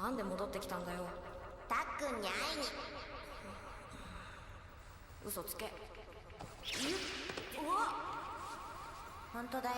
なんで戻ってきたんだよ。たっくんに会いに。嘘つけ。うわ、本当だよ。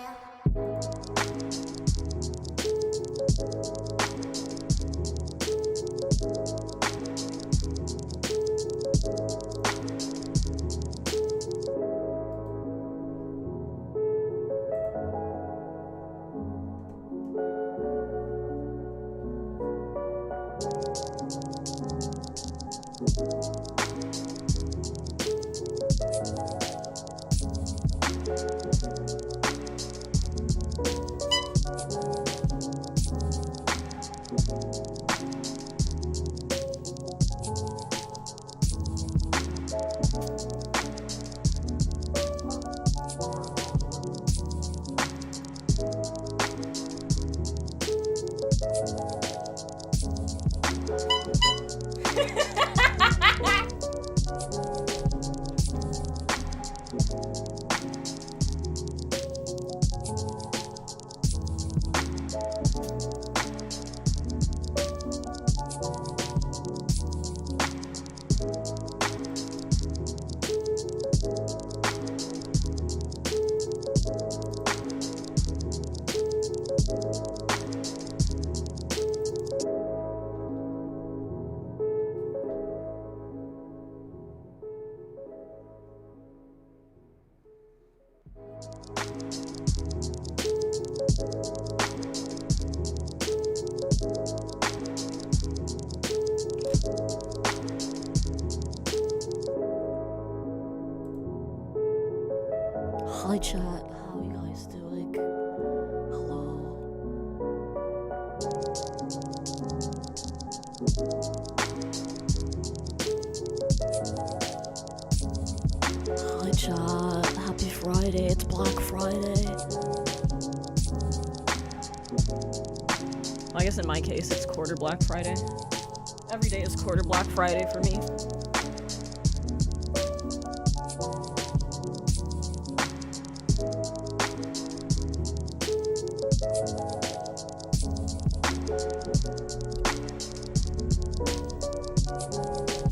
Hi chat, how you guys doing? Hello. Hi chat, happy Friday, it's Black Friday. I guess in my case it's quarter Black Friday. Every day is quarter Black Friday for me.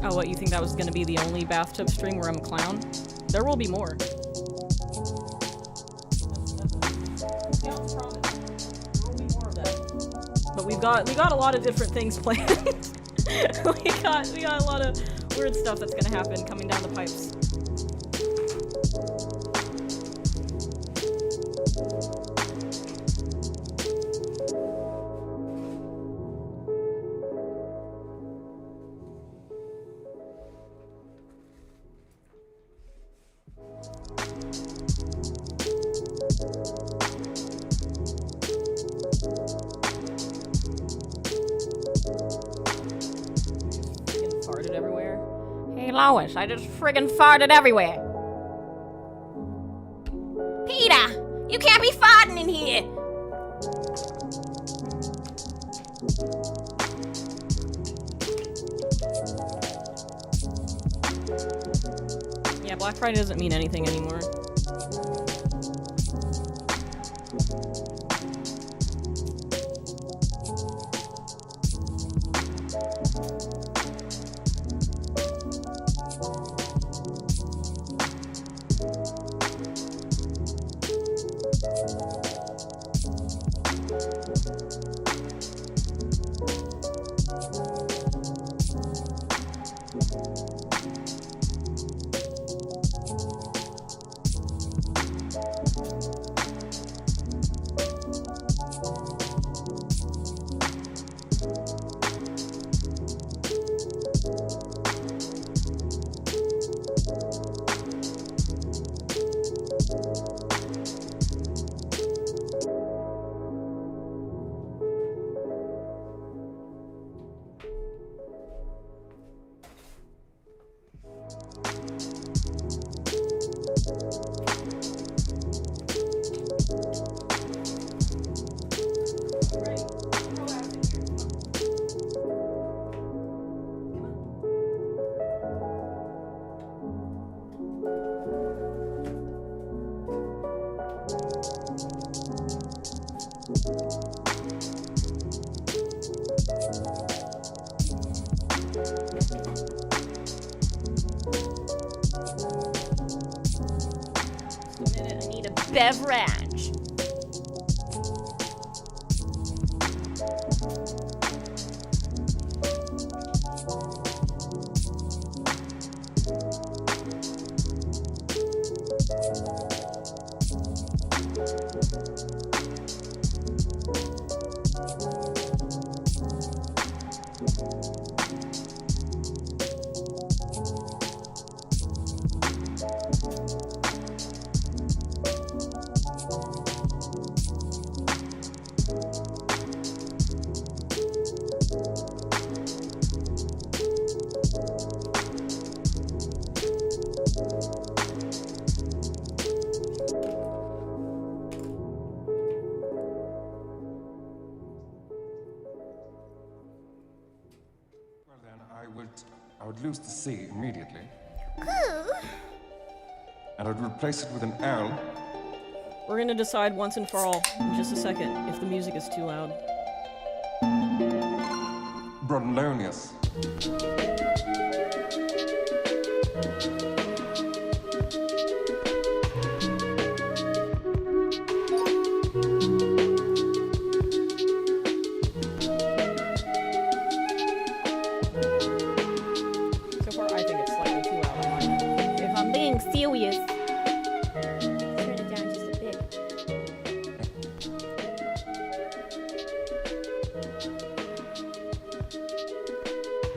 Oh, what, you think that was gonna be the only bathtub stream where I'm a clown? There will be more. But we got a lot of different things planned. we got a lot of weird stuff that's gonna happen coming down the pipes. Farted everywhere. Hey Lois, I just friggin' farted everywhere. Peter, you can't be farting in here. Yeah, Black Friday doesn't mean anything anymore. beverage. I would lose the C immediately. And I'd replace it with an L. We're gonna decide once and for all, in just a second, if the music is too loud. Brodlonius. So far, I think it's slightly too loud on mine. If I'm being serious. Turn it down just a bit.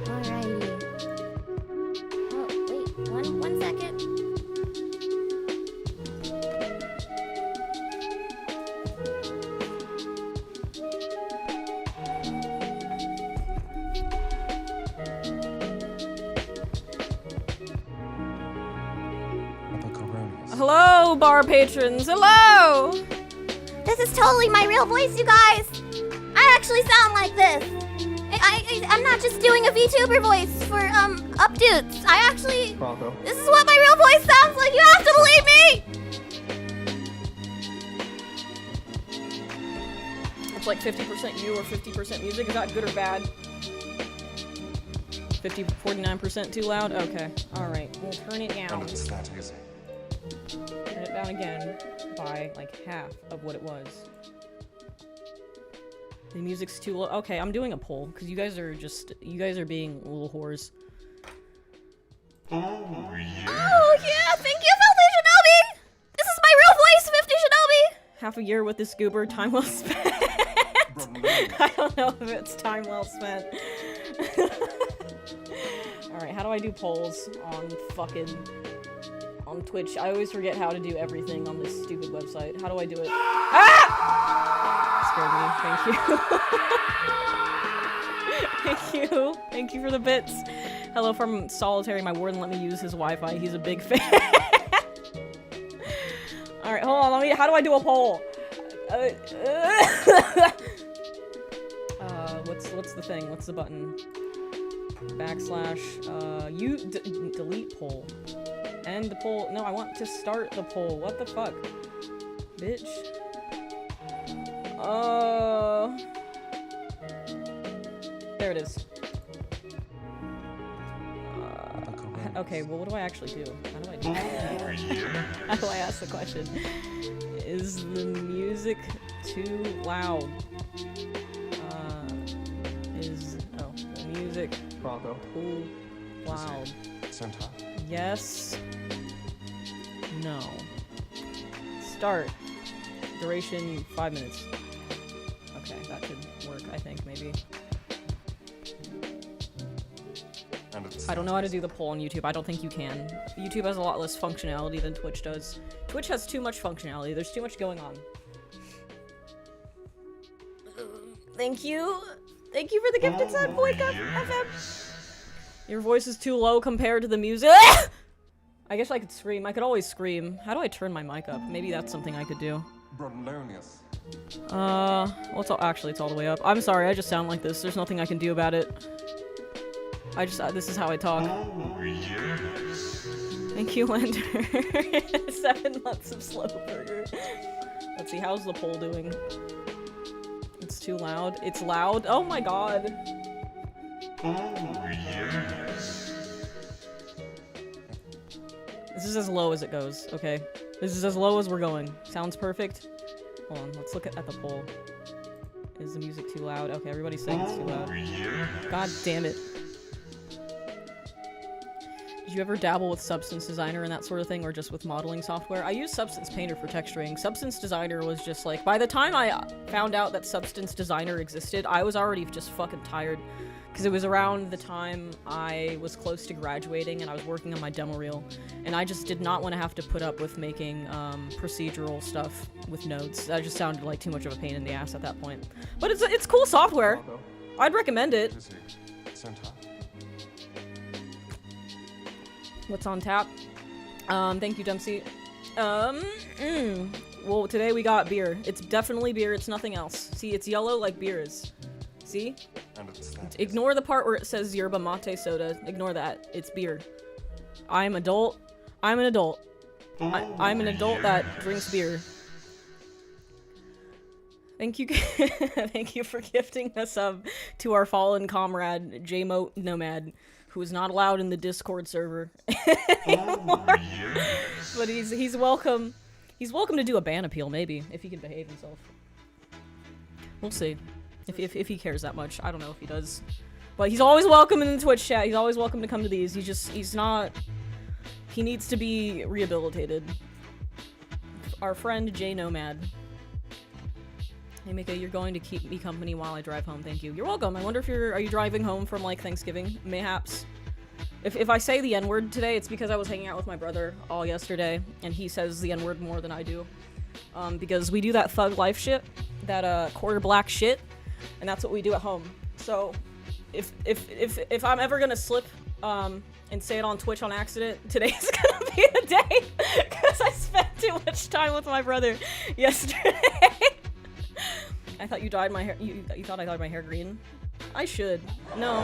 Alrighty. Oh, wait, one second. Hello, bar patrons. Hello. This is totally my real voice, you guys. I actually sound like this. I'm not just doing a VTuber voice for updates. I actually. Bronco. This is what my real voice sounds like. You have to believe me. It's like 50% you or 50% music. Is that good or bad? 49% too loud? Okay. Alright. We'll turn it down. And it's that easy. Turn it down again by like half of what it was. The music's too low. Okay, I'm doing a poll because you guys are being little whores. Oh yeah, thank you, Filthy Shinobi. This is my real voice, 50 Shinobi. Half a year with this goober, time well spent. I don't know if it's time well spent. Alright, how do I do polls on on Twitch? I always forget how to do everything on this stupid website. How do I do it? Ah! Scared me. Thank you. Thank you. Thank you for the bits. Hello from Solitary. My warden let me use his Wi-Fi. He's a big fan. Alright, hold on. How do I do a poll? What's the thing? What's the button? Backslash, delete poll. End the poll. No, I want to start the poll. What the fuck? Bitch. There it is. Okay, well, what do I actually do? How do I do that? How do I ask the question? Is the music too loud? The music Bronco. too loud? Centaur. Yes. No. Start. Duration 5 minutes. Okay, that should work, I think, maybe. And it's I don't know how to do the poll on YouTube. I don't think you can. YouTube has a lot less functionality than Twitch does. Twitch has too much functionality. There's too much going on. Thank you. Thank you for the gifted sub, Boy FM. Your voice is too low compared to the music. I guess I could scream. I could always scream. How do I turn my mic up? Maybe that's something I could do. Brodlonius. Well, actually, it's all the way up. I'm sorry, I just sound like this. There's nothing I can do about it. This is how I talk. Oh, yes. Thank you, Lender. 7 months of slow burger. Let's see, how's the poll doing? It's too loud. It's loud. Oh my god. Oh, yes. This is as low as it goes, okay? This is as low as we're going. Sounds perfect. Hold on, let's look at the poll. Is the music too loud? Okay, everybody's saying it's too loud. God damn it. Did you ever dabble with Substance Designer and that sort of thing, or just with modeling software? I use Substance Painter for texturing. Substance Designer was just like, by the time I found out that Substance Designer existed, I was already just fucking tired. Because it was around the time I was close to graduating and I was working on my demo reel. And I just did not want to have to put up with making procedural stuff with nodes. That just sounded like too much of a pain in the ass at that point. But it's cool software. I'd recommend it. What's on tap? Thank you, Dempsey. Well, today we got beer. It's definitely beer, it's nothing else. See, it's yellow like beer is. See? Ignore the part where it says yerba mate soda. Ignore that. It's beer. I'm adult. I'm an adult. I'm an adult that drinks beer. Thank you. Thank you for gifting a sub to our fallen comrade, J-Mote Nomad, who is not allowed in the Discord server anymore. But he's welcome. He's welcome to do a ban appeal, maybe, if he can behave himself. We'll see. If he cares that much. I don't know if he does. But he's always welcome in the Twitch chat. He's always welcome to come to these. He's not... He needs to be rehabilitated. Our friend J Nomad. Hey Mika, you're going to keep me company while I drive home. Thank you. You're welcome. I wonder if are you driving home from like Thanksgiving? Mayhaps. If I say the N-word today, it's because I was hanging out with my brother all yesterday, and he says the N-word more than I do. Because we do that thug life shit, that quarter black shit, and that's what we do at home. So, if I'm ever gonna slip and say it on Twitch on accident, today's gonna be the day, because I spent too much time with my brother yesterday. I thought you dyed my hair. You thought I dyed my hair green? I should. No.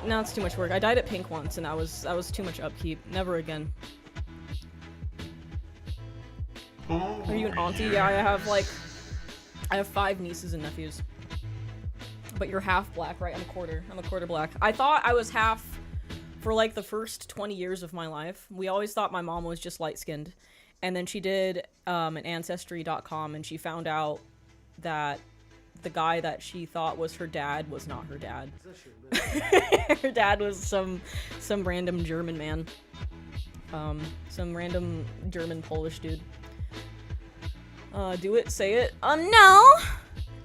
No, it's too much work. I dyed it pink once, and that was too much upkeep. Never again. Are you an auntie? Yeah, I have 5 nieces and nephews. But you're half black, right? I'm a quarter black. I thought I was half for like the first 20 years of my life. We always thought my mom was just light-skinned. And then she did an Ancestry.com, and she found out that the guy that she thought was her dad was not her dad. Her dad was some random German man. Some random German Polish dude. Do it, say it. No!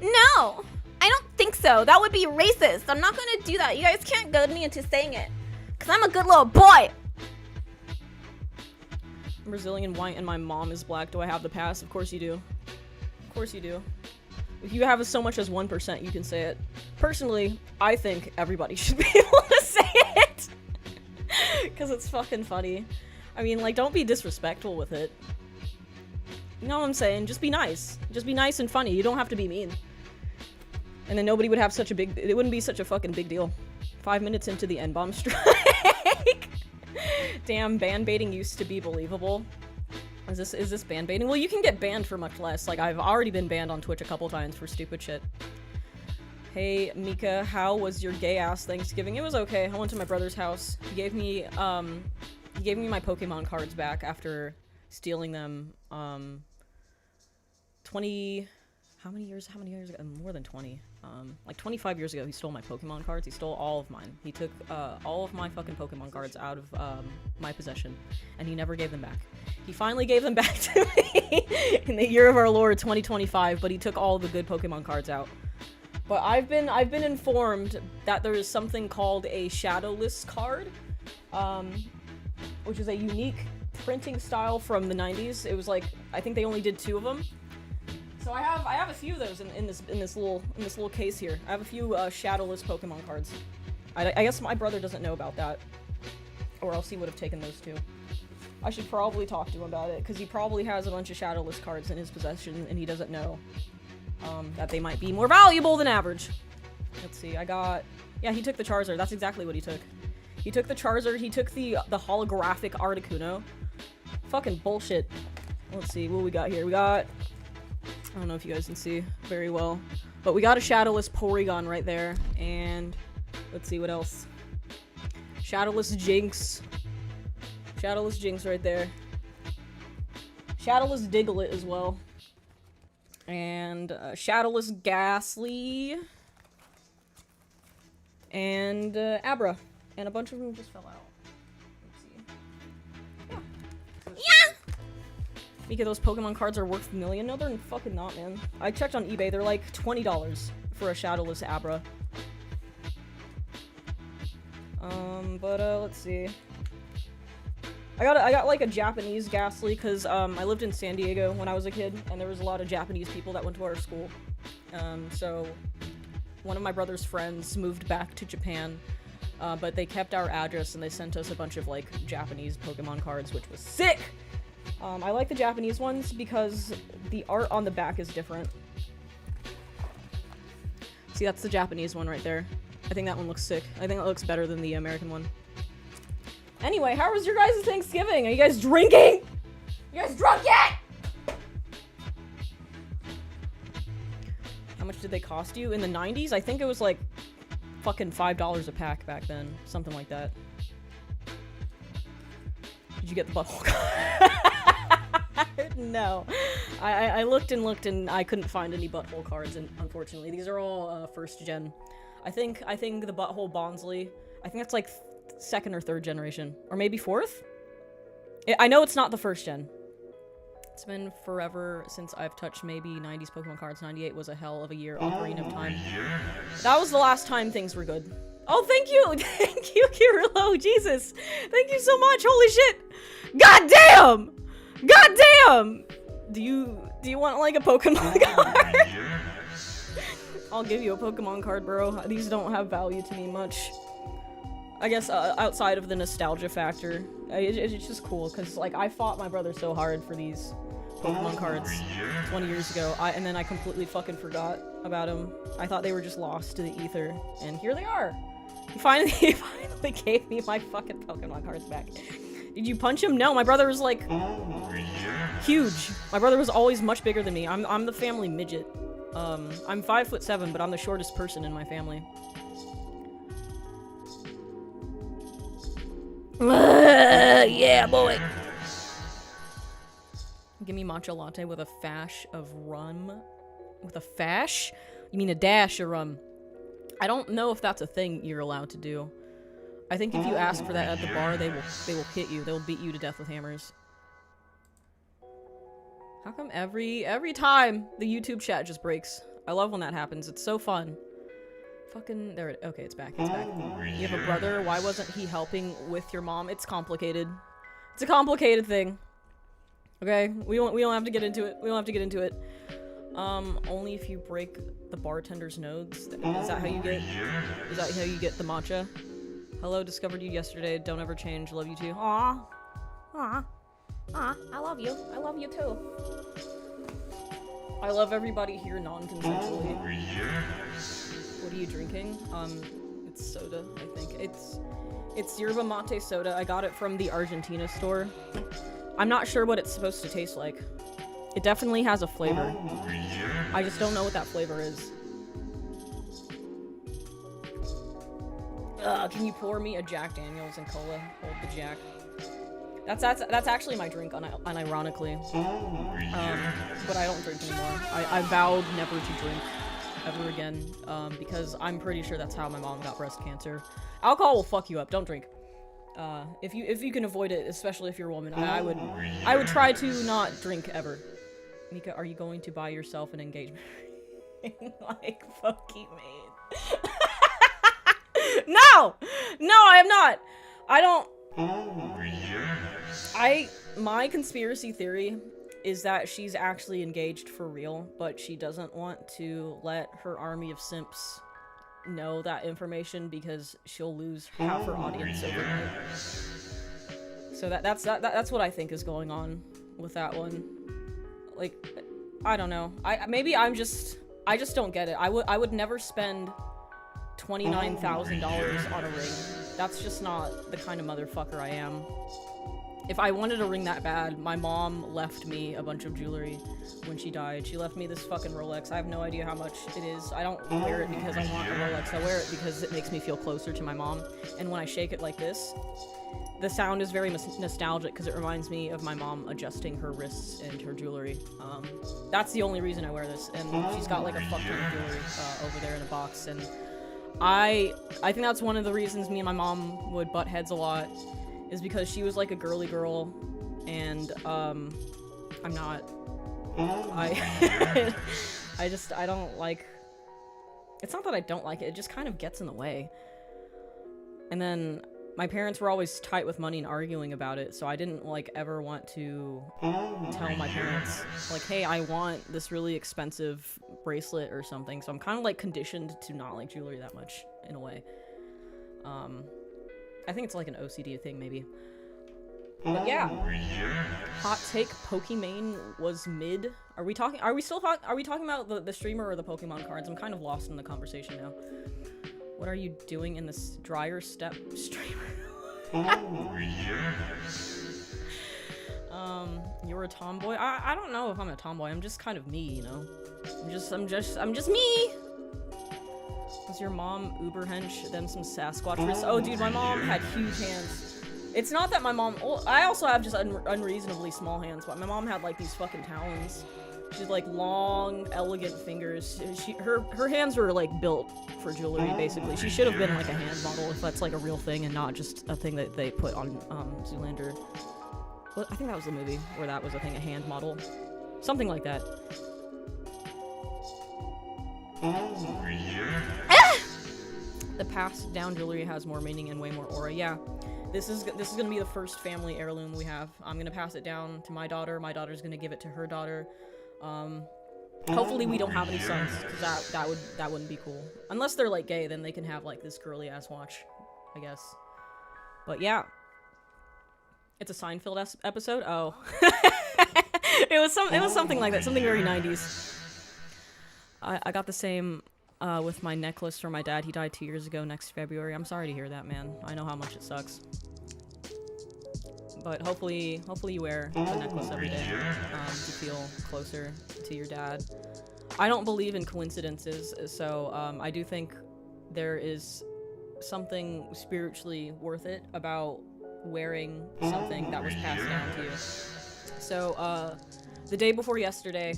No! I don't think so. That would be racist. I'm not gonna do that. You guys can't goad me into saying it. Cause I'm a good little boy! I'm Brazilian white and my mom is black. Do I have the pass? Of course you do. Of course you do. If you have so much as 1%, you can say it. Personally, I think everybody should be able to say it. Because it's fucking funny. I mean, like, don't be disrespectful with it. You know what I'm saying? Just be nice. Just be nice and funny. You don't have to be mean. And then nobody would have such a big... It wouldn't be such a fucking big deal. 5 minutes into the N-bomb strike. Damn, ban baiting used to be believable. Is this ban baiting? Well, you can get banned for much less. Like, I've already been banned on Twitch a couple times for stupid shit. Hey, Mika, how was your gay-ass Thanksgiving? It was okay. I went to my brother's house. He gave me my Pokemon cards back after stealing them, 20... How many years ago? More than 20. Like 25 years ago, he stole my Pokemon cards. He stole all of mine. He took all of my fucking Pokemon cards out of my possession, and he never gave them back. He finally gave them back to me in the year of our Lord 2025, but he took all the good Pokemon cards out. But I've been informed that there is something called a shadowless card, which is a unique printing style from the 90s. It was like, I think they only did 2 of them. So I have a few of those in this little case here. I have a few shadowless Pokemon cards. I guess my brother doesn't know about that, or else he would have taken those too. I should probably talk to him about it, because he probably has a bunch of shadowless cards in his possession, and he doesn't know that they might be more valuable than average. Let's see, yeah, he took the Charizard. That's exactly what he took. He took the Charizard, he took the holographic Articuno. Fucking bullshit. Let's see, what we got here. We got... I don't know if you guys can see very well, but we got a shadowless Porygon right there, and let's see what else. Shadowless Jinx, Shadowless Jinx right there. Shadowless Diglett as well. And Shadowless Ghastly. And Abra. And a bunch of them just fell out. Let's see. Yeah! Mika, those Pokemon cards are worth a million? No, they're fucking not, man. I checked on eBay, they're like $20 for a Shadowless Abra. Let's see. I got like a Japanese Ghastly because I lived in San Diego when I was a kid, and there was a lot of Japanese people that went to our school. So one of my brother's friends moved back to Japan, but they kept our address and they sent us a bunch of like Japanese Pokemon cards, which was sick. I like the Japanese ones because the art on the back is different. See, that's the Japanese one right there. I think that one looks sick. I think it looks better than the American one. Anyway, how was your guys' Thanksgiving? Are you guys drinking? You guys drunk yet? How much did they cost you? In the 90s? I think it was like fucking $5 a pack back then. Something like that. Did you get the butthole card? No. I looked and looked and I couldn't find any butthole cards, and unfortunately. These are all first gen. I think the butthole Bonsley, I think that's like second or third generation, or maybe fourth. I know it's not the first gen. It's been forever since I've touched maybe 90s Pokemon cards. 98 was a hell of a year. Ocarina of Time. That was the last time things were good. Oh, thank you, thank you, Kirillo. Jesus, thank you so much. Holy shit. God damn. God damn. Do you want like a Pokemon card? I'll give you a Pokemon card, bro. These don't have value to me much. I guess outside of the nostalgia factor, it's just cool because like I fought my brother so hard for these Pokemon cards 20 years ago, and then I completely fucking forgot about them. I thought they were just lost to the ether, and here they are. He finally gave me my fucking Pokemon cards back. Did you punch him? No, my brother was like huge. My brother was always much bigger than me. I'm the family midget. I'm 5'7", but I'm the shortest person in my family. Yeah, boy. Give me matcha latte with a fash of rum. With a fash? You mean a dash of rum? I don't know if that's a thing you're allowed to do. I think if you ask for that at the bar, they will hit you. They'll beat you to death with hammers. How come every time the YouTube chat just breaks? I love when that happens. It's so fun. Fucking there it. Okay, it's back. It's back. You have a brother. Why wasn't he helping with your mom? It's complicated. It's a complicated thing. Okay, we don't have to get into it. We don't have to get into it. Only if you break the bartender's nodes. Is that how you get? Is that how you get the matcha? Hello, discovered you yesterday. Don't ever change. Love you too. Aw. Aw. Aw. I love you. I love you too. I love everybody here non-consensually. What are you drinking? It's soda, I think. It's yerba mate soda. I got it from the Argentina store. I'm not sure what it's supposed to taste like. It definitely has a flavor. I just don't know what that flavor is. Can you pour me a Jack Daniels and cola? Hold the Jack. That's actually my drink, unironically. But I don't drink anymore. I vowed never to drink ever again, because I'm pretty sure that's how my mom got breast cancer. Alcohol will fuck you up. Don't drink. If you can avoid it, especially if you're a woman, I would try to not drink ever. Mika, are you going to buy yourself an engagement ring like Funky made? No! No, I am not! I don't... My conspiracy theory is that she's actually engaged for real, but she doesn't want to let her army of simps know that information because she'll lose half her audience overnight. So that's what I think is going on with that one. Like, I don't know. I just don't get it. I would never spend $29,000 on a ring. That's just not the kind of motherfucker I am. If I wanted a ring that bad, my mom left me a bunch of jewelry when she died. She left me this fucking Rolex. I have no idea how much it is. I don't wear it because I want a Rolex. I wear it because it makes me feel closer to my mom. And when I shake it like this, the sound is very nostalgic because it reminds me of my mom adjusting her wrists and her jewelry. That's the only reason I wear this, and she's got like a fuck ton of jewelry over there in a box, and I think that's one of the reasons me and my mom would butt heads a lot, is because she was like a girly girl, and I'm not. I I don't like. It's not that I don't like it, it just kind of gets in the way. And then my parents were always tight with money and arguing about it, so I didn't like ever want to tell my parents like, hey, I want this really expensive bracelet or something. So I'm kind of like conditioned to not like jewelry that much in a way. I think it's like an OCD thing maybe. But yeah, hot take: Pokimane was mid. Are we talking about the streamer or the Pokemon cards? I'm kind of lost in the conversation now. What are you doing in this dryer step streamer? You're a tomboy? I don't know if I'm a tomboy. I'm just kind of me, you know? I'm just me! Was your mom uber hench, then some Sasquatch wrists? Oh, dude, my mom had huge hands. It's not that my mom... Well, I also have just unreasonably small hands, but my mom had, like, these fucking talons. She had, like, long, elegant fingers. Her hands were, like, built for jewelry, basically. She should have been, like, a hand model, if that's, like, a real thing and not just a thing that they put on, Zoolander. Well, I think that was the movie where that was a thing, a hand model. Something like that. The passed down jewelry has more meaning and way more aura. Yeah. This is gonna be the first family heirloom we have. I'm gonna pass it down to my daughter. My daughter's gonna give it to her daughter. Hopefully we don't have any sons, because that wouldn't be cool. Unless they're like gay, then they can have like this girly ass watch, I guess. But yeah, it's a Seinfeld episode. Oh, it was something like that, something very 90s. I got the same with my necklace from my dad. He died 2 years ago next February. I'm sorry to hear that, man. I know how much it sucks. But hopefully you wear the necklace every day to feel closer to your dad. I don't believe in coincidences, so I do think there is something spiritually worth it about wearing something that was passed down to you. So the day before yesterday,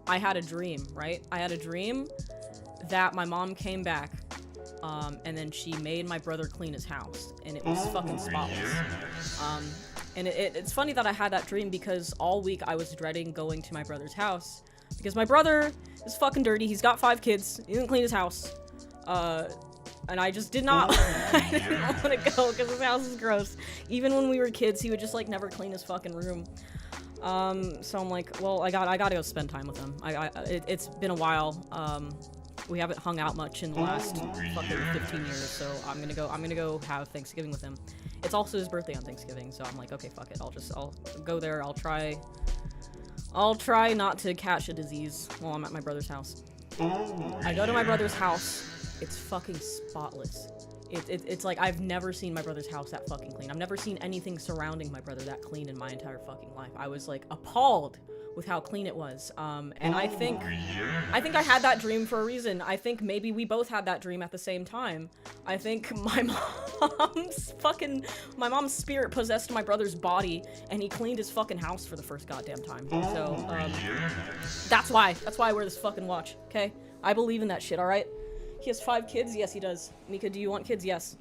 I had a dream, right? I had a dream that my mom came back, and then she made my brother clean his house, and it was fucking spotless. And it's funny that I had that dream, because all week I was dreading going to my brother's house, because my brother is fucking dirty. He's got 5 kids. He didn't clean his house. And I just did not, I didn't want to go, because his house is gross. Even when we were kids, he would just, like, never clean his fucking room. So I'm like, well, I gotta go spend time with him. It's been a while. We haven't hung out much in the last fucking 15 years, so I'm gonna go have Thanksgiving with him. It's also his birthday on Thanksgiving, so I'm like, okay, fuck it. I'll go there. I'll try not to catch a disease while I'm at my brother's house. I go to my brother's house. It's fucking spotless. It's like I've never seen my brother's house that fucking clean. I've never seen anything surrounding my brother that clean in my entire fucking life. I was like appalled with how clean it was. And I think I had that dream for a reason. I think maybe we both had that dream at the same time. I think my mom's spirit possessed my brother's body, and he cleaned his fucking house for the first goddamn time. So, that's why I wear this fucking watch, okay? I believe in that shit, alright? He has 5 kids? Yes, he does. Mika, do you want kids? Yes.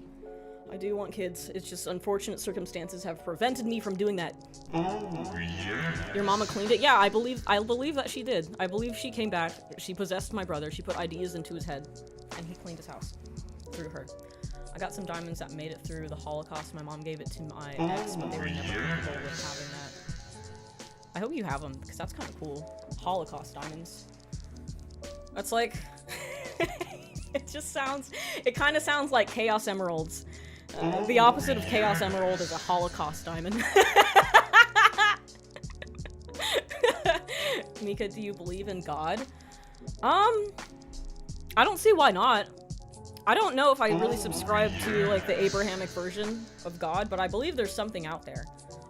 I do want kids. It's just unfortunate circumstances have prevented me from doing that. Your mama cleaned it? Yeah, I believe that she did. I believe she came back, she possessed my brother, she put ideas into his head, and he cleaned his house through her. I got some diamonds that made it through the Holocaust. My mom gave it to my ex, but they were never comfortable with having that. I hope you have them, because that's kind of cool. Holocaust diamonds. That's like... it kind of sounds like Chaos Emeralds. The opposite of Chaos Emerald is a Holocaust diamond. Mika, do you believe in God? I don't see why not. I don't know if I really subscribe to, like, the Abrahamic version of God, but I believe there's something out there.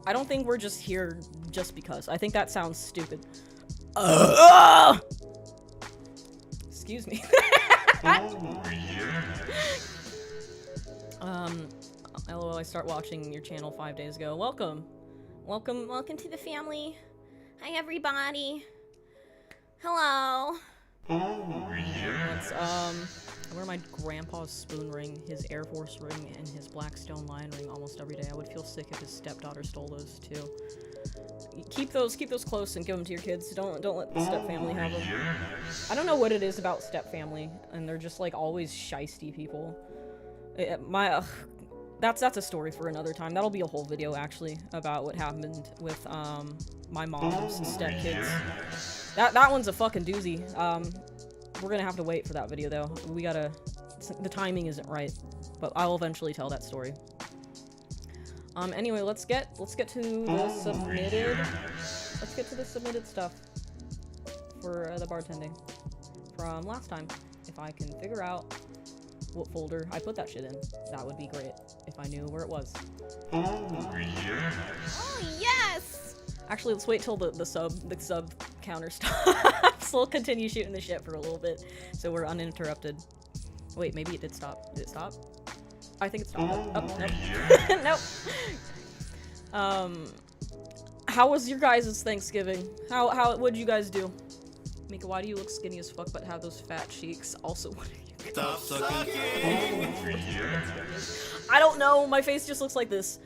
I don't think we're just here just because. I think that sounds stupid. Excuse me. LOL, I start watching your channel 5 days ago. Welcome. Welcome to the family. Hi, everybody. Hello. Oh, yes. I wear my grandpa's spoon ring, his Air Force ring, and his black stone lion ring almost every day. I would feel sick if his stepdaughter stole those too. Keep those close and give them to your kids. Don't let the step family have them. I don't know what it is about step family, and they're just like always shisty people. That's a story for another time. That'll be a whole video actually about what happened with my mom's stepkids. That one's a fucking doozy. We're gonna have to wait for that video though. The timing isn't right, but I'll eventually tell that story. Anyway, let's get to the submitted. Let's get to the submitted stuff for the bartending from last time. If I can figure out what folder I put that shit in, that would be great. If I knew where it was. Oh, yes. Oh, yes! Actually, let's wait till the sub counter stops. We'll continue shooting the shit for a little bit, so we're uninterrupted. Wait, maybe it did stop. Did it stop? I think it stopped. Oh, nope. Nope. How was your guys' Thanksgiving? How what'd you guys do? Mika, why do you look skinny as fuck but have those fat cheeks? Also, what are you? Stop sucking. I don't know. My face just looks like this.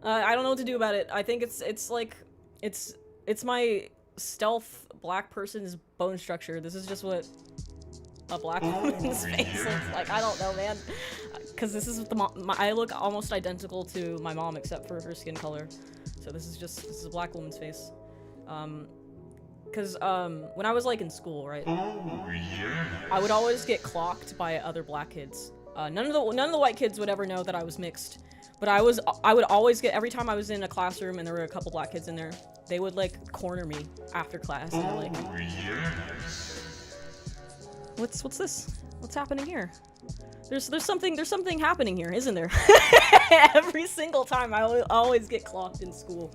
I don't know what to do about it. I think it's like it's my stealth black person's bone structure. This is just what a black woman's face looks like. I don't know, man. Because this is I look almost identical to my mom except for her skin color. So this is a black woman's face. Because when I was like in school, right? Oh, yes. I would always get clocked by other black kids. None of the white kids would ever know that I was mixed. But I would always get, every time I was in a classroom and there were a couple black kids in there, they would like corner me after class and they're like, Oh, yes. What's this? What's happening here? There's something happening here, isn't there? Every single time I always get clocked in school.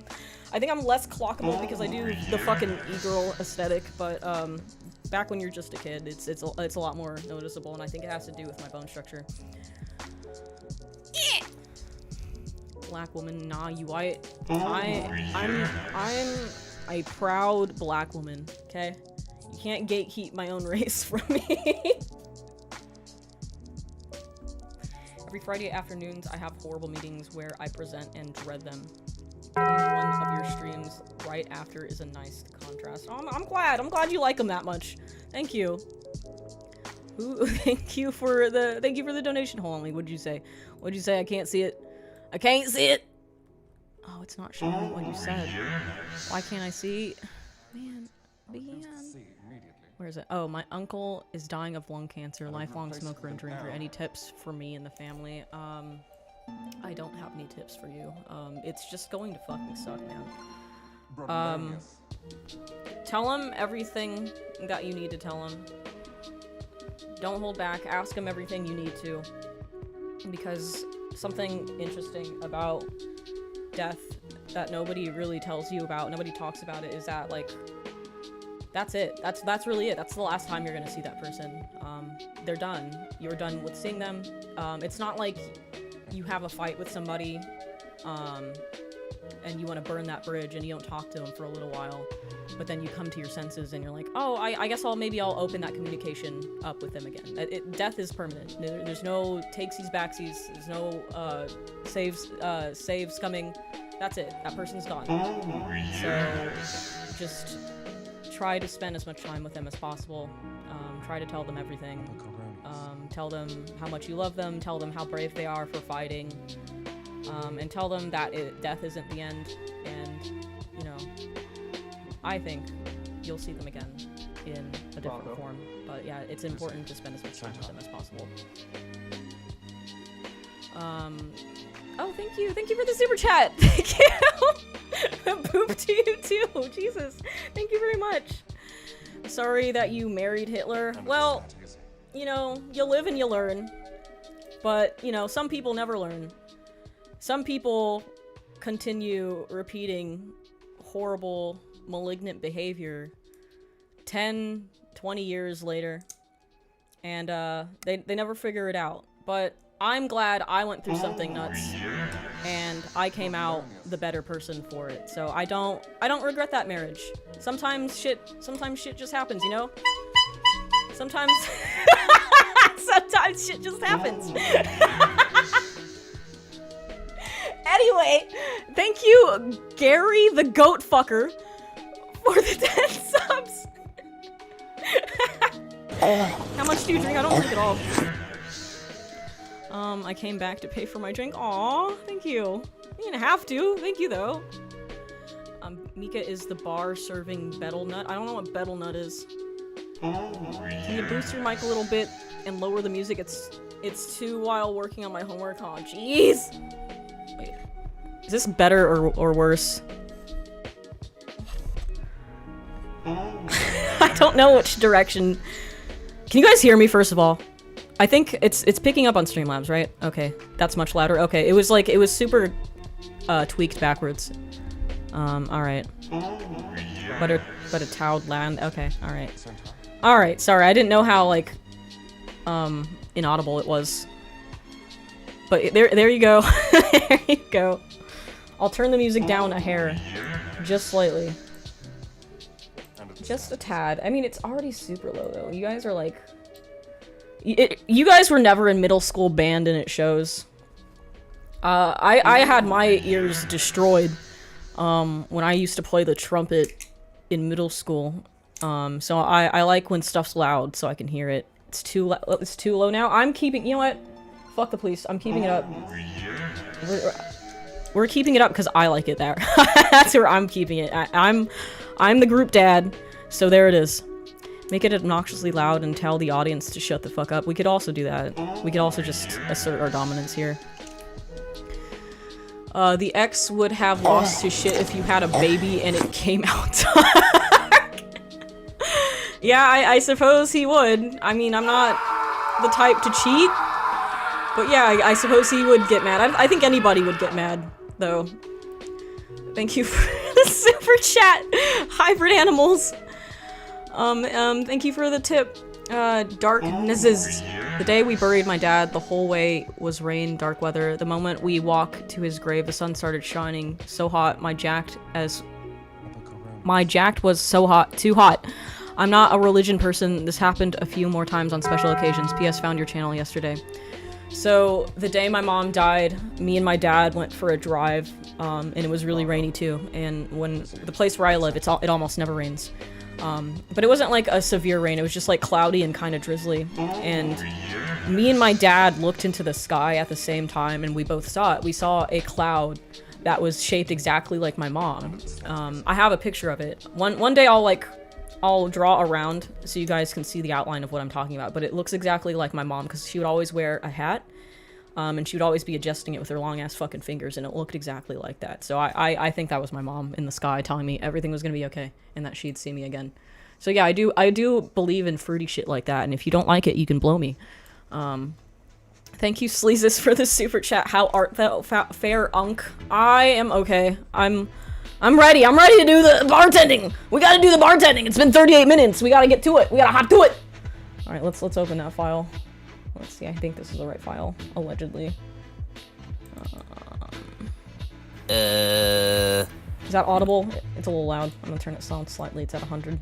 I think I'm less clockable because I do the fucking e-girl aesthetic, but back when you're just a kid, it's a lot more noticeable, and I think it has to do with my bone structure. Black woman, nah, you white. I'm a proud black woman, okay? You can't gatekeep my own race from me. Every Friday afternoons, I have horrible meetings where I present and dread them. Getting one of your streams right after is a nice contrast. Oh, I'm glad you like them that much. Thank you. Ooh, thank you for the donation. Hold on, what did you say? What'd you say? I can't see it. I can't see it. Oh, it's not showing what you said. Why can't I see? Man. Where is it? Oh, my uncle is dying of lung cancer, lifelong smoker and drinker. Any tips for me and the family? I don't have any tips for you. It's just going to fucking suck, man. Tell him everything that you need to tell him. Don't hold back. Ask him everything you need to. Because something interesting about death that nobody really tells you about, nobody talks about it, is that, like, that's it. That's really it. That's the last time you're gonna see that person. They're done. You're done with seeing them. It's not like you have a fight with somebody, and you want to burn that bridge and you don't talk to them for a little while, but then you come to your senses and you're like, oh, I guess maybe I'll open that communication up with them again. Death is permanent. There's no takesies, backsies. There's no saves coming. That's it. That person's gone. So just try to spend as much time with them as possible. Try to tell them everything. Tell them how much you love them. Tell them how brave they are for fighting. And tell them that death isn't the end. And, you know, I think you'll see them again in a different form. But yeah, it's important to spend as much time with them as possible. Oh, thank you. Thank you for the super chat. Thank you. Poop to you too. Jesus. Thank you very much. Sorry that you married Hitler. Well, you know, you live and you learn. But, you know, some people never learn. Some people continue repeating horrible, malignant behavior 10, 20 years later. And they never figure it out. But I'm glad I went through something nuts, yes. and I came out the better person for it. So I don't regret that marriage. Sometimes shit just happens, you know? Sometimes sometimes shit just happens. Anyway, thank you, Gary the Goat Fucker, for the 10 subs. How much do you drink? I don't drink at all. I came back to pay for my drink. Aw, thank you. You didn't have to. Thank you, though. Mika is the bar serving betel nut. I don't know what betel nut is. Can you boost your mic a little bit and lower the music? It's too while working on my homework. Aw, jeez. Wait. Is this better or worse? I don't know which direction. Can you guys hear me, first of all? I think it's picking up on Streamlabs, right? Okay, that's much louder. Okay, it was super tweaked backwards. Alright. But a towed land. Okay, alright. Alright, sorry, I didn't know how, like, inaudible it was. But there you go. There you go. I'll turn the music down a hair. Just slightly. Just a tad. I mean, it's already super low, though. You guys are, like... you guys were never in middle school band and it shows. I had my ears destroyed when I used to play the trumpet in middle school. So I like when stuff's loud so I can hear it. It's too low now. I'm keeping, you know what? Fuck the police. I'm keeping it up. We're keeping it up because I like it there. That's where I'm keeping it. I'm the group dad, so there it is. Make it obnoxiously loud and tell the audience to shut the fuck up. We could also do that. We could also just assert our dominance here. The ex would have lost his shit if you had a baby and it came out dark. Yeah, I suppose he would. I mean, I'm not the type to cheat. But yeah, I suppose he would get mad. I think anybody would get mad, though. Thank you for the super chat, hybrid animals. Thank you for the tip. Darknesses. The day we buried my dad, the whole way was rain, dark weather. The moment we walked to his grave, the sun started shining so hot, my jacked was so hot, too hot. I'm not a religion person. This happened a few more times on special occasions. P.S. Found your channel yesterday. So, the day my mom died, me and my dad went for a drive, and it was really rainy too. And when the place where I live, it almost never rains. But it wasn't like a severe rain, it was just like cloudy and kind of drizzly. And me and my dad looked into the sky at the same time and we both saw it. We saw a cloud that was shaped exactly like my mom. I have a picture of it. One day I'll draw around so you guys can see the outline of what I'm talking about, but it looks exactly like my mom because she would always wear a hat. And she would always be adjusting it with her long ass fucking fingers, and it looked exactly like that. So I think that was my mom in the sky telling me everything was gonna be okay and that she'd see me again. So yeah, I do believe in fruity shit like that, and if you don't like it, you can blow me. Thank you, Sleezes, for the super chat. How art thou, fair unk? I am okay. I'm ready. I'm ready to do the bartending. We gotta do the bartending. It's been 38 minutes. We gotta get to it. We gotta hop to it. All right, let's open that file. Let's see, I think this is the right file, allegedly. Is that audible? It's a little loud. I'm gonna turn it down slightly. It's at 100.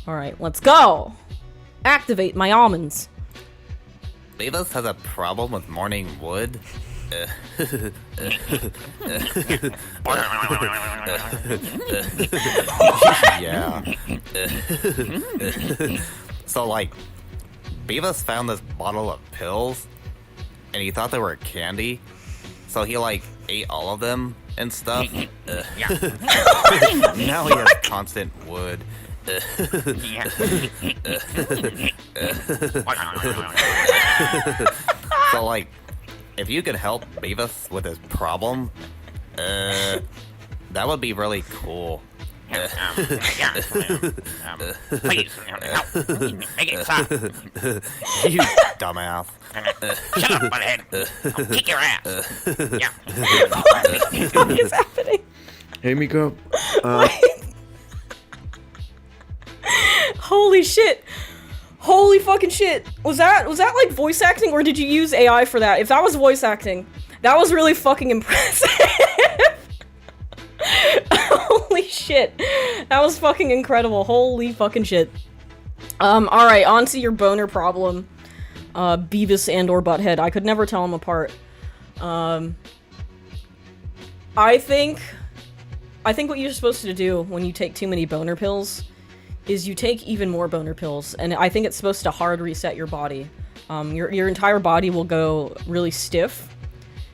Alright, let's go! Activate my almonds. Beavis has a problem with morning wood. Yeah. So, like, Beavis found this bottle of pills, and he thought they were candy, so he, like, ate all of them and stuff. Now he has constant wood. So, like, if you could help Beavis with his problem, that would be really cool. Please, make it stop. You dumbass. Shut up, butthead. I'll kick your ass. Yeah. What is happening? Hey, Miko. Holy shit. Holy fucking shit! Was that like voice acting, or did you use AI for that? If that was voice acting, that was really fucking impressive. Holy shit. That was fucking incredible. Holy fucking shit. Alright, on to your boner problem. Beavis and or Butthead. I could never tell them apart. I think what you're supposed to do when you take too many boner pills is you take even more boner pills, and I think it's supposed to hard reset your body. Your entire body will go really stiff.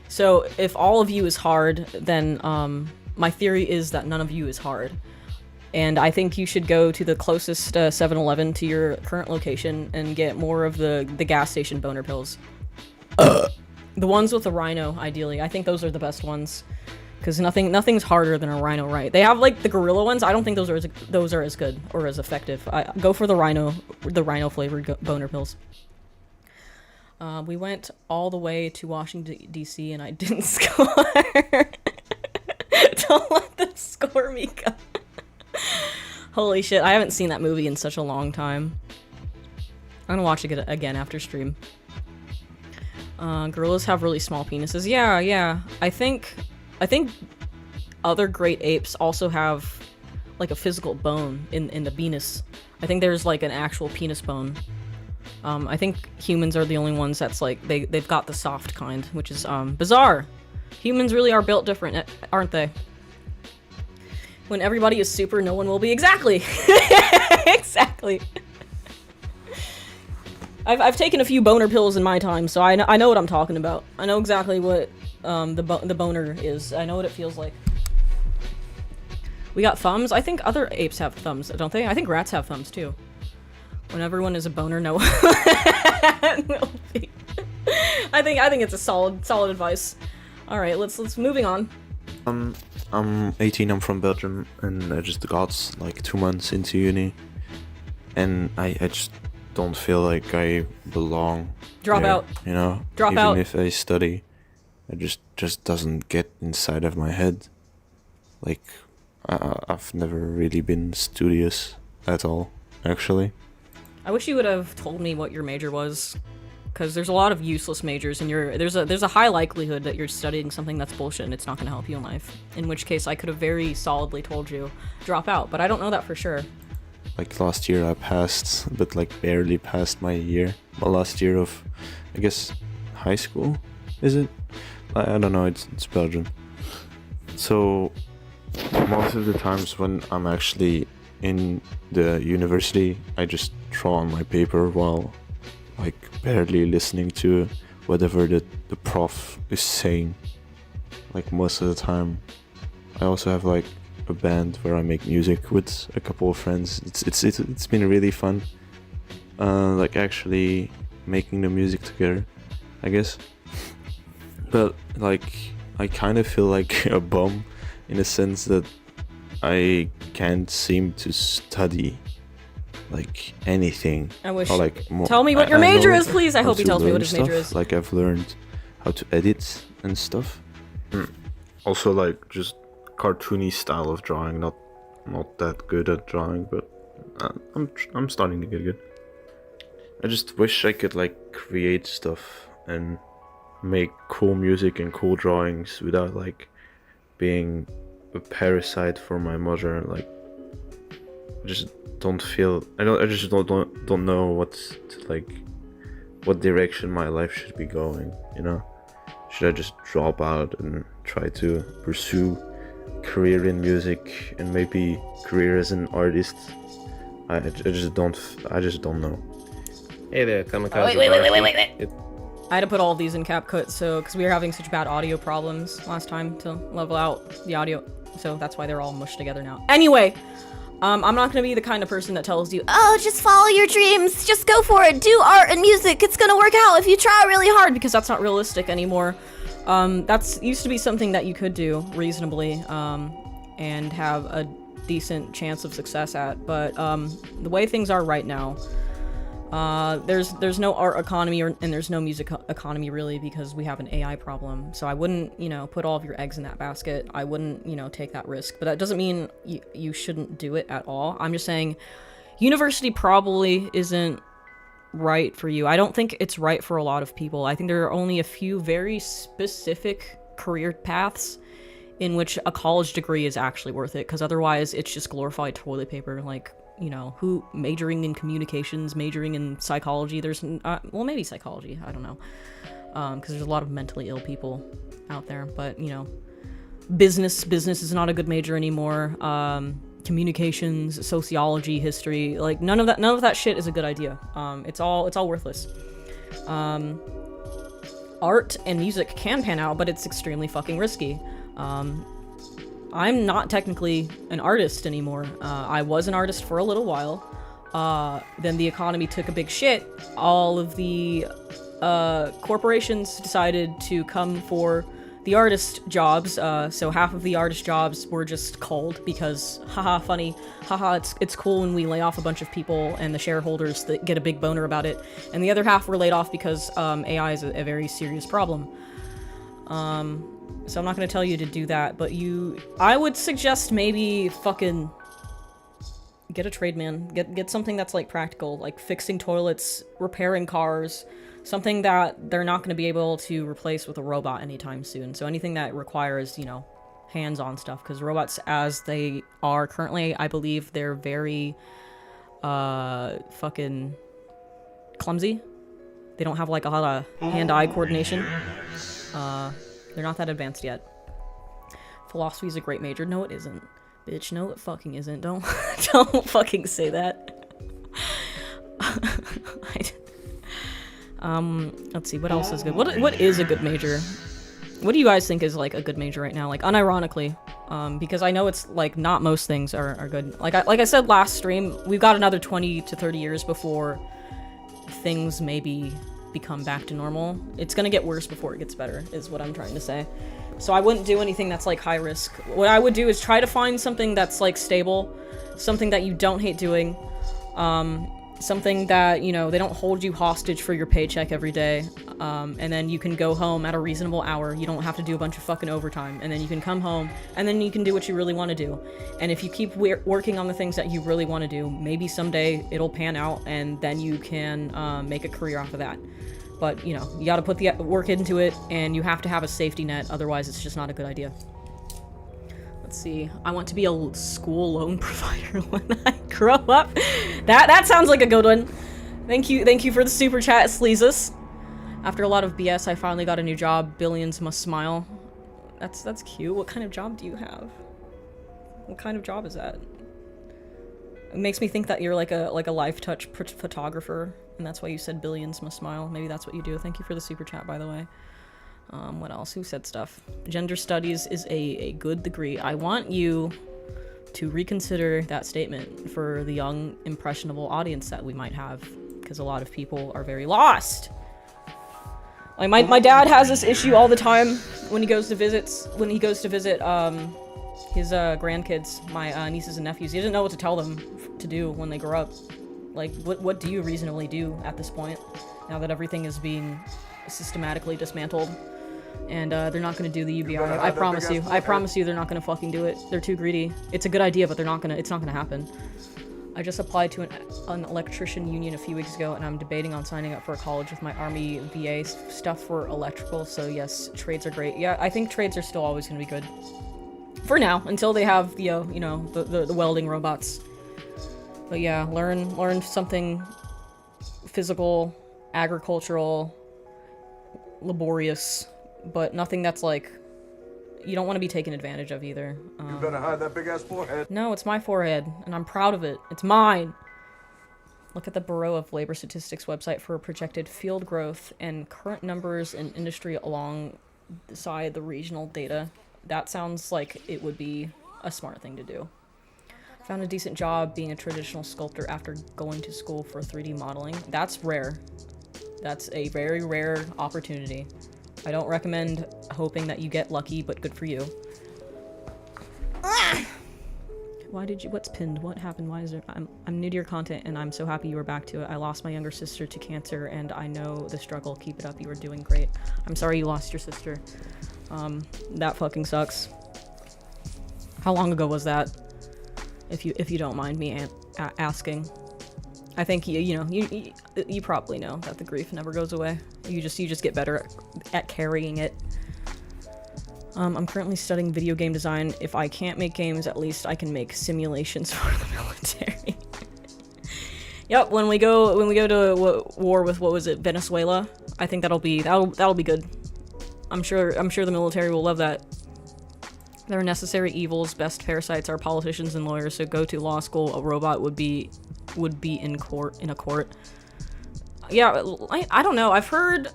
So if all of you is hard, then my theory is that none of you is hard. And I think you should go to the closest 7-Eleven to your current location and get more of the gas station boner pills. The ones with the rhino, ideally. I think those are the best ones. Because nothing's harder than a rhino, right? They have like the gorilla ones. I don't think those are as good or as effective. Go for the rhino flavored boner pills. We went all the way to Washington D.C. and I didn't score. Don't let them score me. Holy shit! I haven't seen that movie in such a long time. I'm gonna watch it again after stream. Gorillas have really small penises. Yeah. I think other great apes also have like a physical bone in the penis. I think there's like an actual penis bone. I think humans are the only ones that's like they've got the soft kind, which is bizarre. Humans really are built different, aren't they? When everybody is super, no one will be. Exactly. Exactly. I've taken a few boner pills in my time, so I know what I'm talking about. I know exactly what the boner is. I know what it feels like. We got thumbs. I think other apes have thumbs, don't they? I think rats have thumbs too. When everyone is a boner, no. I think it's a solid advice. All right, let's moving on. I'm 18. I'm from Belgium, and I just got like 2 months into uni, and I just don't feel like I belong. Drop there, out. You know. Drop Even out. if I study, it just doesn't get inside of my head. Like I've never really been studious at all, actually. I wish you would have told me what your major was, because there's a lot of useless majors, and there's a high likelihood that you're studying something that's bullshit and it's not going to help you in life. In which case, I could have very solidly told you, drop out, but I don't know that for sure. Like last year I passed, but like barely passed my year. My last year of, I guess, high school, is it? I don't know, it's Belgium. So, most of the times when I'm actually in the university, I just draw on my paper while like barely listening to whatever the prof is saying. Like most of the time. I also have like a band where I make music with a couple of friends. It's been really fun. Like actually making the music together, I guess. But like I kind of feel like a bum in a sense that I can't seem to study like anything. I wish. Or, like, Tell me what your major is, please. I hope he tells me what his major is. Like I've learned how to edit and stuff. Also like just cartoony style of drawing. Not that good at drawing, but I'm starting to get good. I just wish I could like create stuff and make cool music and cool drawings without like being a parasite for my mother. Like I just don't feel I just don't know what direction my life should be going, you know? Should I just drop out and try to pursue career in music and maybe career as an artist? I just don't know. Hey there, Kamikaze. Wait. I had to put all of these in CapCut, so because we were having such bad audio problems last time to level out the audio, so that's why they're all mushed together now. Anyway, I'm not gonna be the kind of person that tells you, Oh, just follow your dreams. Just go for it. Do art and music. It's gonna work out if you try really hard. because that's not realistic anymore. That's used to be something that you could do reasonably, and have a decent chance of success at, but the way things are right now, there's no art economy and there's no music economy really, because we have an AI problem. So I wouldn't, put all of your eggs in that basket. I wouldn't, take that risk. But that doesn't mean you shouldn't do it at all. I'm just saying university probably isn't right for you. I don't think it's right for a lot of people. I think there are only a few very specific career paths in which a college degree is actually worth it, because otherwise it's just glorified toilet paper. Like, you know, who majoring in communications, majoring in psychology, there's well, maybe psychology, I don't know, because there's a lot of mentally ill people out there. But, you know, business is not a good major anymore. Communications, sociology, history, like none of that shit is a good idea. It's all worthless. Art and music can pan out, but it's extremely fucking risky. I'm not technically an artist anymore. I was an artist for a little while. Then the economy took a big shit. All of the corporations decided to come for the artist jobs. So half of the artist jobs were just culled because, haha, funny, haha, it's cool when we lay off a bunch of people and the shareholders that get a big boner about it. And the other half were laid off because AI is a very serious problem. So I'm not gonna tell you to do that, but I would suggest maybe fucking get a trade, man. Get something that's like practical, like fixing toilets, repairing cars, something that they're not gonna be able to replace with a robot anytime soon. So anything that requires, you know, hands-on stuff, because robots as they are currently, I believe they're very fucking clumsy. They don't have like a lot of hand-eye coordination. They're not that advanced yet. Philosophy is a great major. No, it isn't. Bitch, no, it fucking isn't. Don't fucking say that. Let's see, what else is good? What is a good major? What do you guys think is like a good major right now? Like, unironically. Because I know it's like not most things are good. Like I said last stream, we've got another 20 to 30 years before things maybe become back to normal. It's gonna get worse before it gets better, is what I'm trying to say. So I wouldn't do anything that's like high risk. What I would do is try to find something that's like stable, something that you don't hate doing, something that, you know, they don't hold you hostage for your paycheck every day, and then you can go home at a reasonable hour. You don't have to do a bunch of fucking overtime, and then you can come home, and then you can do what you really want to do. And if you keep working on the things that you really want to do, maybe someday it'll pan out, and then you can make a career off of that. But, you know, you gotta put the work into it, and you have to have a safety net, otherwise it's just not a good idea. Let's see. I want to be a school loan provider when I grow up. That sounds like a good one. Thank you for the super chat, Sleezus. After a lot of BS, I finally got a new job. Billions must smile. That's cute. What kind of job do you have? What kind of job is that? It makes me think that you're like a life touch photographer, and that's why you said billions must smile. Maybe that's what you do. Thank you for the super chat, by the way. What else? Who said stuff? Gender studies is a good degree. I want you to reconsider that statement for the young, impressionable audience that we might have, because a lot of people are very lost. Like my dad has this issue all the time when he goes to visit his grandkids, my nieces and nephews. He doesn't know what to tell them to do when they grow up. Like, what do you reasonably do at this point, now that everything is being systematically dismantled? And they're not gonna do the UBI. I promise you. I promise you they're not gonna fucking do it. They're too greedy. It's a good idea, but it's not gonna happen. I just applied to an electrician union a few weeks ago, and I'm debating on signing up for a college with my Army VA stuff for electrical, so yes, trades are great. Yeah, I think trades are still always gonna be good. For now, until they have the, you know, the welding robots. But yeah, learn something physical, agricultural, laborious, but nothing that's like, you don't want to be taken advantage of either. You better hide that big ass forehead. No, it's my forehead, and I'm proud of it. It's mine. Look at the Bureau of Labor Statistics website for projected field growth and current numbers in industry alongside the regional data. That sounds like it would be a smart thing to do. Found a decent job being a traditional sculptor after going to school for 3D modeling. That's rare. That's a very rare opportunity. I don't recommend hoping that you get lucky, but good for you. What's pinned? What happened? Why is there, I'm new to your content and I'm so happy you were back to it. I lost my younger sister to cancer and I know the struggle. Keep it up. You are doing great. I'm sorry you lost your sister. That fucking sucks. How long ago was that? If you don't mind me asking. I think you probably know that the grief never goes away. You just get better at carrying it. I'm currently studying video game design. If I can't make games, at least I can make simulations for the military. Yep, when we go to war with, what was it, Venezuela, I think that'll be good. I'm sure the military will love that. There are necessary evils. Best parasites are politicians and lawyers. So go to law school. A robot would be in a court. Yeah, I don't know. I've heard,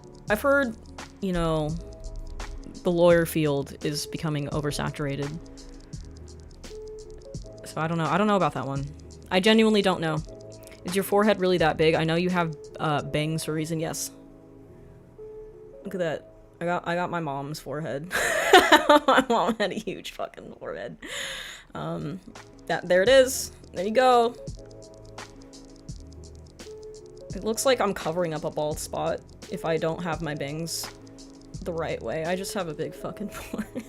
you know, the lawyer field is becoming oversaturated. So I don't know about that one. I genuinely don't know. Is your forehead really that big? I know you have bangs for a reason. Yes. Look at that. I got my mom's forehead. My mom had a huge fucking forehead. There it is. There you go. It looks like I'm covering up a bald spot if I don't have my bangs the right way. I just have a big fucking forehead.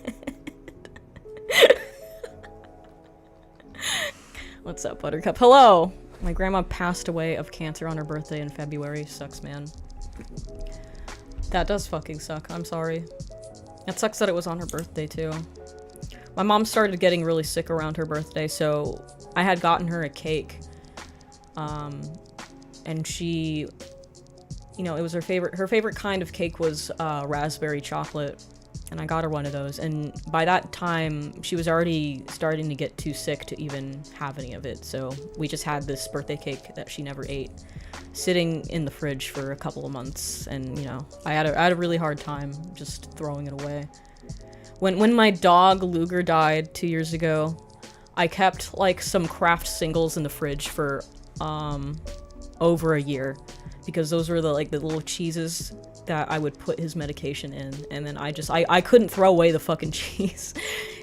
What's up, Buttercup? Hello! My grandma passed away of cancer on her birthday in February. Sucks, man. That does fucking suck. I'm sorry. It sucks that it was on her birthday, too. My mom started getting really sick around her birthday, so I had gotten her a cake. And she, you know, it was her favorite kind of cake was raspberry chocolate, and I got her one of those, and by that time she was already starting to get too sick to even have any of it, so we just had this birthday cake that she never ate sitting in the fridge for a couple of months, and you know, I had a really hard time just throwing it away. When my dog Luger died 2 years ago, I kept like some Kraft singles in the fridge for over a year, because those were the little cheeses that I would put his medication in, and then I couldn't throw away the fucking cheese.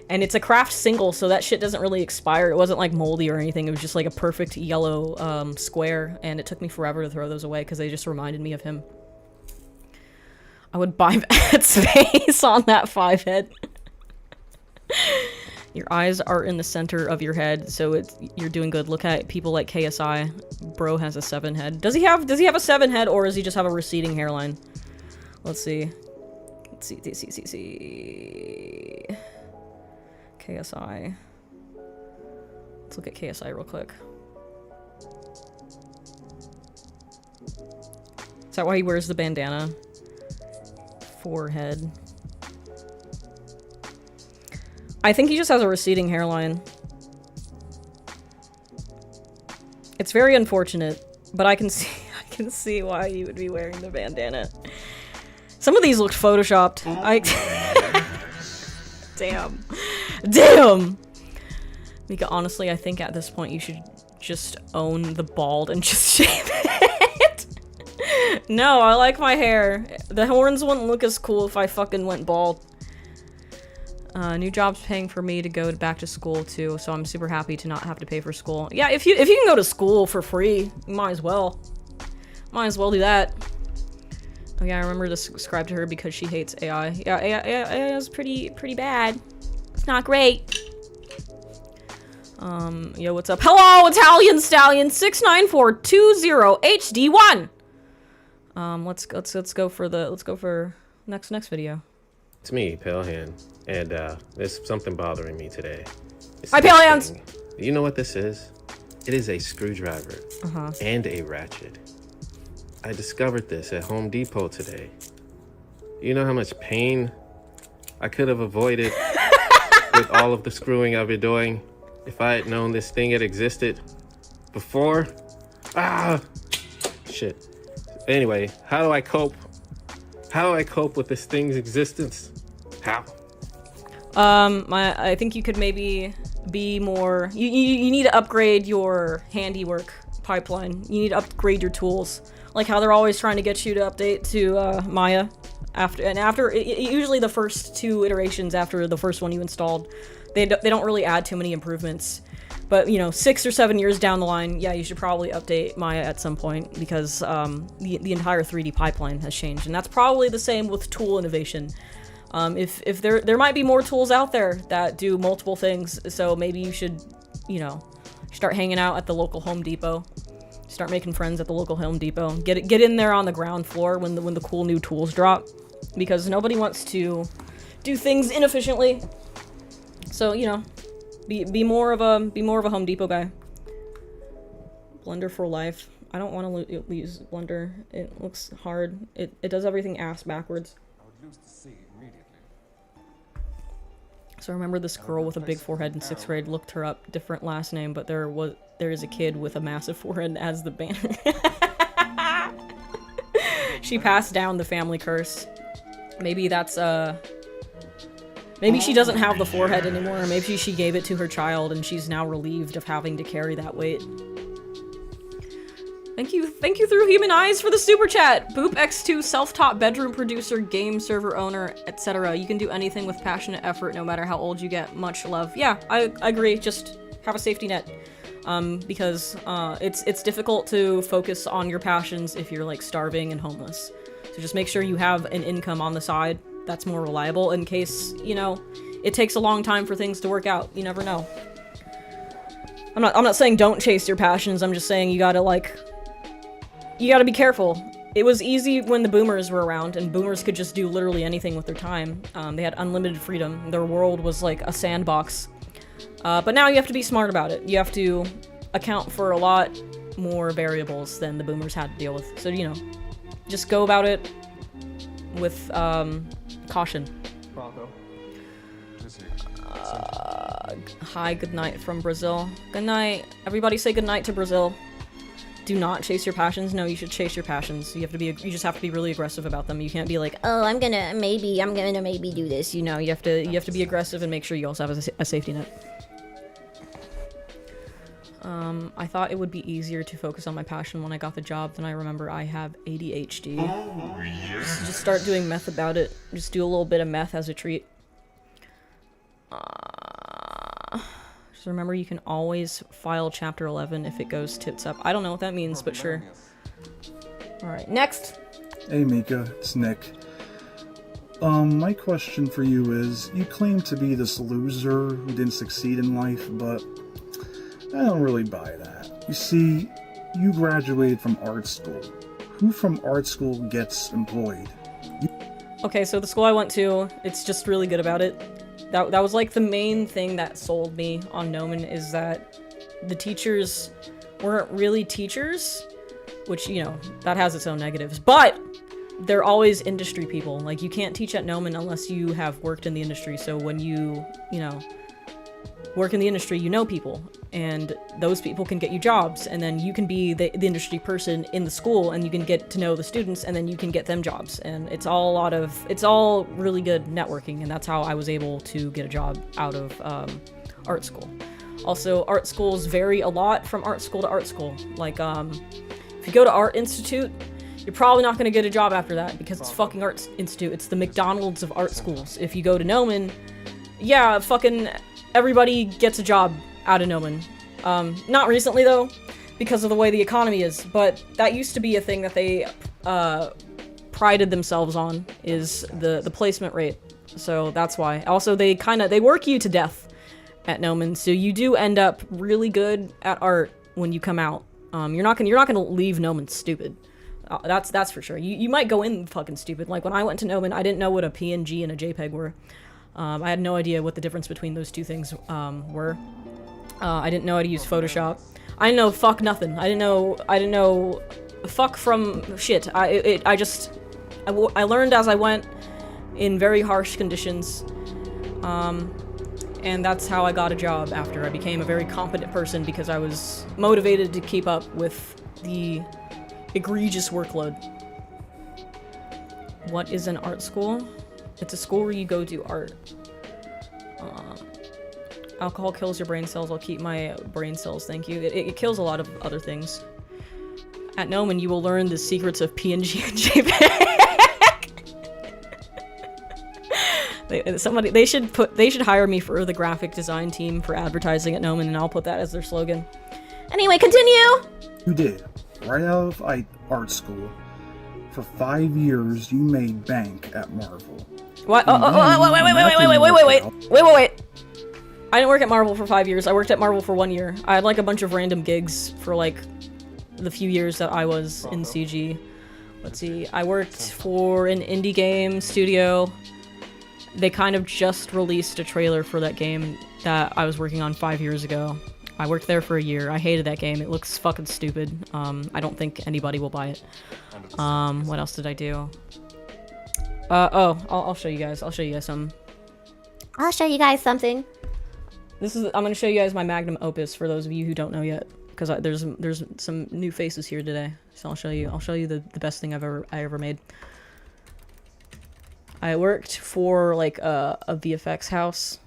And it's a Kraft single, so that shit doesn't really expire. It wasn't like moldy or anything. It was just like a perfect yellow square, and it took me forever to throw those away because they just reminded me of him. I would buy that space on that 5-head. Your eyes are in the center of your head, so you're doing good. Look at people like KSI. Bro has a 7-head. Does he have a 7-head, or does he just have a receding hairline? Let's see. Let's see. KSI. Let's look at KSI real quick. Is that why he wears the bandana? Forehead. I think he just has a receding hairline. It's very unfortunate, but I can see why you would be wearing the bandana. Some of these looked photoshopped. Damn. Mika, honestly, I think at this point you should just own the bald and just shave it. No, I like my hair. The horns wouldn't look as cool if I fucking went bald. New job's paying for me to go back to school too, so I'm super happy to not have to pay for school. Yeah, if you can go to school for free, you might as well. Might as well do that. Oh yeah, I remember to subscribe to her because she hates AI. Yeah, AI is pretty bad. It's not great. Yo, what's up? Hello, Italian Stallion 69420HD1. Let's go for next video. It's me, Pale Hand, and there's something bothering me today. Hi, Pale Hands. You know what this is? It is a screwdriver and a ratchet. I discovered this at Home Depot today. You know how much pain I could have avoided with all of the screwing I've been doing if I had known this thing had existed before? Shit. Anyway, how do I cope? How do I cope with this thing's existence? How? I think you could maybe be more... You need to upgrade your handiwork pipeline. You need to upgrade your tools. Like how they're always trying to get you to update to Maya. After usually the first 2 iterations after the first one you installed, they don't really add too many improvements. But, you know, 6 or 7 years down the line, yeah, you should probably update Maya at some point because the entire 3D pipeline has changed. And that's probably the same with tool innovation. If there might be more tools out there that do multiple things, so maybe you should, you know, start hanging out at the local Home Depot Start making friends at the local Home Depot. Get in there on the ground floor when the cool new tools drop, because nobody wants to do things inefficiently. So, you know, be more of a Home Depot guy. Blender for life. I don't want to use Blender. It looks hard. It does everything ass backwards. So I remember this girl with a big forehead in 6th grade. Looked her up, different last name, but there is a kid with a massive forehead as the banner. She passed down the family curse. Maybe that's maybe she doesn't have the forehead anymore. Maybe she gave it to her child and she's now relieved of having to carry that weight. Thank you through Human Eyes for the super chat. Boop X2, self-taught bedroom producer, game server owner, etc. You can do anything with passionate effort, no matter how old you get. Much love. Yeah, I agree. Just have a safety net, because it's difficult to focus on your passions if you're like starving and homeless. So just make sure you have an income on the side that's more reliable in case, you know, it takes a long time for things to work out. You never know. I'm not saying don't chase your passions. I'm just saying you gotta be careful. It was easy when the boomers were around, and boomers could just do literally anything with their time. They had unlimited freedom. Their world was like a sandbox. But now you have to be smart about it. You have to account for a lot more variables than the boomers had to deal with. So, you know, just go about it with caution. Hi, good night from Brazil. Good night. Everybody say good night to Brazil. Do not chase your passions. No, you should chase your passions. You just have to be really aggressive about them. You can't be like, oh, I'm gonna maybe do this. You know, you have to be aggressive and make sure you also have a safety net. I thought it would be easier to focus on my passion when I got the job, then I remember I have ADHD. Oh, yes. Just start doing meth about it. Just do a little bit of meth as a treat. Just remember you can always file Chapter 11 if it goes tits up. I don't know what that means, but sure. Alright, next! Hey Mika, it's Nick. My question for you is, you claim to be this loser who didn't succeed in life, but I don't really buy that. You see, you graduated from art school. Who from art school gets employed? Okay, so the school I went to, it's just really good about it. That was like the main thing that sold me on Gnomon, is that the teachers weren't really teachers, which, you know, that has its own negatives, but they're always industry people. Like, you can't teach at Gnomon unless you have worked in the industry, so when you know, work in the industry, you know people, and those people can get you jobs, and then you can be the industry person in the school, and you can get to know the students, and then you can get them jobs, and it's all really good networking, and that's how I was able to get a job out of art school. Also, art schools vary a lot from art school to art school. Like, if you go to Art Institute, you're probably not going to get a job after that, because it's fucking Art Institute. It's the McDonald's of art schools. If you go to Gnomon, yeah, fucking everybody gets a job out of Gnomon. Not recently, though, because of the way the economy is, but that used to be a thing that they prided themselves on, is the placement rate. So that's why. Also, they work you to death at Gnomon, so you do end up really good at art when you come out. You're not gonna leave Gnomon stupid. That's for sure. You might go in fucking stupid. Like, when I went to Gnomon, I didn't know what a PNG and a JPEG were. I had no idea what the difference between those two things were. I didn't know how to use Photoshop. I didn't know fuck nothing. I didn't know fuck from shit. I learned as I went in very harsh conditions. And that's how I got a job after. I became a very competent person because I was motivated to keep up with the egregious workload. What is an art school? It's a school where you go do art. Alcohol kills your brain cells. I'll keep my brain cells, thank you. It kills a lot of other things. At Gnomon, you will learn the secrets of PNG and JPEG. They should hire me for the graphic design team for advertising at Gnomon, and I'll put that as their slogan. Anyway, continue! You did. Right out of art school. For 5 years, you made bank at Marvel. What? Wait. I didn't work at Marvel for 5 years. I worked at Marvel for 1 year. I had like a bunch of random gigs for like the few years that I was in CG. Let's see, I worked for an indie game studio. They kind of just released a trailer for that game that I was working on 5 years ago. I worked there for a year. I hated that game. It looks fucking stupid. I don't think anybody will buy it. What else did I do? I'll show you guys. I'll show you guys some. I'll show you guys something. I'm gonna show you guys my magnum opus for those of you who don't know yet, because there's some new faces here today. So I'll show you the best thing I ever made. I worked for like a VFX house.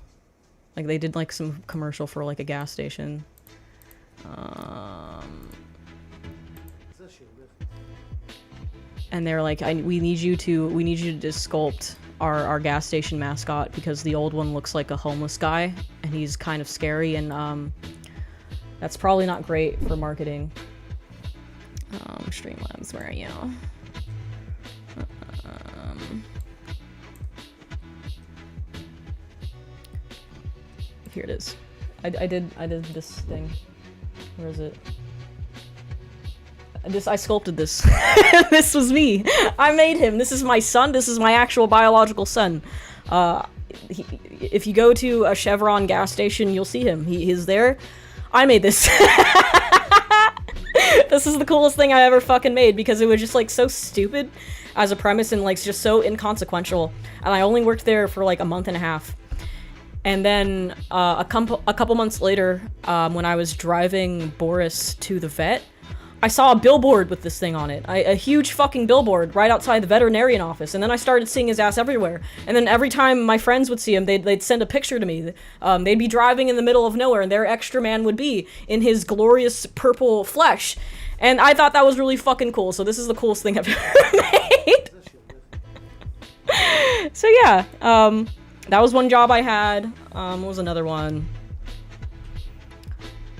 Like they did like some commercial for like a gas station. And they're like, we need you to sculpt our gas station mascot because the old one looks like a homeless guy and he's kind of scary, and that's probably not great for marketing. Streamlabs, where are you? Here it is. I did this thing. Where is it? I sculpted this. This was me. I made him. This is my son. This is my actual biological son. If you go to a Chevron gas station, you'll see him. He's there. I made this. This is the coolest thing I ever fucking made because it was just like so stupid as a premise and like just so inconsequential. And I only worked there for like a month and a half. And then a couple months later, when I was driving Boris to the vet, I saw a billboard with this thing on it. A huge fucking billboard right outside the veterinarian office. And then I started seeing his ass everywhere. And then every time my friends would see him, they'd send a picture to me. They'd be driving in the middle of nowhere, and their extra man would be in his glorious purple flesh. And I thought that was really fucking cool. So this is the coolest thing I've ever made. So yeah, that was one job I had. What was another one?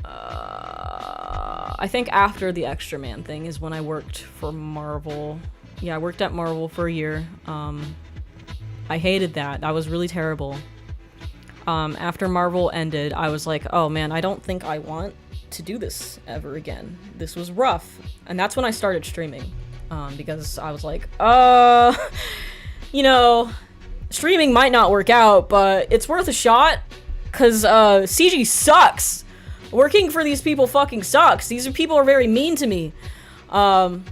I think after the Extra Man thing is when I worked for Marvel. Yeah, I worked at Marvel for a year. I hated that. That was really terrible. After Marvel ended, I was like, oh man, I don't think I want to do this ever again. This was rough. And that's when I started streaming. Because I was like, you know, streaming might not work out, but it's worth a shot. Because CG sucks. Working for these people fucking sucks. These people are very mean to me. But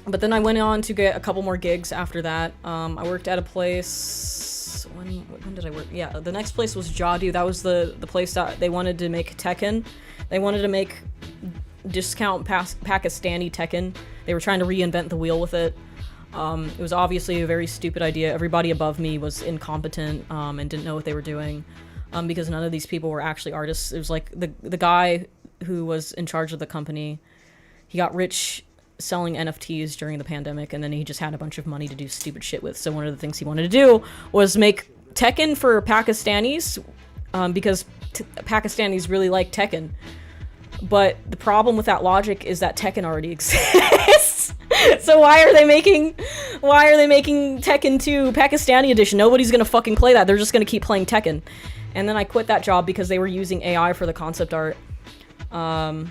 then I went on to get a couple more gigs after that. I worked at a place... When did I work? Yeah, the next place was Jadu. That was the place that they wanted to make Tekken. They wanted to make discount Pakistani Tekken. They were trying to reinvent the wheel with it. It was obviously a very stupid idea. Everybody above me was incompetent and didn't know what they were doing. Because none of these people were actually artists. It was like the guy who was in charge of the company, he got rich selling NFTs during the pandemic, and then he just had a bunch of money to do stupid shit with. So one of the things he wanted to do was make Tekken for Pakistanis, because Pakistanis really like Tekken. But the problem with that logic is that Tekken already exists. So why are they making Tekken 2 Pakistani edition? Nobody's gonna fucking play that. They're just gonna keep playing Tekken. And then I quit that job because they were using AI for the concept art. And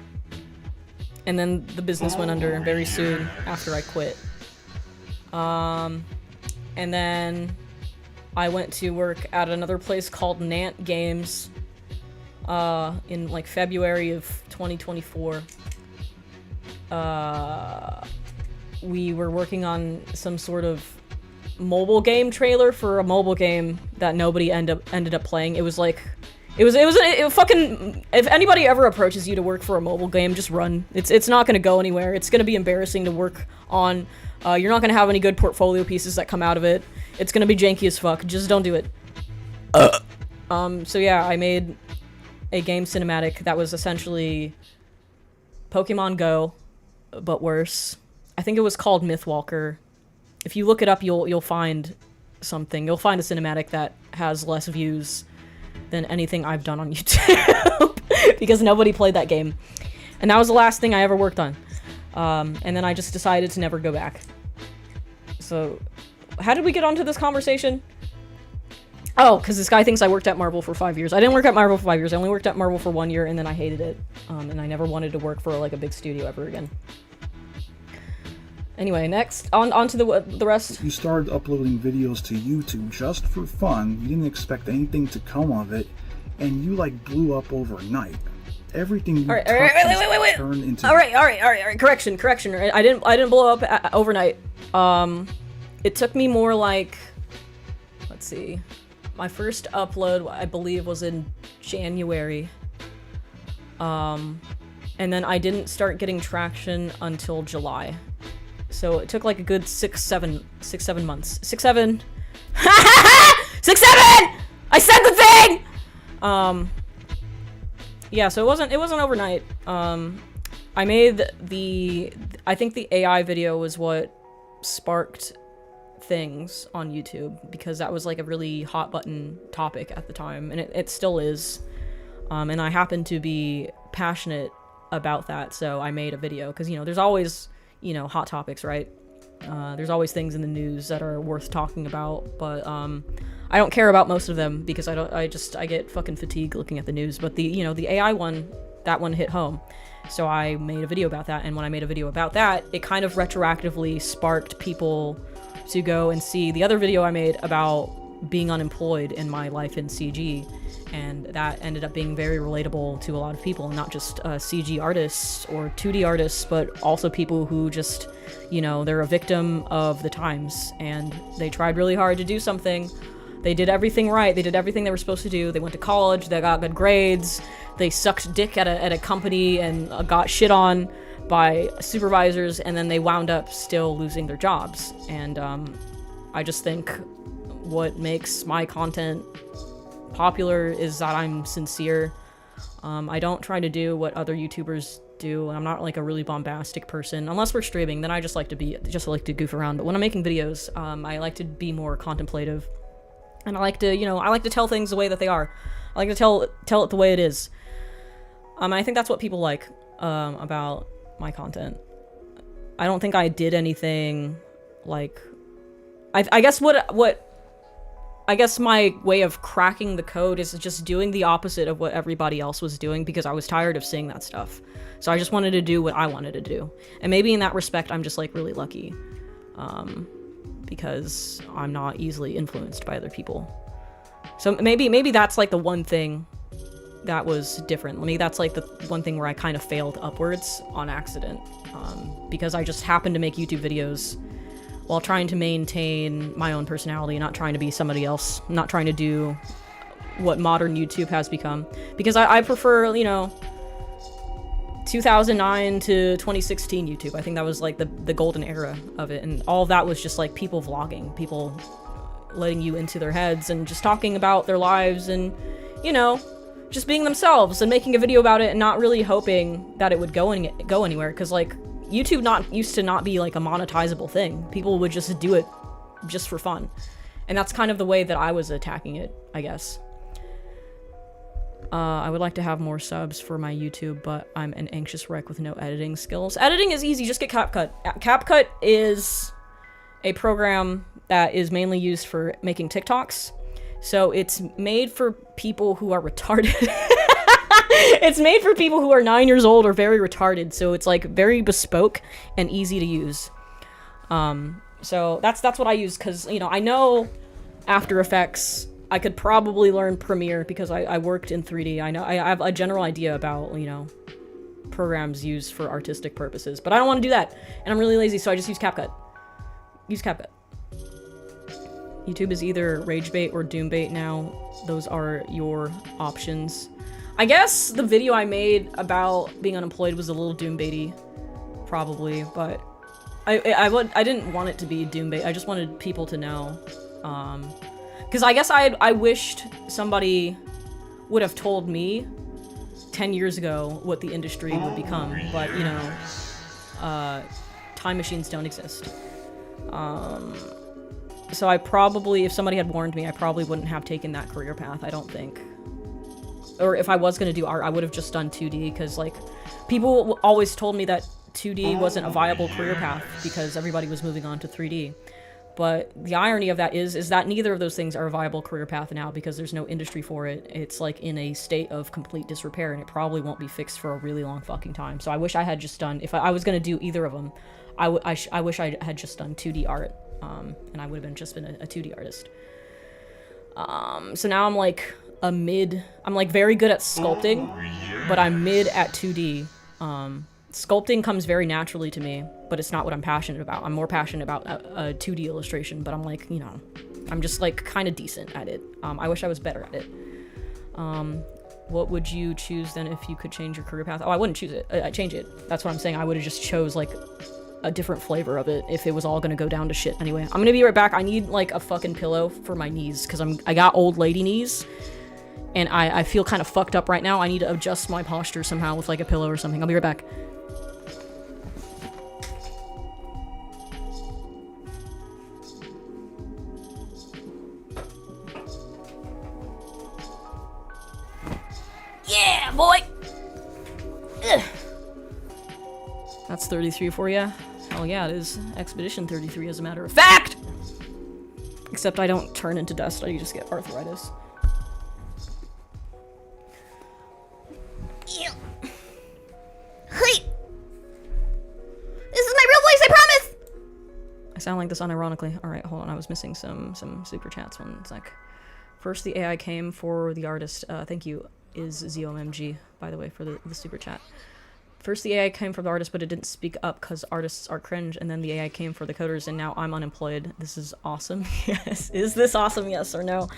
then the business went under very soon after I quit. And then I went to work at another place called Nant Games in like February of 2024. We were working on some sort of mobile game trailer for a mobile game that nobody ended up playing. It was fucking, if anybody ever approaches you to work for a mobile game, just run. It's not gonna go anywhere. It's gonna be embarrassing to work on. You're not gonna have any good portfolio pieces that come out of it. It's gonna be janky as fuck. Just don't do it. So yeah, I made a game cinematic that was essentially Pokemon Go, but worse. I think it was called Mythwalker. If you look it up, you'll find something. You'll find a cinematic that has less views than anything I've done on YouTube because nobody played that game. And that was the last thing I ever worked on. And then I just decided to never go back. So, how did we get onto this conversation? Oh, because this guy thinks I worked at Marvel for 5 years. I didn't work at Marvel for 5 years. I only worked at Marvel for 1 year, and then I hated it. And I never wanted to work for, like, a big studio ever again. Anyway, next. On to the rest. You started uploading videos to YouTube just for fun. You didn't expect anything to come of it, and you, like, blew up overnight. Everything you touched turned into... All right. Correction. I didn't blow up overnight. It took me more like... Let's see. My first upload, I believe, was in January. And then I didn't start getting traction until July. So it took like a good 6-7 months. 6-7. 6-7! I said the thing! Yeah, so it wasn't overnight. I made I think the AI video was what sparked things on YouTube, because that was like a really hot button topic at the time, and it still is. And I happen to be passionate about that, so I made a video, because, you know, there's always, you know, hot topics, right? There's always things in the news that are worth talking about, but I don't care about most of them, because I get fucking fatigued looking at the news. But the AI one, that one hit home. So I made a video about that, and when I made a video about that, it kind of retroactively sparked people to go and see the other video I made about being unemployed in my life in CG, and that ended up being very relatable to a lot of people, not just CG artists or 2D artists, but also people who just, you know, they're a victim of the times, and they tried really hard to do something. They did everything right. They did everything they were supposed to do. They went to college. They got good grades. They sucked dick at a company and got shit on by supervisors, and then they wound up still losing their jobs. And I just think what makes my content popular is that I'm sincere. I don't try to do what other YouTubers do. I'm not like a really bombastic person. Unless we're streaming, then I just like to goof around. But when I'm making videos, I like to be more contemplative. And I like to tell things the way that they are. I like to tell it the way it is. I think that's what people like about my content. I don't think I did anything like... I guess I guess my way of cracking the code is just doing the opposite of what everybody else was doing, because I was tired of seeing that stuff. So I just wanted to do what I wanted to do. And maybe in that respect, I'm just like really lucky. Because I'm not easily influenced by other people. So maybe that's like the one thing that was different. Maybe that's like the one thing where I kind of failed upwards on accident. Because I just happened to make YouTube videos while trying to maintain my own personality, not trying to be somebody else, not trying to do what modern YouTube has become. Because I prefer, you know, 2009 to 2016 YouTube. I think that was like the golden era of it, and all of that was just like people vlogging, people letting you into their heads and just talking about their lives and, you know, just being themselves and making a video about it and not really hoping that it would go anywhere, because like YouTube used to not be like a monetizable thing. People would just do it just for fun, and that's kind of the way that I was attacking it, I guess. I would like to have more subs for my YouTube, but I'm an anxious wreck with no editing skills. Editing is easy, just get CapCut. CapCut is a program that is mainly used for making TikToks. So it's made for people who are retarded. It's made for people who are 9 years old or very retarded, so it's like very bespoke and easy to use. So that's what I use, because, you know, I know After Effects. I could probably learn Premiere because I worked in 3D. I know I have a general idea about, you know, programs used for artistic purposes, but I don't want to do that, and I'm really lazy, so I just use CapCut. Use CapCut. YouTube is either rage bait or doom bait now. Those are your options. I guess the video I made about being unemployed was a little doom baity, probably, but I didn't want it to be doom bait. I just wanted people to know. Because I guess I wished somebody would have told me 10 years ago what the industry would become, but, you know, time machines don't exist. So I probably, if somebody had warned me, I probably wouldn't have taken that career path, I don't think. Or if I was going to do art, I would have just done 2D, because, like, people always told me that 2D wasn't a viable career path because everybody was moving on to 3D. But the irony of that is that neither of those things are a viable career path now because there's no industry for it. It's like in a state of complete disrepair and it probably won't be fixed for a really long fucking time. So I wish I had just done, if I was going to do either of them, I wish I had just done 2D art, and I would have just been a 2D artist. So now I'm like I'm like very good at sculpting, but I'm mid at 2D. Sculpting comes very naturally to me, but it's not what I'm passionate about. I'm more passionate about a 2D illustration, but I'm like, you know, I'm just like kind of decent at it. I wish I was better at it. What would you choose then if you could change your career path? Oh, I wouldn't choose it. I'd change it. That's what I'm saying. I would have just chose like a different flavor of it if it was all gonna go down to shit anyway. I'm gonna be right back. I need like a fucking pillow for my knees because I got old lady knees and I feel kind of fucked up right now. I need to adjust my posture somehow with like a pillow or something. I'll be right back. Yeah, boy! Ugh. That's 33 for you. Hell yeah, it is Expedition 33 as a matter of fact! Except I don't turn into dust, I just get arthritis. Ew. Hey! This is my real voice, I promise! I sound like this unironically. Alright, hold on, I was missing some super chats. One sec. First, the AI came for the artist. Thank you, is ZOMG, by the way, for the super chat. First, the AI came for the artist, but it didn't speak up because artists are cringe, and then the AI came for the coders, and now I'm unemployed. This is awesome. Yes. Is this awesome? Yes or no?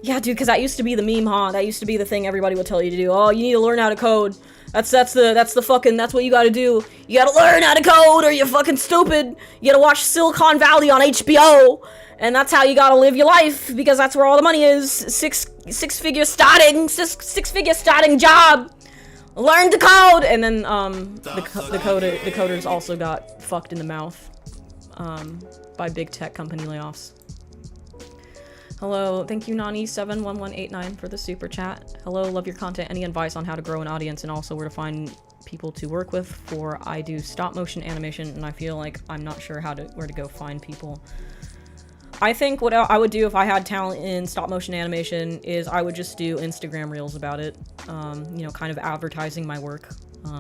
Yeah, dude, because that used to be the meme, huh? That used to be the thing everybody would tell you to do. Oh, you need to learn how to code. That's what you gotta do. You gotta learn how to code or you're fucking stupid. You gotta watch Silicon Valley on HBO. And that's how you gotta live your life because that's where all the money is. Six-figure starting job. Learn to code, and then the coders also got fucked in the mouth by big tech company layoffs. Hello, thank you Nani71189 for the super chat. Hello, love your content. Any advice on how to grow an audience and also where to find people to work with? For I do stop motion animation and I feel like I'm not sure where to go find people. I think what I would do if I had talent in stop motion animation is I would just do Instagram reels about it, you know, kind of advertising my work,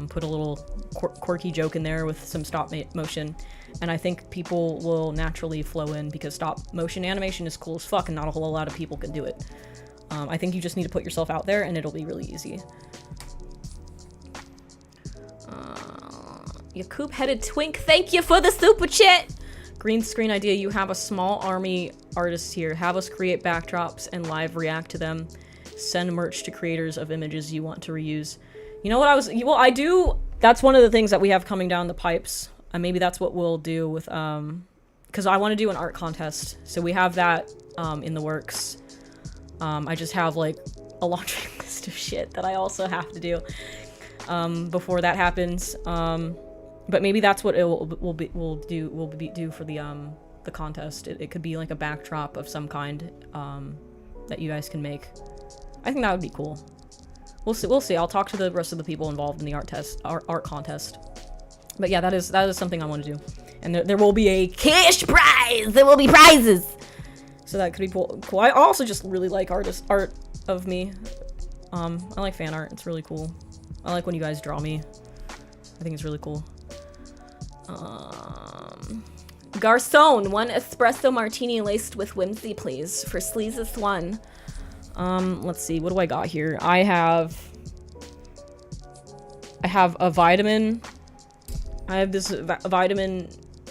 put a little quirky joke in there with some stop motion, and I think people will naturally flow in because stop motion animation is cool as fuck and not a whole lot of people can do it. I think you just need to put yourself out there and it'll be really easy. You coop-headed twink, thank you for the super chat! Green screen idea, you have a small army artists here. Have us create backdrops and live react to them. Send merch to creators of images you want to reuse. You know what I do, that's one of the things that we have coming down the pipes. And maybe that's what we'll do with, because I want to do an art contest. So we have that in the works. I just have like a laundry list of shit that I also have to do before that happens. But maybe that's what it will do for the contest. It could be like a backdrop of some kind that you guys can make. I think that would be cool. We'll see. I'll talk to the rest of the people involved in the art contest. But yeah, that is something I want to do. And there will be a cash prize. There will be prizes. So that could be cool. I also just really like art of me. I like fan art. It's really cool. I like when you guys draw me. I think it's really cool. Garçon, 1 espresso martini laced with whimsy, please, for Sleazus 1. Let's see, what do I got here? I have a vitamin. I have this vitamin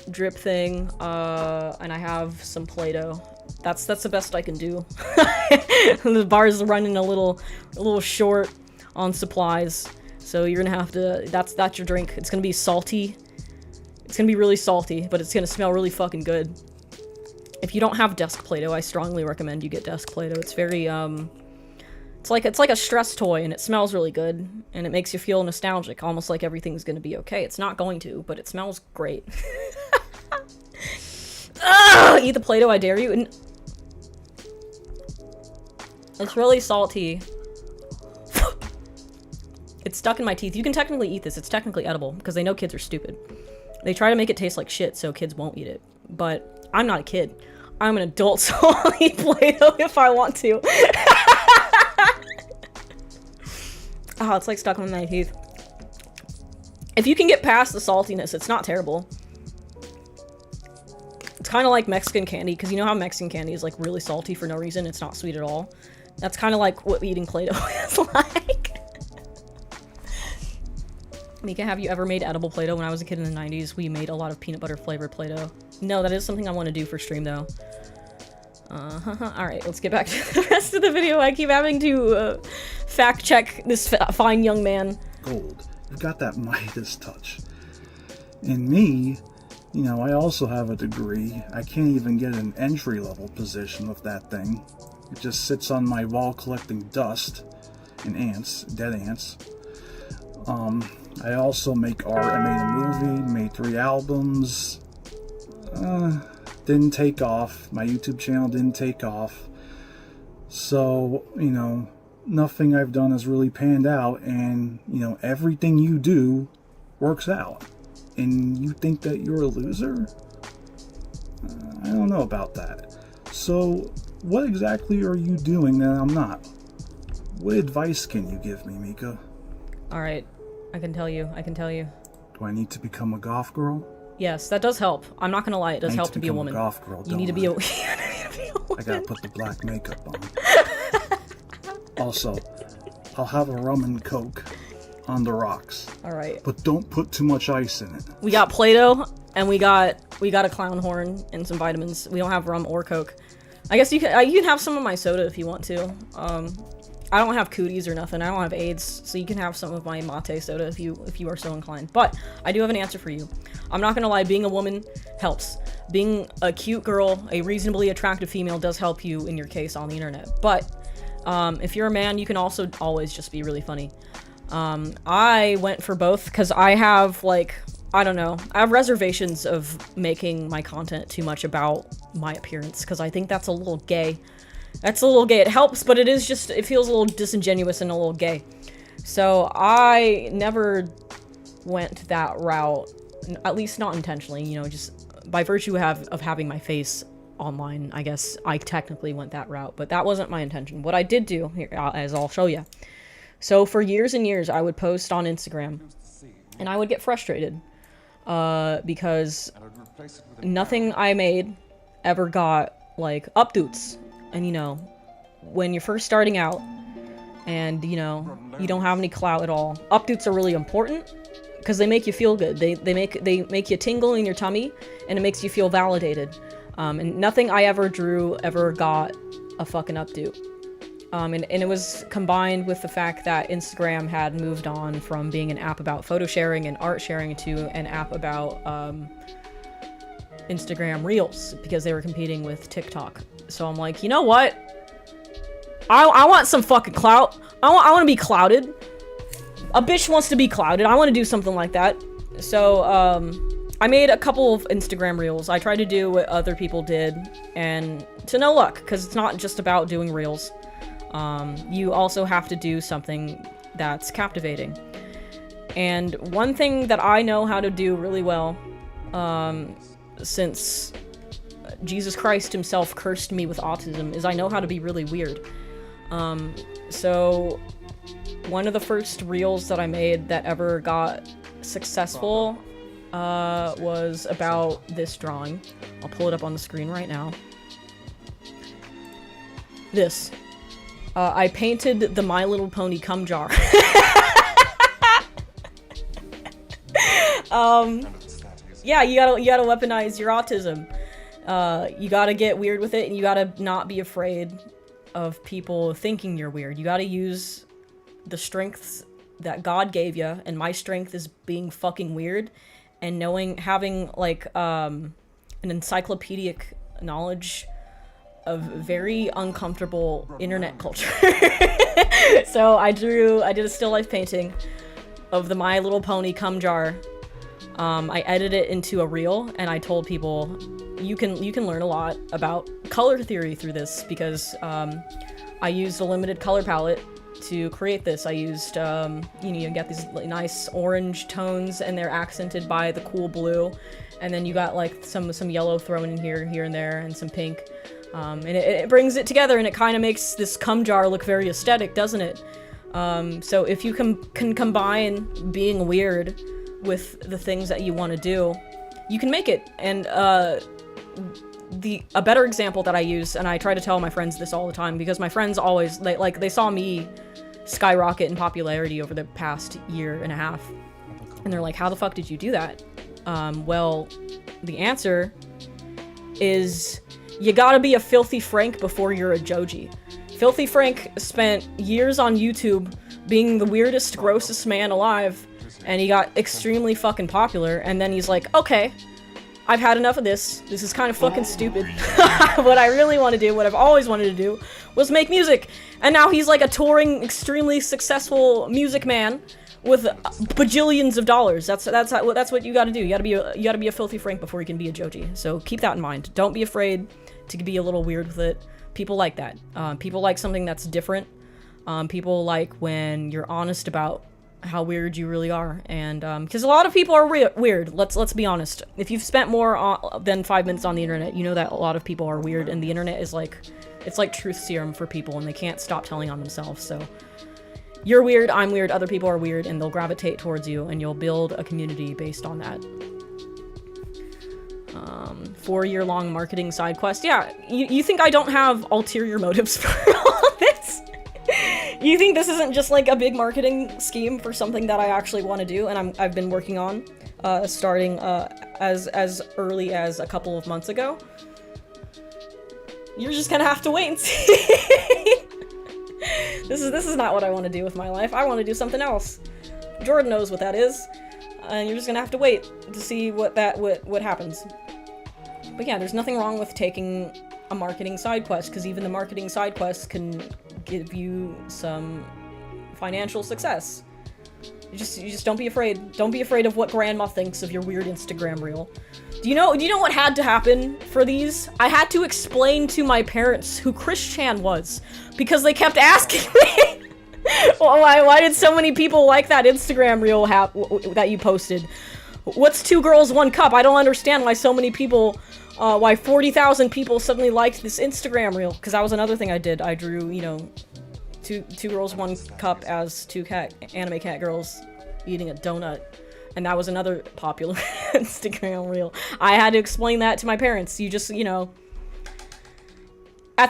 drip thing, and I have some Play-Doh. That's the best I can do. The bar's running a little short on supplies, so you're gonna have to. That's your drink. It's gonna be salty. It's gonna be really salty, but it's gonna smell really fucking good. If you don't have desk Play-Doh, I strongly recommend you get desk Play-Doh. It's very it's like a stress toy, and it smells really good, and it makes you feel nostalgic, almost like everything's gonna be okay. It's not going to, but it smells great. Ugh, eat the Play-Doh, I dare you. It's really salty. It's stuck in my teeth. You can technically eat this. It's technically edible because they know kids are stupid. They try to make it taste like shit so kids won't eat it. But I'm not a kid. I'm an adult, so I'll eat Play-Doh if I want to. Oh, it's like stuck on my teeth. If you can get past the saltiness, it's not terrible. It's kind of like Mexican candy, because you know how Mexican candy is like really salty for no reason? It's not sweet at all. That's kind of like what eating Play-Doh is like. Mika, have you ever made edible Play-Doh? When I was a kid in the 90s, we made a lot of peanut butter flavored Play-Doh. No, that is something I want to do for stream though. Alright, let's get back to the rest of the video. I keep having to fact check this fine young man. Gold. You've got that Midas touch. And me, you know, I also have a degree. I can't even get an entry-level position with that thing. It just sits on my wall collecting dust and ants, dead ants. I also make art. I made a movie, made 3 albums. Didn't take off. My YouTube channel didn't take off. So, you know, nothing I've done has really panned out, and, you know, everything you do works out. And you think that you're a loser? I don't know about that. So, what exactly are you doing that I'm not? What advice can you give me, Mika? Alright, I can tell you. Do I need to become a goth girl? Yes, that does help. I'm not gonna lie, it does help to be a woman. Goth girl, You need to be a woman. I gotta put the black makeup on. Also, I'll have a rum and coke on the rocks. Alright. But don't put too much ice in it. We got Play-Doh, and we got a clown horn and some vitamins. We don't have rum or coke. I guess you can have some of my soda if you want to. I don't have cooties or nothing. I don't have AIDS, so you can have some of my mate soda if you are so inclined. But I do have an answer for you. I'm not gonna lie, being a woman helps. Being a cute girl, a reasonably attractive female, does help you in your case on the internet. But if you're a man, you can also always just be really funny. I went for both because I have, like, I don't know, I have reservations of making my content too much about my appearance because I think that's a little gay. That's a little gay. It helps, but it feels a little disingenuous and a little gay. So I never went that route, at least not intentionally, you know, just by virtue of having my face online, I guess I technically went that route, but that wasn't my intention. What I did do, here, as I'll show you. So for years and years, I would post on Instagram, and I would get frustrated, because nothing I made ever got, like, updates. And, you know, when you're first starting out, and, you know, you don't have any clout at all, updates are really important, because they make you feel good. They make you tingle in your tummy, and it makes you feel validated. And nothing I ever drew ever got a fucking update. And it was combined with the fact that Instagram had moved on from being an app about photo sharing and art sharing to an app about Instagram Reels, because they were competing with TikTok. So I'm like, you know what? I want some fucking clout. I want to be clouted. A bitch wants to be clouded. I want to do something like that. So I made a couple of Instagram Reels. I tried to do what other people did, and to no luck, because it's not just about doing Reels. You also have to do something that's captivating. And one thing that I know how to do really well, since Jesus Christ himself cursed me with autism, is I know how to be really weird. So one of the first Reels that I made that ever got successful was about this drawing. I'll pull it up on the screen right now. This. I painted the My Little Pony cum jar. Yeah, you gotta weaponize your autism. You gotta get weird with it, and you gotta not be afraid of people thinking you're weird. You gotta use the strengths that God gave you, and my strength is being fucking weird, and having like an encyclopedic knowledge of very uncomfortable internet culture. So I did a still life painting of the My Little Pony cum jar. I edited it into a reel, and I told people you can learn a lot about color theory through this, because I used a limited color palette to create this. I used you get these nice orange tones, and they're accented by the cool blue, and then you got like some yellow thrown in here and there, and some pink. And it brings it together, and it kind of makes this cum jar look very aesthetic, doesn't it? So if you can combine being weird with the things that you want to do, you can make it. And a better example that I use, and I try to tell my friends this all the time, because my friends always, they saw me skyrocket in popularity over the past year and a half. And they're like, how the fuck did you do that? Well, the answer is you gotta be a Filthy Frank before you're a Joji. Filthy Frank spent years on YouTube being the weirdest, grossest man alive, and he got extremely fucking popular, and then he's like, okay, I've had enough of this. This is kind of fucking stupid. What I really want to do, what I've always wanted to do, was make music. And now he's like a touring, extremely successful music man with bajillions of dollars. That's what you gotta do. You gotta be a Filthy Frank before you can be a Joji. So keep that in mind. Don't be afraid to be a little weird with it. People like that. People like something that's different. People like when you're honest about how weird you really are, and because a lot of people are weird. Let's be honest. If you've spent more than 5 minutes on the internet, you know that a lot of people are weird, and the internet is like, it's like truth serum for people, and they can't stop telling on themselves. So you're weird, I'm weird, other people are weird, and they'll gravitate towards you, and you'll build a community based on that. 4-year-long marketing side quest. Yeah, you think I don't have ulterior motives for all of this? You think this isn't just like a big marketing scheme for something that I actually want to do, and I've been working on, starting as early as a couple of months ago? You're just gonna have to wait and see. This is not what I want to do with my life. I want to do something else. Jordan knows what that is, and you're just gonna have to wait to see what happens. But yeah, there's nothing wrong with taking a marketing side quest, because even the marketing side quests can give you some financial success. You just don't be afraid. Don't be afraid of what grandma thinks of your weird Instagram reel. Do you know what had to happen for these? I had to explain to my parents who Chris Chan was, because they kept asking me, why did so many people like that Instagram reel that you posted? What's 2 girls, 1 cup? I don't understand why so many people, why 40,000 people suddenly liked this Instagram reel. Because that was another thing I did. I drew, two girls, 1 cup as 2 anime cat girls eating a donut. And that was another popular Instagram reel. I had to explain that to my parents. You just, at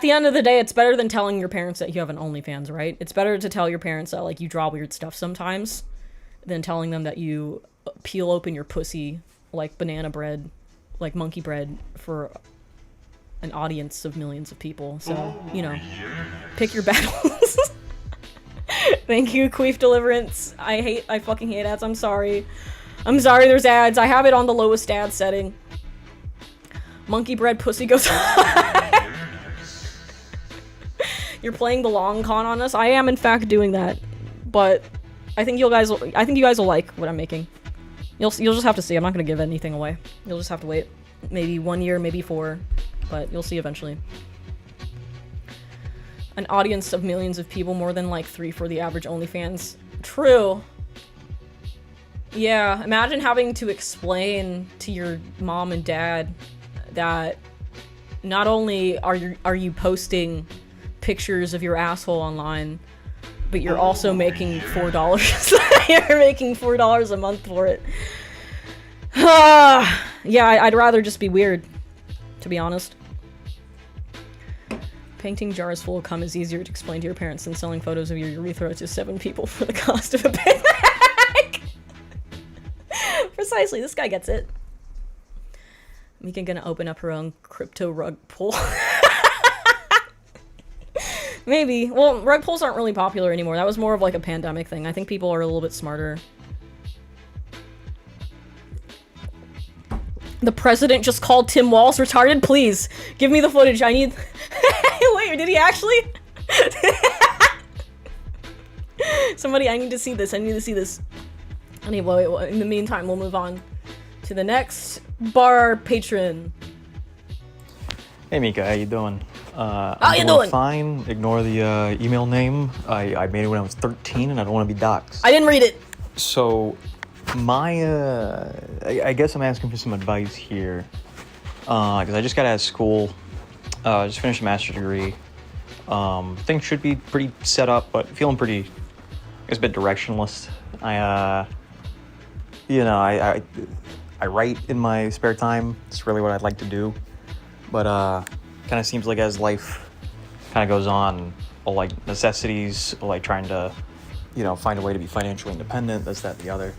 the end of the day, it's better than telling your parents that you have an OnlyFans, right? It's better to tell your parents that, like, you draw weird stuff sometimes than telling them that you peel open your pussy like banana bread, like monkey bread, for an audience of millions of people. So, pick your battles. Thank you, Queef Deliverance. I fucking hate ads. I'm sorry there's ads. I have it on the lowest ad setting. Monkey bread pussy goes on. You're playing the long con on us. I am in fact doing that, but I think you guys will like what I'm making. You'll just have to see. I'm not gonna give anything away. You'll just have to wait. Maybe 1 year, maybe 4, but you'll see eventually. An audience of millions of people, more than like 3 for the average OnlyFans. True. Yeah, imagine having to explain to your mom and dad that not only are you posting pictures of your asshole online, but you're also making $4. You're making $4 a month for it. Yeah, I'd rather just be weird, to be honest. Painting jars full of cum is easier to explain to your parents than selling photos of your urethra to 7 people for the cost of a Big Mac. Precisely, this guy gets it. Mika gonna open up her own crypto rug pull. Maybe. Well, rug pulls aren't really popular anymore. That was more of like a pandemic thing. I think people are a little bit smarter. The president just called Tim Walz retarded? Please, give me the footage. I need... Wait, did he actually? Somebody, I need to see this. Anyway, in the meantime, we'll move on to the next bar patron. Hey Mika, how you doing? How you doing? Fine. Ignore the email name. I made it when I was 13 and I don't want to be doxxed. I didn't read it. So, I guess I'm asking for some advice here. Because I just got out of school. Just finished a master's degree. Things should be pretty set up, but feeling pretty, I guess, a bit directionless. I write in my spare time. It's really what I'd like to do. But kind of seems like as life kind of goes on, all like necessities, like trying to, find a way to be financially independent, this, that, the other,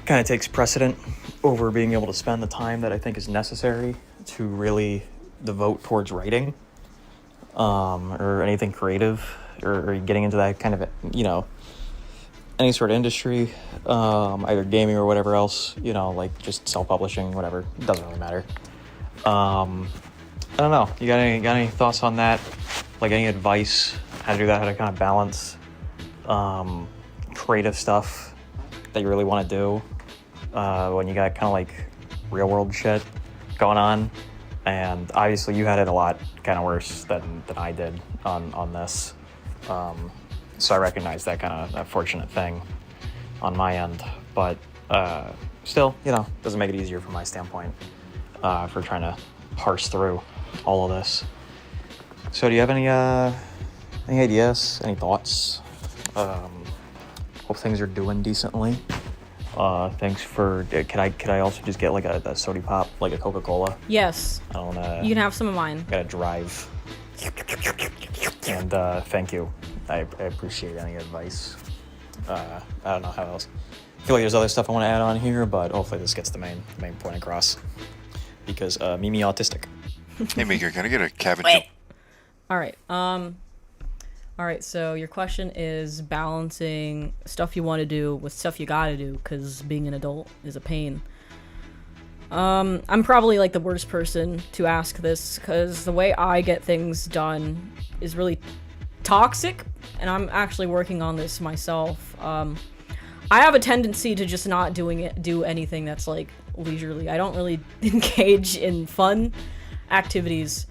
kind of takes precedent over being able to spend the time that I think is necessary to really devote towards writing, or anything creative, or getting into that kind of, any sort of industry, either gaming or whatever else, like just self-publishing, whatever, it doesn't really matter. I don't know, you got any thoughts on that? Like any advice, how to do that, how to kind of balance creative stuff that you really want to do when you got kind of like real world shit going on? And obviously you had it a lot kind of worse than I did on this. So I recognize that kind of that fortunate thing on my end. But still, doesn't make it easier from my standpoint for trying to parse through all of this. So do you have any ideas, any thoughts? Hope things are doing decently. Thanks for. Could I also just get like a soda pop, like a Coca-Cola? Yes. I don't wanna. You can have some of mine. Gotta drive. And thank you. I appreciate any advice. I don't know how else. I feel like there's other stuff I want to add on here, but hopefully this gets the main point across. Because Mimi autistic. Hey Mika, can I get a cabbage? All right, so your question is balancing stuff you want to do with stuff you gotta do, because being an adult is a pain. I'm probably like the worst person to ask this, because the way I get things done is really toxic, and I'm actually working on this myself. I have a tendency to just not do anything that's like leisurely. I don't really engage in fun activities.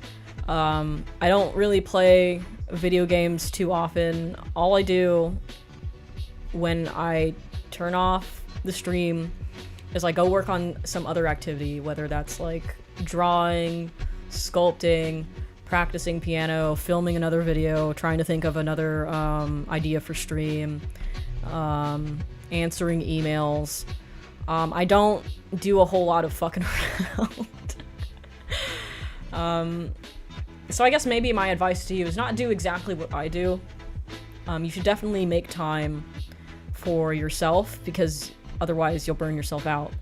I don't really play video games too often. All I do when I turn off the stream is I go work on some other activity, whether that's like drawing, sculpting, practicing piano, filming another video, trying to think of another idea for stream, answering emails. I don't do a whole lot of fucking around. So I guess maybe my advice to you is not do exactly what I do. You should definitely make time for yourself, because otherwise you'll burn yourself out.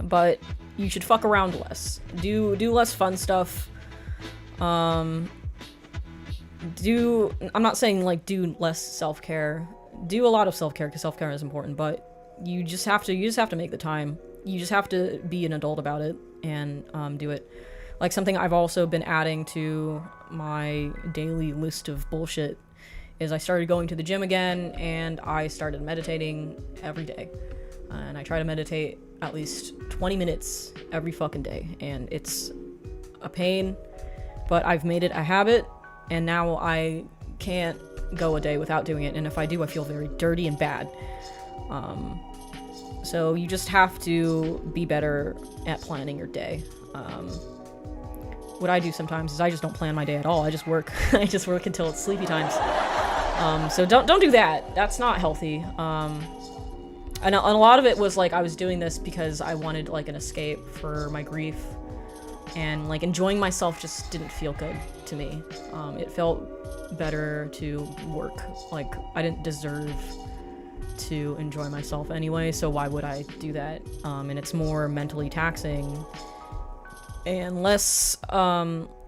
But you should fuck around less. Do less fun stuff. I'm not saying like do less self-care. Do a lot of self-care, because self-care is important, but you just have to make the time. You just have to be an adult about it and do it. Like, something I've also been adding to my daily list of bullshit is I started going to the gym again, and I started meditating every day. And I try to meditate at least 20 minutes every fucking day. And it's a pain, but I've made it a habit, and now I can't go a day without doing it. And if I do, I feel very dirty and bad. So you just have to be better at planning your day. What I do sometimes is I just don't plan my day at all. I just work. I just work until it's sleepy times. So don't do that. That's not healthy. And a lot of it was like I was doing this because I wanted like an escape for my grief, and like enjoying myself just didn't feel good to me. It felt better to work. Like, I didn't deserve to enjoy myself anyway, so why would I do that? And it's more mentally taxing, and less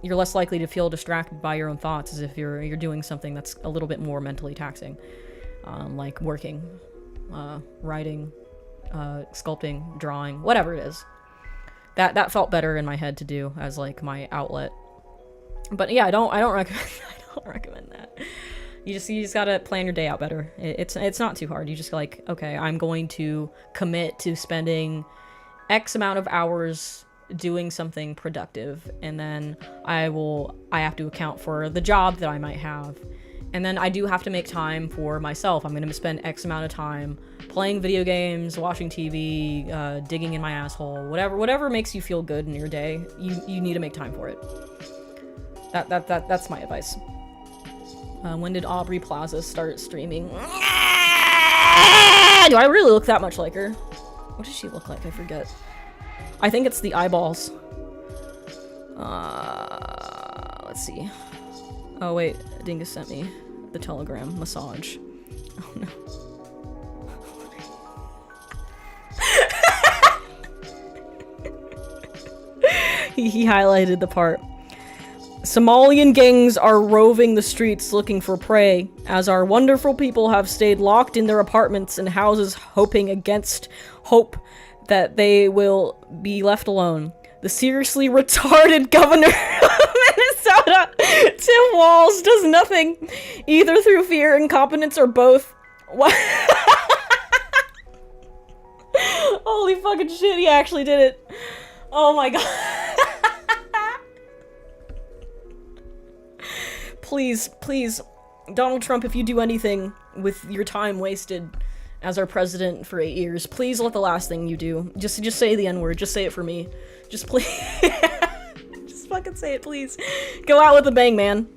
you're less likely to feel distracted by your own thoughts as if you're doing something that's a little bit more mentally taxing, like working, writing, sculpting, drawing, whatever it is. That felt better in my head to do as like my outlet. But yeah, I don't recommend that. You just gotta plan your day out better. It's not too hard. You just like, okay, I'm going to commit to spending X amount of hours doing something productive, and then I have to account for the job that I might have, And then I do have to make time for myself. I'm gonna spend X amount of time playing video games, watching TV, digging in my asshole, whatever makes you feel good in your day, you need to make time for it. That's my advice. When did Aubrey Plaza start streaming? Do I really look that much like her? What does she look like? I forget. I think it's the eyeballs. Let's see. Oh wait, Dingus sent me the telegram massage. Oh no. he highlighted the part. Somalian gangs are roving the streets looking for prey, as our wonderful people have stayed locked in their apartments and houses hoping against hope that they will be left alone. The seriously retarded governor of Minnesota, Tim Walz, does nothing, either through fear, incompetence, or both. What? Holy fucking shit, he actually did it. Oh my god. Please, Donald Trump, if you do anything with your time wasted as our president for 8 years, please let the last thing you do. Just say the N-word. Just say it for me. Just please. Just fucking say it, please. Go out with a bang, man.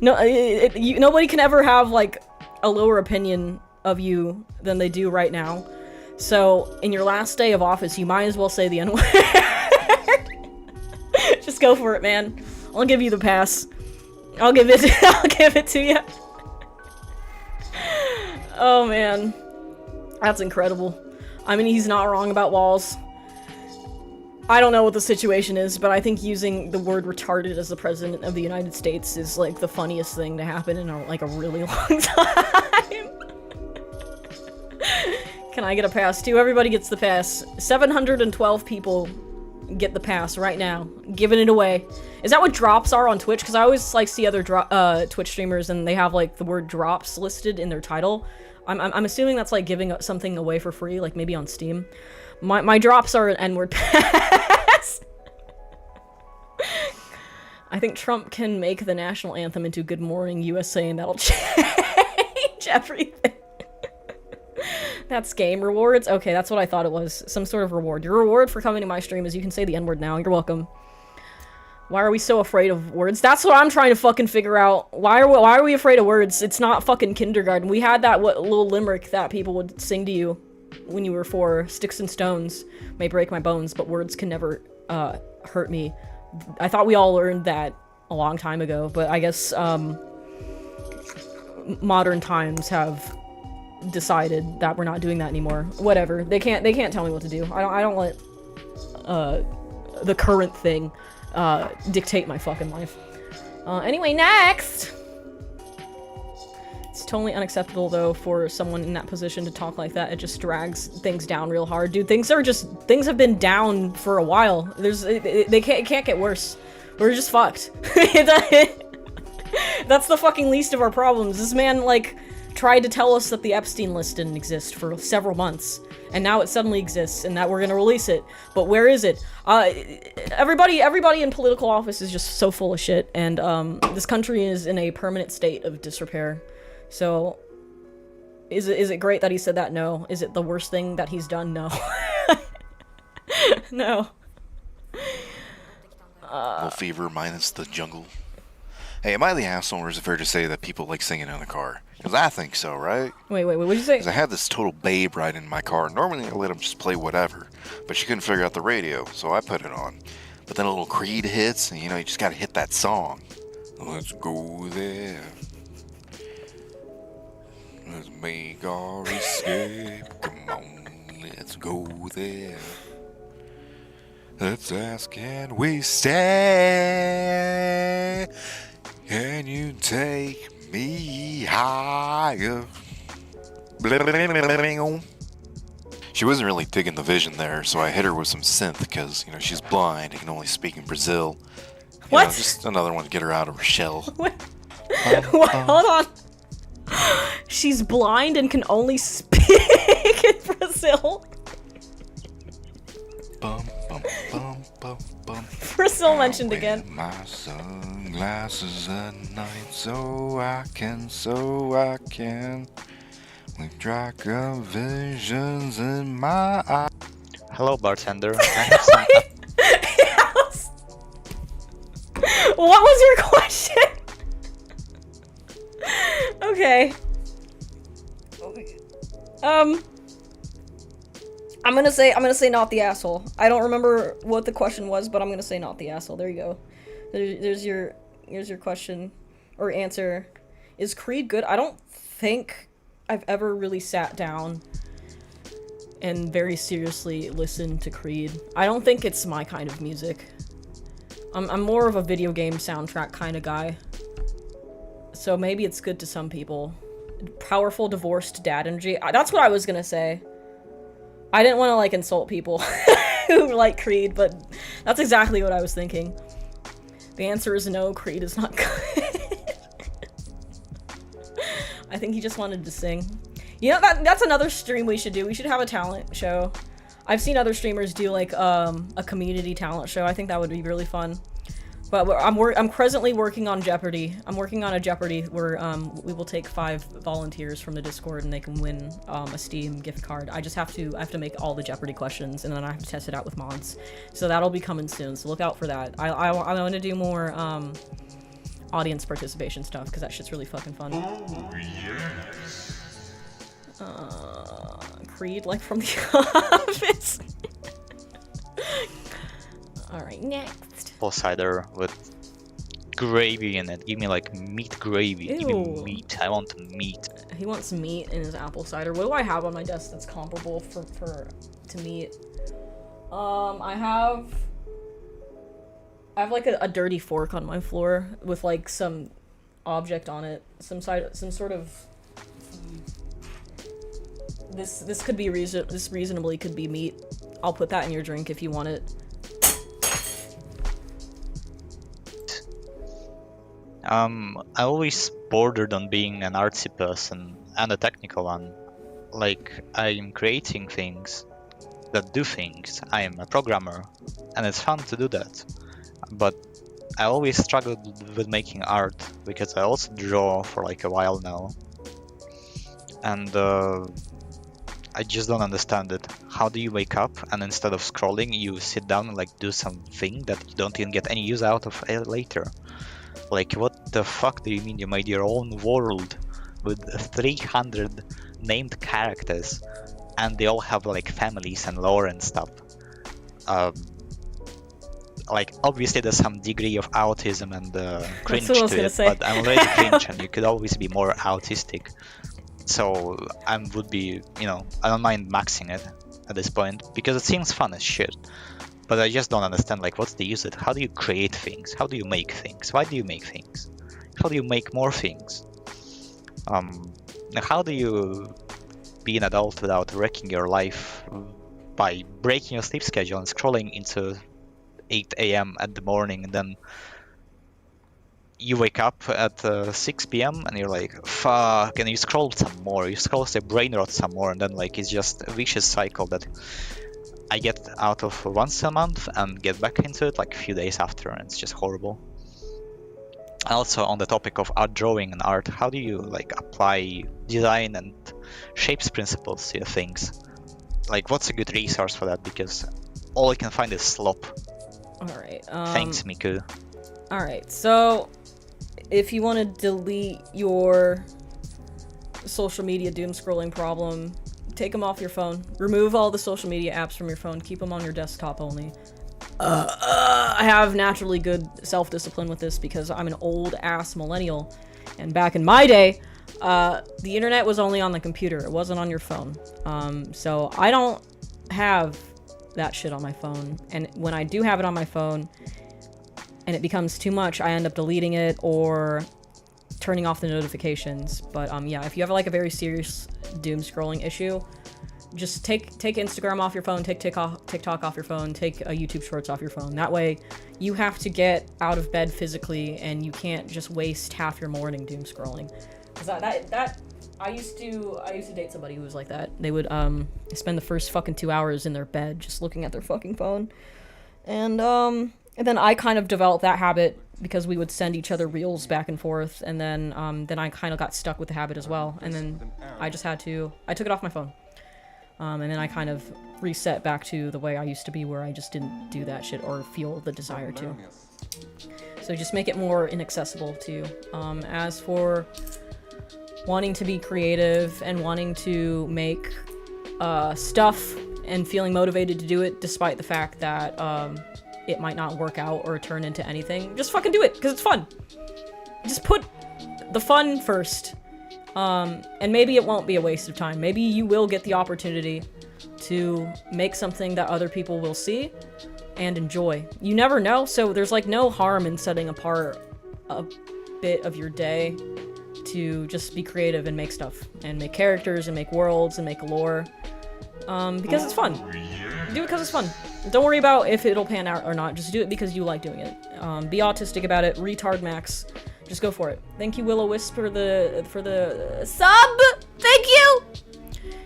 No, nobody can ever have, like, a lower opinion of you than they do right now. So, in your last day of office, you might as well say the N-word. Just go for it, man. I'll give you the pass. I'll give it to you. Oh, man. That's incredible. I mean, he's not wrong about Walz. I don't know what the situation is, but I think using the word retarded as the president of the United States is, like, the funniest thing to happen in, a really long time. Can I get a pass, too? Everybody gets the pass. 712 people get the pass right now. Giving it away. Is that what drops are on Twitch? Because I always, like, see other Twitch streamers and they have, like, the word drops listed in their title. I'm assuming that's, like, giving something away for free, like, maybe on Steam. My drops are an N-word pass. I think Trump can make the national anthem into Good Morning USA and that'll change everything. That's game rewards? Okay, that's what I thought it was. Some sort of reward. Your reward for coming to my stream is you can say the N-word now. You're welcome. Why are we so afraid of words? That's what I'm trying to fucking figure out. Why are we afraid of words? It's not fucking kindergarten. We had that little limerick that people would sing to you when you were 4. Sticks and stones may break my bones, but words can never hurt me. I thought we all learned that a long time ago, but I guess modern times have decided that we're not doing that anymore. Whatever. They can't tell me what to do. I don't let the current thing dictate my fucking life. Anyway, next! It's totally unacceptable, though, for someone in that position to talk like that. It just drags things down real hard. Dude, things have been down for a while. It can't get worse. We're just fucked. That's the fucking least of our problems. This man, like, tried to tell us that the Epstein list didn't exist for several months. And now it suddenly exists, and that we're gonna release it. But where is it? Everybody in political office is just so full of shit, and this country is in a permanent state of disrepair. So, is it great that he said that? No. Is it the worst thing that he's done? No. No. Little fever minus the jungle. Hey, am I the asshole, or is it fair to say that people like singing in the car? Because I think so, right? Wait, what'd you say? Because I had this total babe ride in my car. Normally I let him just play whatever, but she couldn't figure out the radio, so I put it on. But then a little Creed hits, and you know, you just gotta hit that song. Let's go there. Let's make our escape. Come on, let's go there. Let's ask, can we stay? Can you take me higher? She wasn't really digging the vision there, so I hit her with some synth because, you know, she's blind and can only speak in Brazil. What? You know, just another one to get her out of her shell. What? What? Hold on. She's blind and can only speak in Brazil. Bum, bum, bum, bum, bum. Brazil mentioned again. My sunglasses at night so I can with track of visions in my eyes. Hello, bartender. I have some. Yes. What was your question? Okay. I'm gonna say not the asshole. I don't remember what the question was, but I'm gonna say not the asshole. There you go. Here's your question or answer. Is Creed good? I don't think I've ever really sat down and very seriously listened to Creed. I don't think it's my kind of music. I'm more of a video game soundtrack kind of guy. So maybe it's good to some people. Powerful divorced dad energy. That's what I was gonna say. I didn't want to like insult people who like Creed, but that's exactly what I was thinking. The answer is no, Creed is not good. I think he just wanted to sing. You know, that's another stream we should do. We should have a talent show. I've seen other streamers do like a community talent show. I think that would be really fun. But I'm presently working on Jeopardy. I'm working on a Jeopardy where we will take 5 volunteers from the Discord and they can win a Steam gift card. I have to make all the Jeopardy questions and then I have to test it out with mods. So that'll be coming soon. So look out for that. I want to do more audience participation stuff because that shit's really fucking fun. Oh, yes. Creed, like from The Office. Alright, next. Apple cider with gravy in it. Give me like meat gravy. Ew. Give me meat. I want meat. He wants meat in his apple cider. What do I have on my desk that's comparable to meat? I have like a dirty fork on my floor with like some object on it. Some sort of this could be this reasonably could be meat. I'll put that in your drink if you want it. I always bordered on being an artsy person and a technical one. Like, I'm creating things that do things. I am a programmer, and it's fun to do that. But I always struggled with making art, because I also draw for like a while now. And I just don't understand it. How do you wake up and instead of scrolling, you sit down and like do something that you don't even get any use out of later? Like, what the fuck do you mean you made your own world with 300 named characters and they all have like families and lore and stuff? Like, obviously there's some degree of autism and cringe to it, but I'm already cringe and you could always be more autistic. So I would be, you know, I don't mind maxing it at this point because it seems fun as shit. But I just don't understand, like, what's the use of it? How do you create things? How do you make things? Why do you make things? How do you make more things? How do you be an adult without wrecking your life by breaking your sleep schedule and scrolling into 8 a.m. at the morning, and then you wake up at 6 p.m. and you're like, fuck, and you scroll some more, you scroll the brain rot some more, and then like it's just a vicious cycle that I get out of once a month and get back into it like a few days after, and it's just horrible. Also, on the topic of art drawing and art, how do you like apply design and shapes principles to your things? Like, what's a good resource for that? Because all I can find is slop. Alright, Thanks, Miku. Alright, so if you want to delete your social media doom scrolling problem, take them off your phone. Remove all the social media apps from your phone. Keep them on your desktop only. I have naturally good self-discipline with this because I'm an old-ass millennial. And back in my day, the internet was only on the computer. It wasn't on your phone. So I don't have that shit on my phone. And when I do have it on my phone and it becomes too much, I end up deleting it or turning off the notifications. But yeah, if you have like a very serious doom scrolling issue, just take Instagram off your phone, take TikTok off your phone, take YouTube Shorts off your phone. That way, you have to get out of bed physically, and you can't just waste half your morning doom scrolling. Cause I used to date somebody who was like that. They would spend the first fucking 2 hours in their bed just looking at their fucking phone, and And then I kind of developed that habit because we would send each other reels back and forth, and then I kind of got stuck with the habit as well, and then I just had to, I took it off my phone. And then I kind of reset back to the way I used to be, where I just didn't do that shit or feel the desire to. So just make it more inaccessible to you. As for wanting to be creative and wanting to make stuff and feeling motivated to do it despite the fact that it might not work out or turn into anything, just fucking do it, because it's fun. Just put the fun first. And maybe it won't be a waste of time. Maybe you will get the opportunity to make something that other people will see and enjoy. You never know, so there's like no harm in setting apart a bit of your day to just be creative and make stuff, and make characters, and make worlds, and make lore. Because it's fun. Do it because it's fun. Don't worry about if it'll pan out or not. Just do it because you like doing it. Be autistic about it. Retard max. Just go for it. Thank you, Willow Wisp, for the sub! Thank you!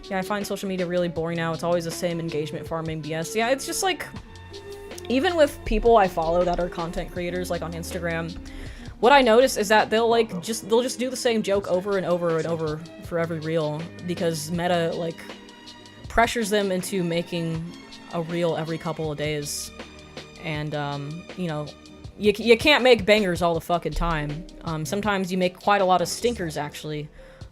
Yeah, I find social media really boring now. It's always the same engagement farming BS. Yeah, it's just like, even with people I follow that are content creators, like on Instagram, what I notice is that they'll just do the same joke over and over and over for every reel, because Meta, like, pressures them into making a reel every couple of days. And, you know, you can't make bangers all the fucking time. Sometimes you make quite a lot of stinkers, actually.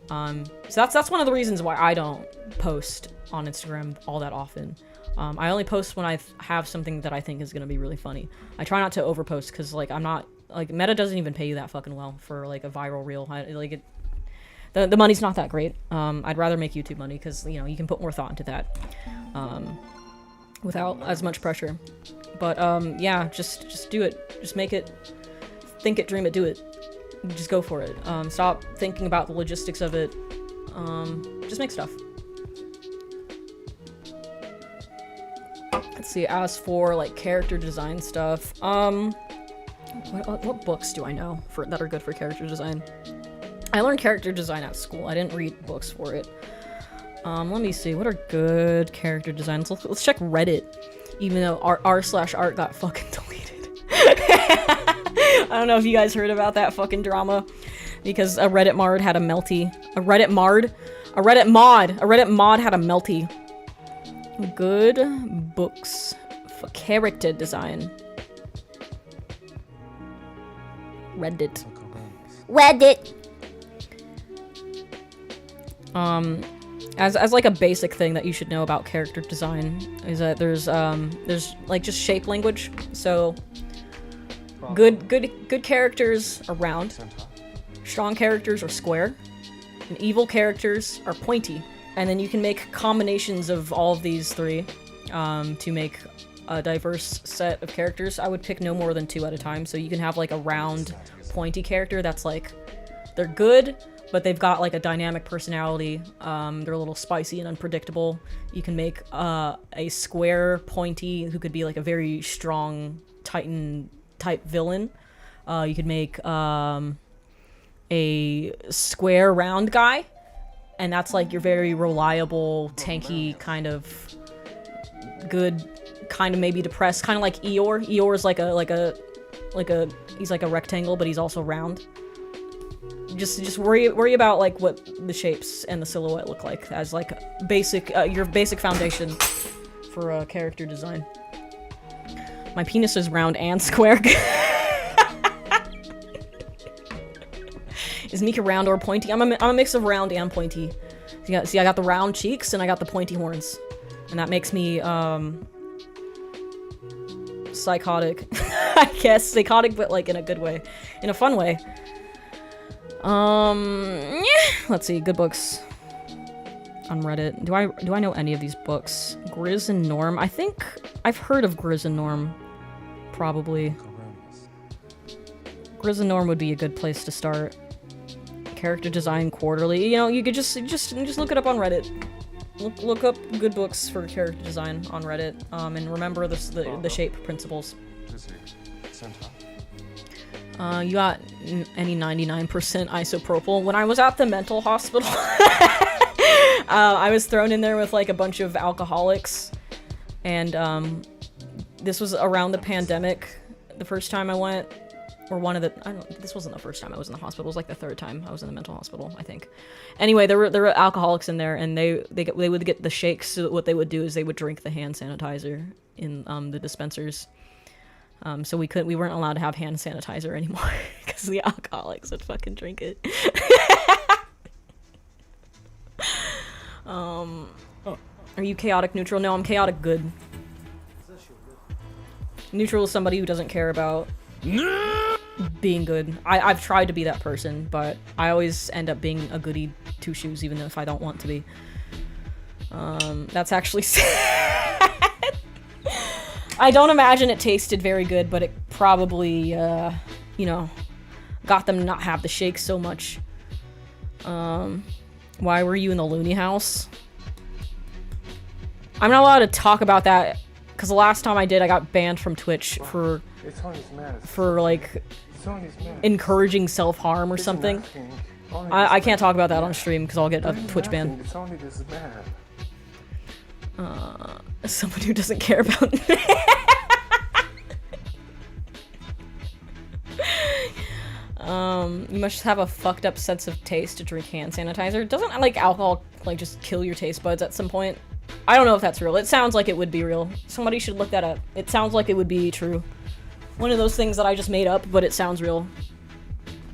So that's one of the reasons why I don't post on Instagram all that often. I only post when I have something that I think is gonna be really funny. I try not to overpost, because, like, I'm not, like, Meta doesn't even pay you that fucking well for, like, a viral reel. The money's not that great. I'd rather make YouTube money, because, you know, you can put more thought into that without as much pressure. But yeah, just do it. Just make it. Think it, dream it, do it. Just go for it. Stop thinking about the logistics of it. Just make stuff. Let's see, as for, like, character design stuff, what books do I know that are good for character design? I learned character design at school. I didn't read books for it. Let me see, what are good character designs? Let's check Reddit, even though r/art got fucking deleted. I don't know if you guys heard about that fucking drama, because a Reddit mod had a melty. A Reddit mod had a melty. Good books for character design. Reddit. As like a basic thing that you should know about character design is that there's like just shape language. So good characters are round, strong characters are square, and evil characters are pointy. And then you can make combinations of all of these three to make a diverse set of characters. I would pick no more than 2 at a time. So you can have like a round, pointy character that's like, they're good, but they've got like a dynamic personality. They're a little spicy and unpredictable. You can make a square, pointy, who could be like a very strong Titan type villain. You could make a square, round guy, and that's like your very reliable, tanky, kind of good, kind of maybe depressed, kind of like Eeyore. Eeyore's he's like a rectangle, but he's also round. Just worry about like what the shapes and the silhouette look like as like basic your basic foundation for character design. My penis is round and square. Is Mika round or pointy? I'm a mix of round and pointy. See, I got the round cheeks and I got the pointy horns, and that makes me psychotic. I guess psychotic, but like in a good way, in a fun way. Let's see, good books on Reddit. Do I know any of these books? Grizz and Norm. I think I've heard of Grizz and Norm. Probably. Grizz and Norm would be a good place to start. Character design quarterly. You know, you could just look it up on Reddit. Look up good books for character design on Reddit. And remember the shape principles. You got any 99% isopropyl? When I was at the mental hospital, I was thrown in there with like a bunch of alcoholics, and this was around the pandemic. the first time I went, or one of the, this wasn't the first time I was in the hospital, it was like the third time I was in the mental hospital, I think. Anyway, there were alcoholics in there, and they would get the shakes, so what they would do is they would drink the hand sanitizer in the dispensers. So we weren't allowed to have hand sanitizer anymore, because the alcoholics would fucking drink it. Are you chaotic neutral? No, I'm chaotic good. Neutral is somebody who doesn't care about being good. I've tried to be that person, but I always end up being a goody two-shoes, even if I don't want to be. That's actually sad. I don't imagine it tasted very good, but it probably, you know, got them to not have the shakes so much. Why were you in the loony house? I'm not allowed to talk about that, because the last time I did, I got banned from Twitch for like, encouraging self-harm or something. I can't talk about that on stream, because I'll get a Twitch ban. Someone who doesn't care about me. You must have a fucked up sense of taste to drink hand sanitizer. Doesn't, like, alcohol, like, just kill your taste buds at some point? I don't know if that's real. It sounds like it would be real. Somebody should look that up. It sounds like it would be true. One of those things that I just made up, but it sounds real.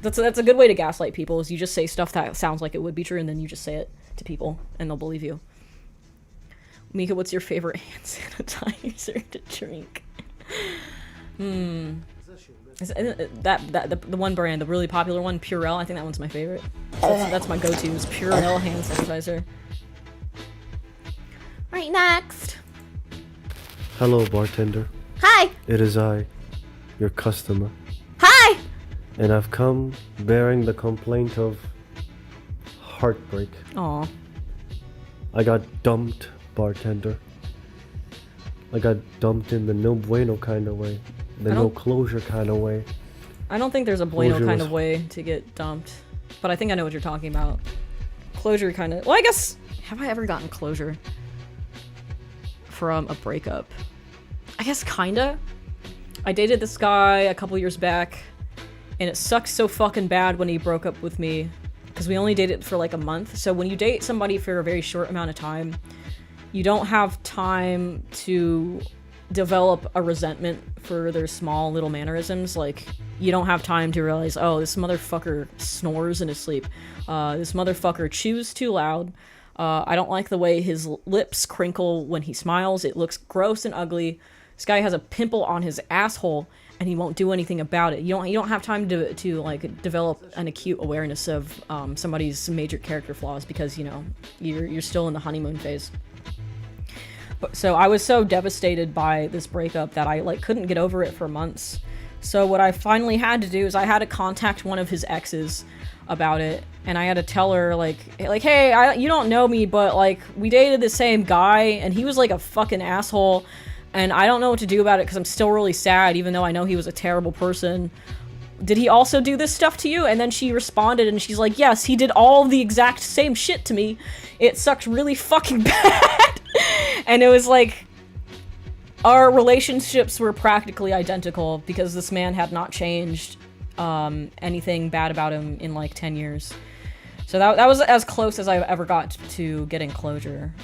That's a good way to gaslight people, is you just say stuff that sounds like it would be true, and then you just say it to people, and they'll believe you. Mika, what's your favorite hand sanitizer to drink? The one brand, the really popular one, Purell, I think that one's my favorite. That's my go-to, is Purell hand sanitizer. Right, next. Hello, bartender. Hi. It is I, your customer. Hi. And I've come bearing the complaint of heartbreak. Aw. I got dumped, bartender. I got dumped in the no bueno kind of way. The no closure kind of way. I don't think there's a bueno Closure kind was- of way to get dumped. But I think I know what you're talking about. Closure kind of... Well, I guess... Have I ever gotten closure from a breakup? I guess kinda. I dated this guy a couple years back, and it sucks so fucking bad when he broke up with me, because we only dated for like a month. So when you date somebody for a very short amount of time, you don't have time to develop a resentment for their small little mannerisms. Like, you don't have time to realize, oh, this motherfucker snores in his sleep. This motherfucker chews too loud. I don't like the way his lips crinkle when he smiles. It looks gross and ugly. This guy has a pimple on his asshole, and he won't do anything about it. You don't have time to like develop an acute awareness of somebody's major character flaws, because, you know, you're still in the honeymoon phase. So I was so devastated by this breakup that I like couldn't get over it for months. So what I finally had to do is I had to contact one of his exes about it, and I had to tell her like hey, you don't know me, but like we dated the same guy, and he was like a fucking asshole, and I don't know what to do about it because I'm still really sad, even though I know he was a terrible person. Did he also do this stuff to you? And then she responded, and she's like, yes, he did all the exact same shit to me. It sucked really fucking bad. And it was like, our relationships were practically identical because this man had not changed anything bad about him in like 10 years. So that was as close as I ever got to getting closure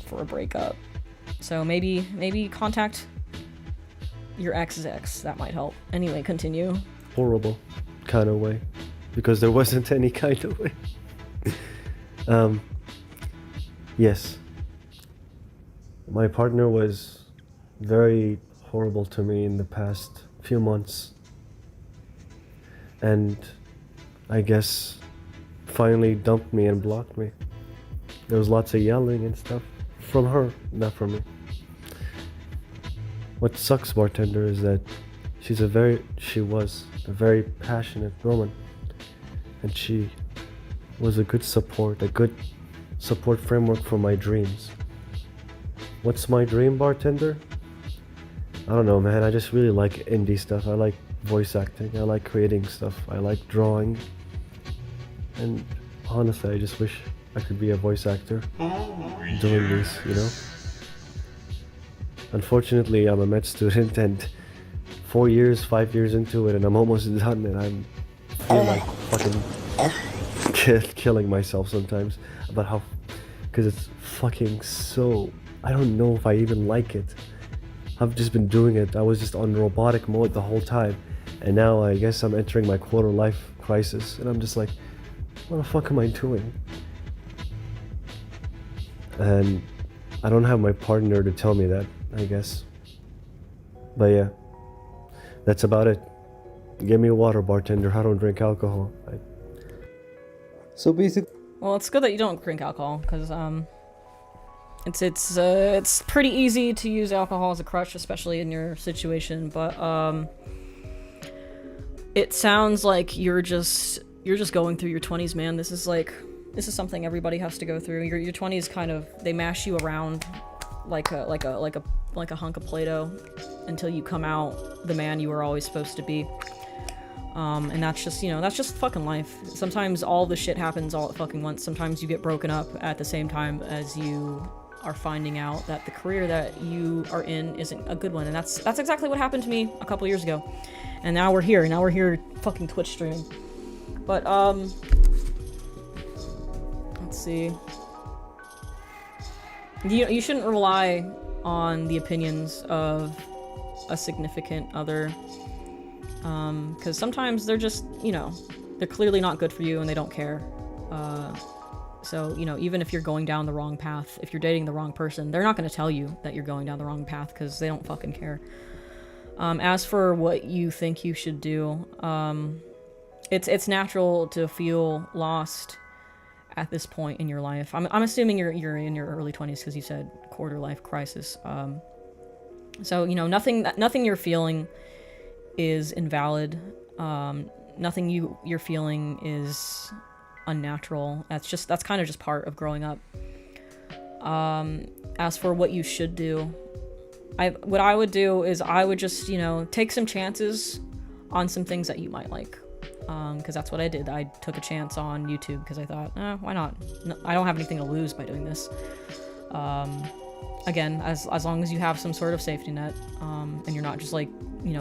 for a breakup. So maybe contact your ex's ex. That might help. Anyway, continue. Horrible kind of way, because there wasn't any kind of way. Yes. My partner was very horrible to me in the past few months. And I guess finally dumped me and blocked me. There was lots of yelling and stuff from her, not from me. What sucks, bartender, is that she was a very passionate woman, and she was a good support framework for my dreams. What's my dream, bartender? I don't know, man. I just really like indie stuff. I like voice acting. I like creating stuff. I like drawing. And honestly, I just wish I could be a voice actor doing this, you know? Unfortunately, I'm a med student, and 4 years, 5 years into it, and I'm almost done, and I'm feel like fucking killing myself sometimes about how, because it's fucking so, I don't know if I even like it. I've just been doing it. I was just on robotic mode the whole time, and now I guess I'm entering my quarter life crisis, and I'm just like, what the fuck am I doing? And I don't have my partner to tell me that, I guess. But yeah, that's about it. Give me water, bartender. I don't drink alcohol. So basically, Well, it's good that you don't drink alcohol, because it's pretty easy to use alcohol as a crutch, especially in your situation. But it sounds like you're just going through your 20s, man. This is something everybody has to go through. Your 20s kind of, they mash you around like a hunk of Play-Doh until you come out the man you were always supposed to be. And that's just fucking life. Sometimes all the shit happens all at fucking once. Sometimes you get broken up at the same time as you are finding out that the career that you are in isn't a good one. And that's exactly what happened to me a couple years ago. And now we're here fucking Twitch streaming. But, let's see. You shouldn't rely on the opinions of a significant other. Because sometimes they're just, they're clearly not good for you and they don't care. So, even if you're going down the wrong path, if you're dating the wrong person, they're not going to tell you that you're going down the wrong path because they don't fucking care. As for what you think you should do, it's natural to feel lost at this point in your life. I'm assuming you're in your early 20s because you said quarter life crisis. So, nothing you're feeling is invalid. Nothing you're feeling is unnatural. That's kind of just part of growing up. As for what you should do, what I would do is I would just, take some chances on some things that you might like. Because that's what I did. I took a chance on YouTube because I thought, why not? No, I don't have anything to lose by doing this. Again, as long as you have some sort of safety net, and you're not just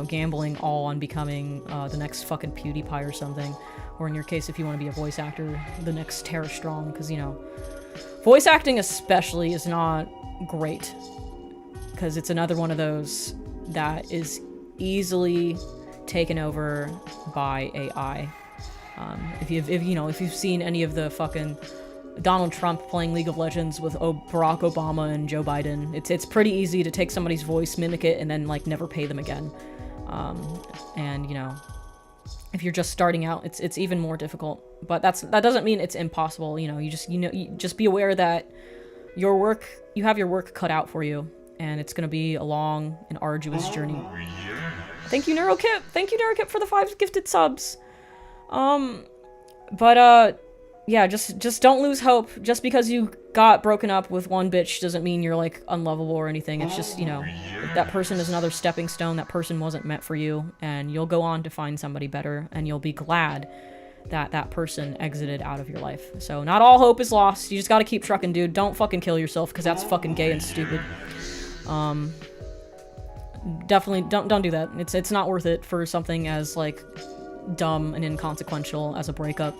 gambling all on becoming the next fucking PewDiePie or something, or in your case, if you want to be a voice actor, the next Tara Strong, because voice acting especially is not great, because it's another one of those that is easily taken over by AI. If you've seen any of the fucking Donald Trump playing League of Legends with Barack Obama and Joe Biden, it's pretty easy to take somebody's voice, mimic it, and then never pay them again. And if you're just starting out, it's even more difficult. But that doesn't mean it's impossible. You just be aware that you have your work cut out for you, and it's gonna be a long and arduous journey. Thank you, NeuroKip. Thank you, NeuroKip, for the 5 gifted subs. Yeah, just don't lose hope. Just because you got broken up with one bitch doesn't mean you're unlovable or anything. It's just, that person is another stepping stone. That person wasn't meant for you, and you'll go on to find somebody better, and you'll be glad that that person exited out of your life. So not all hope is lost. You just gotta keep trucking, dude. Don't fucking kill yourself, because that's fucking gay and stupid. Definitely don't do that. It's not worth it for something as dumb and inconsequential as a breakup.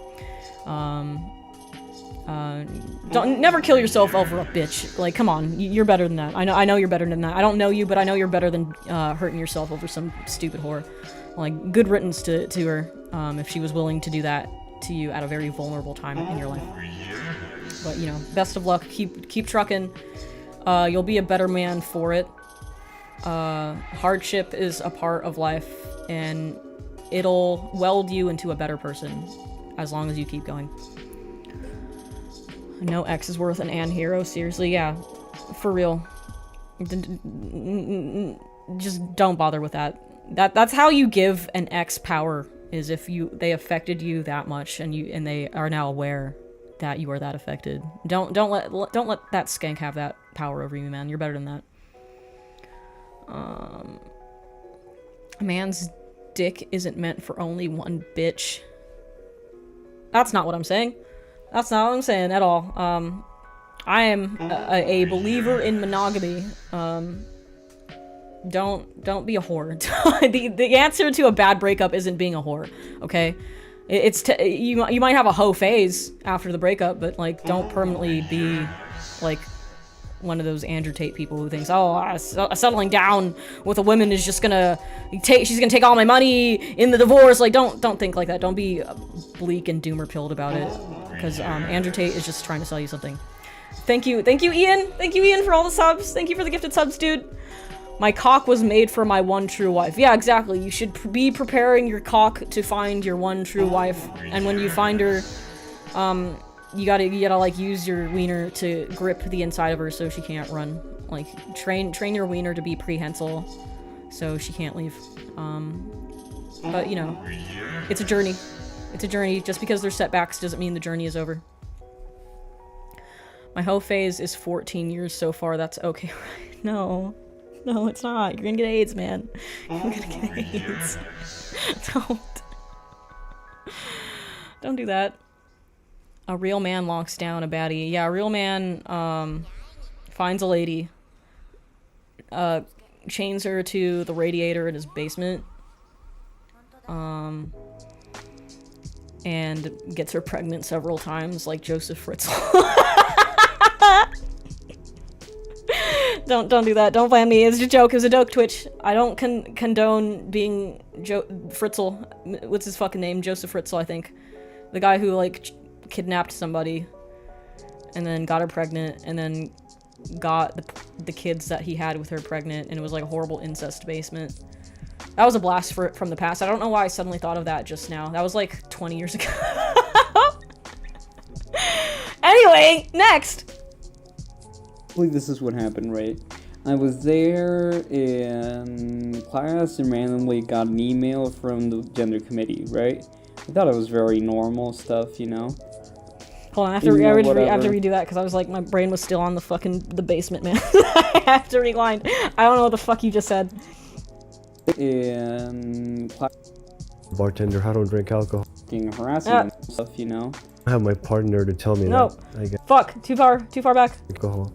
Never kill yourself over a bitch. Come on, you're better than that. I know you're better than that. I don't know you, but I know you're better than hurting yourself over some stupid whore. Good riddance to her, if she was willing to do that to you at a very vulnerable time in your life. But best of luck. Keep trucking. You'll be a better man for it. Hardship is a part of life, and it'll weld you into a better person as long as you keep going. No X is worth an and hero. Seriously, yeah, for real. Just don't bother with that. That's how you give an X power, is if they affected you that much, and they are now aware that you are that affected. Don't let that skank have that power over you, man. You're better than that. A man's dick isn't meant for only one bitch. That's not what I'm saying. That's not what I'm saying at all. I am a believer in monogamy. don't be a whore. the answer to a bad breakup isn't being a whore, okay? You might have a hoe phase after the breakup, but like don't permanently be like one of those Andrew Tate people who thinks, oh, settling down with a woman is just she's gonna take all my money in the divorce. Like don't think like that. Don't be bleak and doomer pilled about it, because Andrew Tate is just trying to sell you something. Thank you Ian. Thank you Ian for all the subs. Thank you for the gifted subs, dude. My cock was made for my one true wife. Yeah, exactly. You should be preparing your cock to find your one true wife. And when you find her, you gotta like use your wiener to grip the inside of her so she can't run. Like train your wiener to be prehensile so she can't leave. But you know, it's a journey. It's a journey. Just because there's setbacks doesn't mean the journey is over. My hoe phase is 14 years so far. That's okay. No, it's not. You're gonna get AIDS, man. You're gonna get AIDS. Don't do that. A real man locks down a baddie. Yeah, a real man finds a lady, chains her to the radiator in his basement, and gets her pregnant several times, like Joseph Fritzl. Don't do that. Don't blame me. It's a joke. It was a joke, Twitch. I don't condone being Fritzl. What's his fucking name? Joseph Fritzl, I think. The guy who, like, kidnapped somebody and then got her pregnant and then got the kids that he had with her pregnant, and it was like a horrible incest basement. That was a blast from the past. I don't know why I suddenly thought of that just now. That was like 20 years ago. Anyway, next! I believe this is what happened, right? I was there in class and randomly got an email from the gender committee, right? I thought it was very normal stuff, you know? Hold on, I have to redo that because I was like, my brain was still on the basement, man. I have to rewind. I don't know what the fuck you just said. In class. Bartender, I don't drink alcohol. Harassing and stuff, you know? I have my partner to tell me Nope. that. I get Fuck, too far back. alcohol.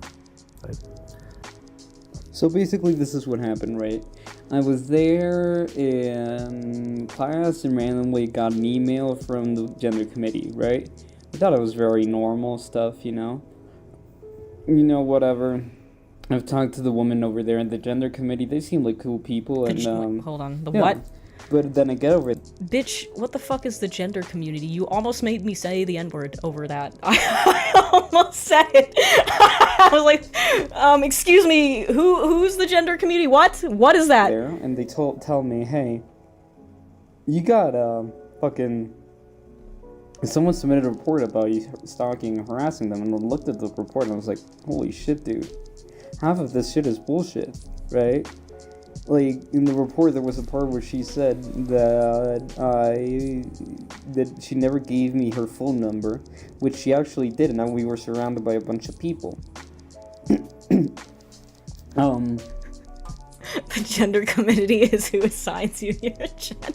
So basically this is what happened, right? I was there in class and randomly got an email from the gender committee, right? I thought it was very normal stuff, you know? You know, whatever. I've talked to the woman over there in the gender committee. They seem like cool people, and Hold on, yeah. what? But then I get over it. Bitch, what the fuck is the gender community? You almost made me say the N-word over that. I almost said it. I was like, excuse me, who's the gender community? What? What is that? There, and they tell me, hey, you got fucking. Someone submitted a report about you stalking and harassing them, and I looked at the report and I was like, holy shit, dude. Half of this shit is bullshit, right? Like, in the report, there was a part where she said that she never gave me her phone number, which she actually did, and then we were surrounded by a bunch of people. The gender committee is who assigns you your gender.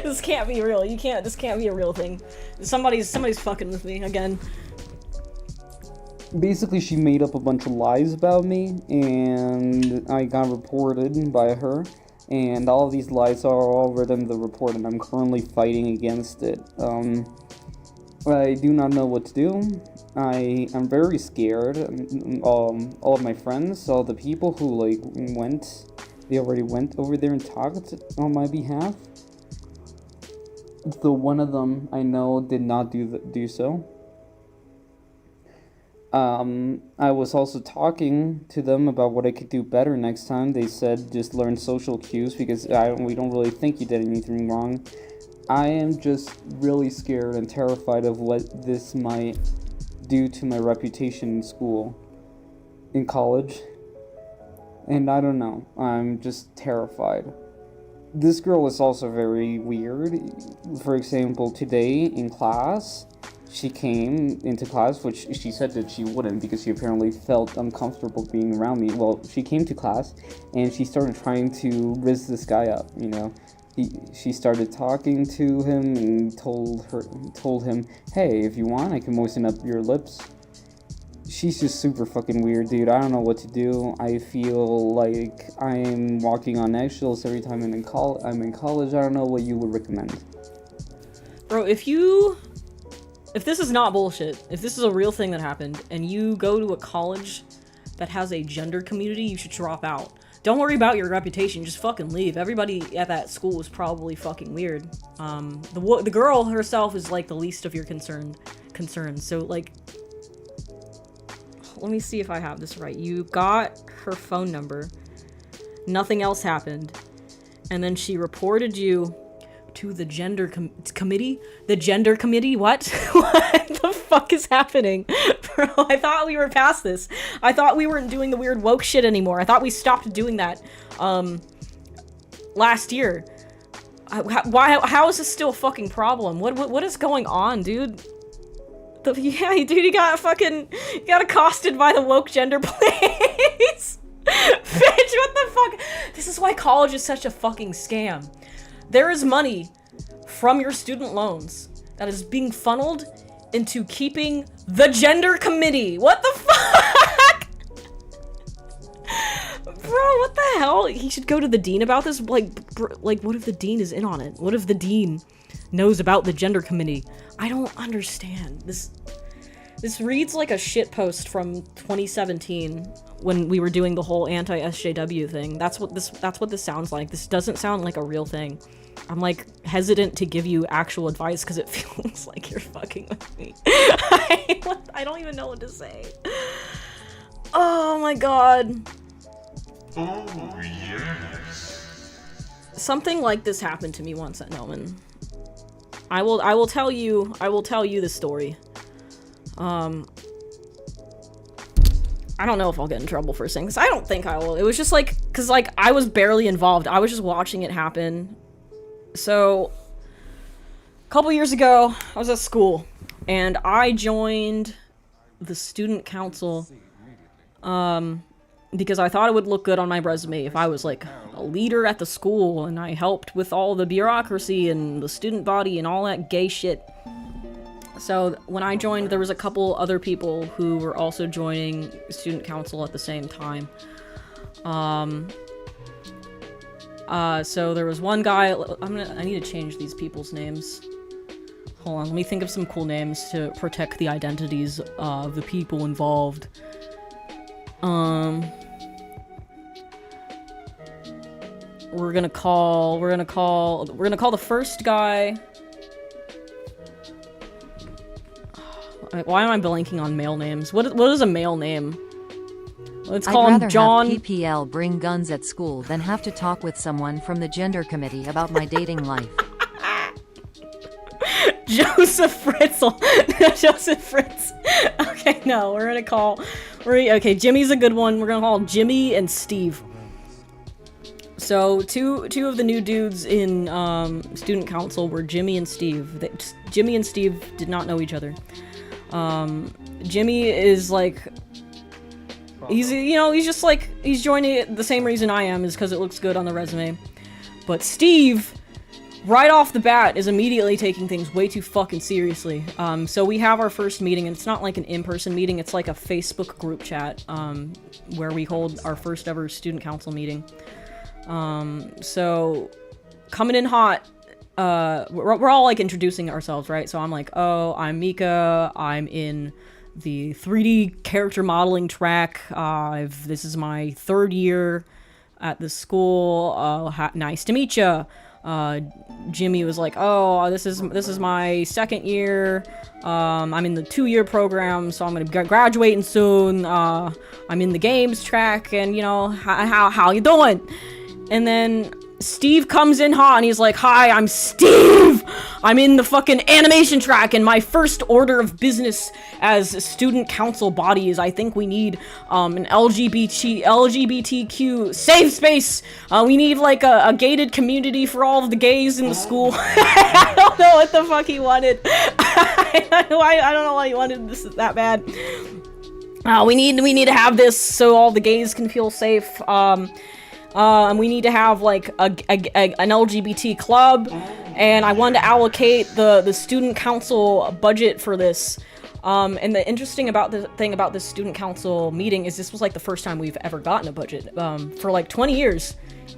This can't be real. This can't be a real thing. Somebody's fucking with me again. Basically, she made up a bunch of lies about me, and I got reported by her, and all of these lies are all written in the report, and I'm currently fighting against it. I do not know what to do. I'm very scared. All of my friends, all the people who they already went over there and talked on my behalf. So one of them I know did not do so. I was also talking to them about what I could do better next time. They said just learn social cues because we don't really think you did anything wrong. I am just really scared and terrified of what this might do to my reputation in school, in college. And I don't know, I'm just terrified. This girl is also very weird. For example, today in class, she came into class, which she said that she wouldn't because she apparently felt uncomfortable being around me. Well, she came to class and she started trying to rizz this guy up, you know. She started talking to him and told him, hey, if you want, I can moisten up your lips. she's just super fucking weird, dude. I don't know what to do. I feel like I'm walking on eggshells every time I'm in college. I don't know what you would recommend. Bro, if this is not bullshit, if this is a real thing that happened, and you go to a college that has a gender community, you should drop out. Don't worry about your reputation, just fucking leave. Everybody at that school is probably fucking weird. The girl herself is like the least of your concerns. So like, let me see if I have this right. You got her phone number. Nothing else happened. And then she reported you to the gender committee? The gender committee? What? What the fuck is happening? Bro, I thought we were past this. I thought we weren't doing the weird woke shit anymore. I thought we stopped doing that, last year. How is this still a fucking problem? What is going on, dude? Yeah, dude, you got accosted by the woke gender place. Bitch, what the fuck? This is why college is such a fucking scam. There is money from your student loans that is being funneled into keeping the gender committee. What the fuck? Bro, what the hell? He should go to the dean about this? Like, what if the dean is in on it? What if the dean knows about the gender committee? I don't understand. This reads like a shitpost from 2017 when we were doing the whole anti-SJW thing. That's what this sounds like. This doesn't sound like a real thing. I'm like hesitant to give you actual advice because it feels like you're fucking with me. I don't even know what to say. Oh my god. Oh, yes. Something like this happened to me once at Noman. I will tell you the story. I don't know if I'll get in trouble for saying this. I don't think I will. It was just like, cause like I was barely involved. I was just watching it happen. So, a couple years ago, I was at school, and I joined the student council, because I thought it would look good on my resume if I was like a leader at the school, and I helped with all the bureaucracy and the student body and all that gay shit. So when I joined, there was a couple other people who were also joining student council at the same time. So there was one guy. I need to change these people's names. Hold on, let me think of some cool names to protect the identities of the people involved. We're gonna call the first guy. Why am I blanking on male names? What is a male name? Let's call him John. I'd rather have PPL bring guns at school than have to talk with someone from the gender committee about my dating life. Joseph Fritzl. Joseph Fritz. Okay, no, we're gonna call. Okay, Jimmy's a good one. We're gonna call Jimmy and Steve. So two of the new dudes in student council were Jimmy and Steve. Jimmy and Steve did not know each other. Jimmy is like, he's just like, he's joining it the same reason I am, is because it looks good on the resume. But Steve, right off the bat, is immediately taking things way too fucking seriously. So we have our first meeting, and it's not like an in-person meeting, it's like a Facebook group chat, where we hold our first ever student council meeting. So coming in hot, we're all like introducing ourselves, right? So I'm like, oh, I'm Mika, I'm in the 3D character modeling track, this is my third year at the school, nice to meet ya. Jimmy was like, oh, this is my second year, I'm in the 2-year program, so I'm gonna be graduating soon, I'm in the games track, and how you doing? And then Steve comes in hot and he's like, hi, I'm Steve! I'm in the fucking animation track, and my first order of business as a student council body is I think we need an LGBTQ safe space. We need like a gated community for all of the gays in the school. I don't know what the fuck he wanted. I don't know why he wanted this that bad. We need to have this so all the gays can feel safe. And we need to have like an LGBT club, and I wanted to allocate the student council budget for this And the interesting thing about this student council meeting is this was like the first time we've ever gotten a budget. For like 20 years,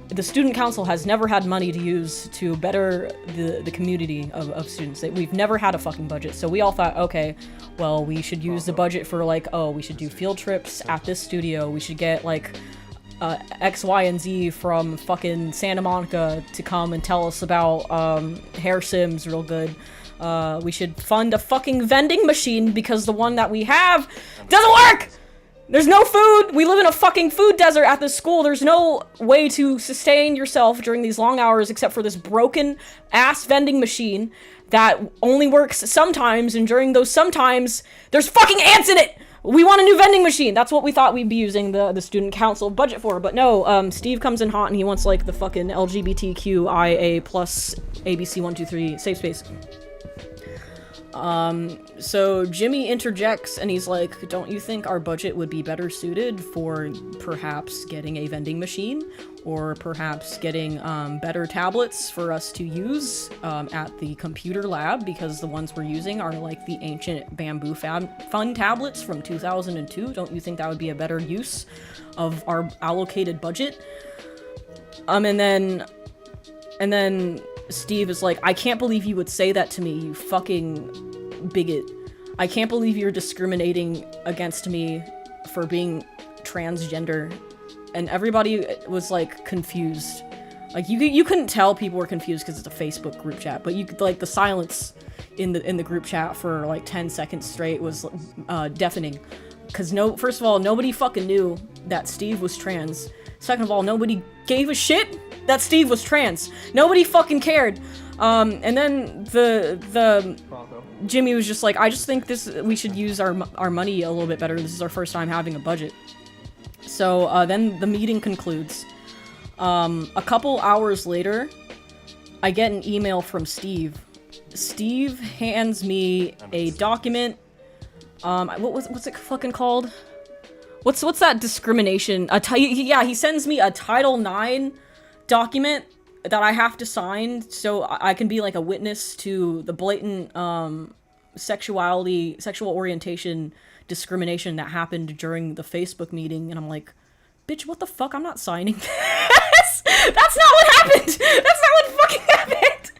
the student council has never had money to use to better the community of students. We've never had a fucking budget. So we all thought, okay, well, we should use the budget for like, oh, we should do field trips at this studio. We should get like X, Y, and Z from fucking Santa Monica to come and tell us about hair sims real good. We should fund a fucking vending machine because the one that we have doesn't work! There's no food! We live in a fucking food desert at this school. There's no way to sustain yourself during these long hours except for this broken ass vending machine that only works sometimes, and during those sometimes, there's fucking ants in it! We want a new vending machine! That's what we thought we'd be using the student council budget for, but no, Steve comes in hot and he wants like the fucking LGBTQIA plus ABC123 safe space. So Jimmy interjects and he's like, don't you think our budget would be better suited for perhaps getting a vending machine or perhaps getting better tablets for us to use at the computer lab, because the ones we're using are like the ancient bamboo fun tablets from 2002. Don't you think that would be a better use of our allocated budget? And then Steve is like, I can't believe you would say that to me, you fucking bigot. I can't believe you're discriminating against me for being transgender. And everybody was like confused. Like you couldn't tell people were confused because it's a Facebook group chat, but you could, like, the silence in the group chat for like 10 seconds straight was deafening. Because first of all, nobody fucking knew that Steve was trans. Second of all, nobody gave a shit that Steve was trans. Nobody fucking cared. And then the Jimmy was just like, I just think we should use our money a little bit better. This is our first time having a budget. So then the meeting concludes. A couple hours later, I get an email from Steve. Steve hands me a document. What's it fucking called? What's that discrimination? Yeah, he sends me a Title IX document that I have to sign so I can be like a witness to the blatant sexual orientation discrimination that happened during the Facebook meeting. And I'm like, bitch, what the fuck? I'm not signing this. That's not what happened. That's not what fucking happened.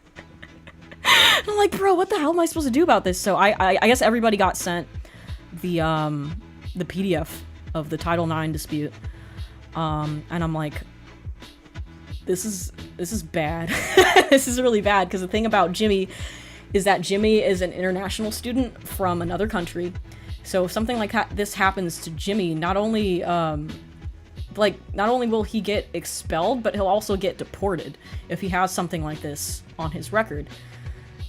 And I'm like, bro, what the hell am I supposed to do about this? So I guess everybody got sent the PDF of the Title IX dispute. And I'm like, this is bad. This is really bad, because the thing about Jimmy is that Jimmy is an international student from another country. So if something like this happens to Jimmy, not only will he get expelled, but he'll also get deported if he has something like this on his record.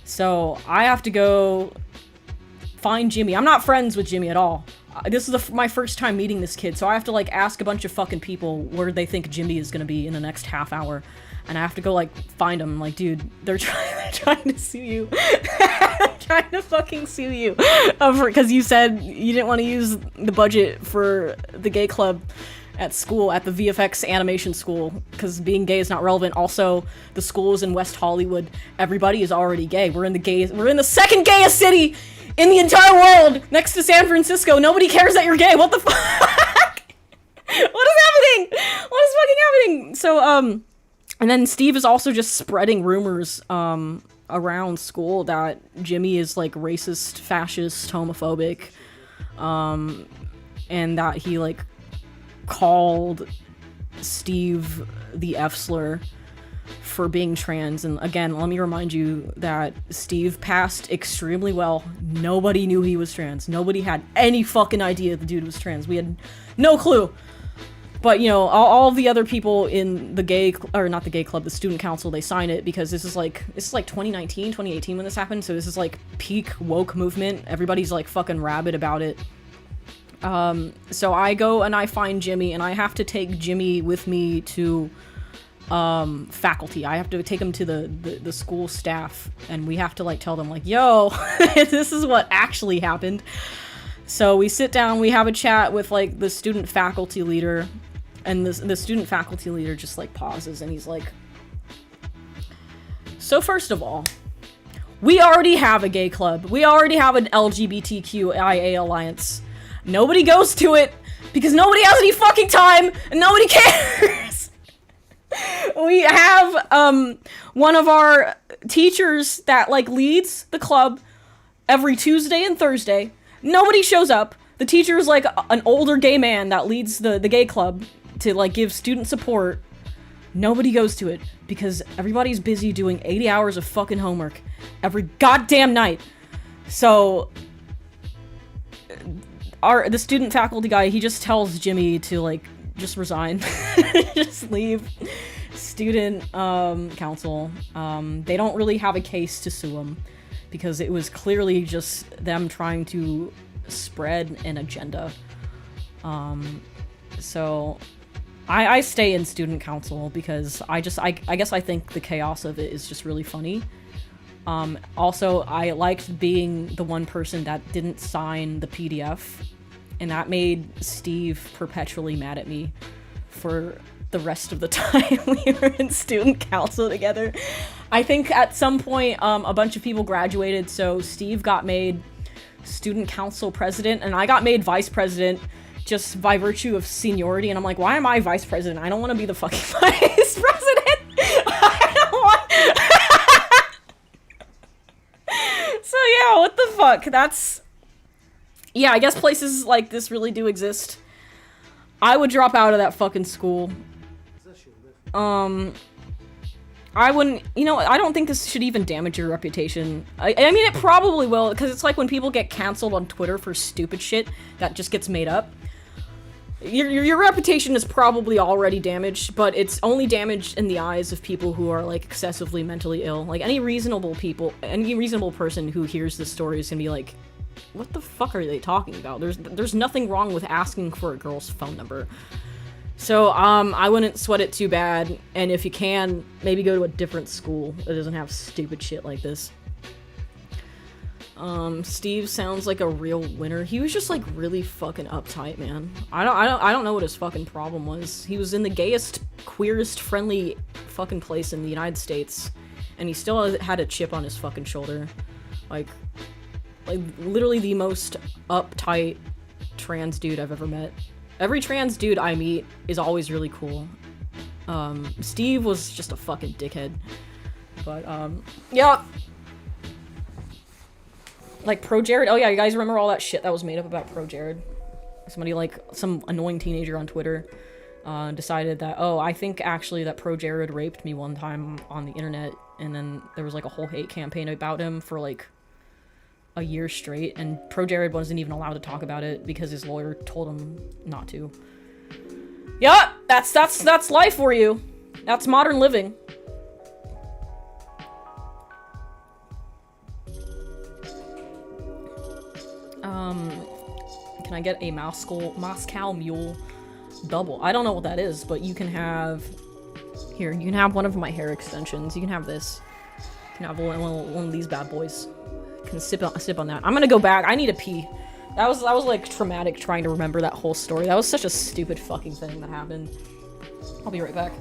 So I have to go find Jimmy. I'm not friends with Jimmy at all. This is my first time meeting this kid, so I have to like ask a bunch of fucking people where they think Jimmy is gonna be in the next half hour, and I have to go like find him. Like, dude, they're trying to sue you. Trying to fucking sue you because you said you didn't want to use the budget for the gay club at school, at the VFX animation school, because being gay is not relevant. Also, the school is in West Hollywood. Everybody is already gay. We're in the second gayest city in the entire world, next to San Francisco. Nobody cares that you're gay. What the fuck? What is happening? What is fucking happening? So, and then Steve is also just spreading rumors, around school that Jimmy is like racist, fascist, homophobic, and that he like called Steve the F slur for being trans. And again, let me remind you that Steve passed extremely well. Nobody knew he was trans. Nobody had any fucking idea the dude was trans. We had no clue. But, you know, all the other people in the the student council, they sign it because this is like 2019, 2018 when this happened. So this is like peak woke movement. Everybody's like fucking rabid about it. So I go and I find Jimmy, and I have to take Jimmy with me to faculty. I have to take him to the school staff, and we have to like tell them like, yo, this is what actually happened. So we sit down, we have a chat with like the student faculty leader, and the student faculty leader just like pauses and he's like, so first of all, We already have a gay club. We already have an LGBTQIA alliance. Nobody goes to it because nobody has any fucking time and nobody cares. We have one of our teachers that like leads the club every Tuesday and Thursday. Nobody shows up. The teacher is like an older gay man that leads the gay club to like give student support. Nobody goes to it because everybody's busy doing 80 hours of fucking homework every goddamn night. So the student faculty guy, he just tells Jimmy to like just resign. Just leave. Student council, they don't really have a case to sue him because it was clearly just them trying to spread an agenda. So I stay in student council because I guess I think the chaos of it is just really funny. Also, I liked being the one person that didn't sign the PDF, and that made Steve perpetually mad at me for the rest of the time we were in student council together. I think at some point a bunch of people graduated, so Steve got made student council president and I got made vice president just by virtue of seniority, and I'm like, why am I vice president? I don't want to be the fucking vice president. I don't want... So yeah, what the fuck? That's... Yeah, I guess places like this really do exist. I would drop out of that fucking school. I wouldn't, I don't think this should even damage your reputation. I mean, it probably will, because it's like when people get canceled on Twitter for stupid shit that just gets made up. Your reputation is probably already damaged, but it's only damaged in the eyes of people who are, like, excessively mentally ill. Like, any reasonable person who hears this story is gonna be like, what the fuck are they talking about? There's nothing wrong with asking for a girl's phone number. So, I wouldn't sweat it too bad, and if you can, maybe go to a different school that doesn't have stupid shit like this. Steve sounds like a real winner. He was just, like, really fucking uptight, man. I don't know what his fucking problem was. He was in the gayest, queerest, friendly fucking place in the United States, and he still had a chip on his fucking shoulder. Like, literally the most uptight trans dude I've ever met. Every trans dude I meet is always really cool. Steve was just a fucking dickhead. But, yeah. Like, Pro Jared. Oh yeah, you guys remember all that shit that was made up about Pro Jared? Somebody, like, some annoying teenager on Twitter, decided that, oh, I think actually that Pro Jared raped me one time on the internet, and then there was, like, a whole hate campaign about him for, like, a year straight, and Pro Jared wasn't even allowed to talk about it because his lawyer told him not to. Yup, that's life for you. That's modern living. Can I get a Moscow Mule double? I don't know what that is, but you can have... Here, you can have one of my hair extensions. You can have this. You can have one of these bad boys. Can sip on that. I'm gonna go back. I need a pee. That was like traumatic trying to remember that whole story. That was such a stupid fucking thing that happened. I'll be right back.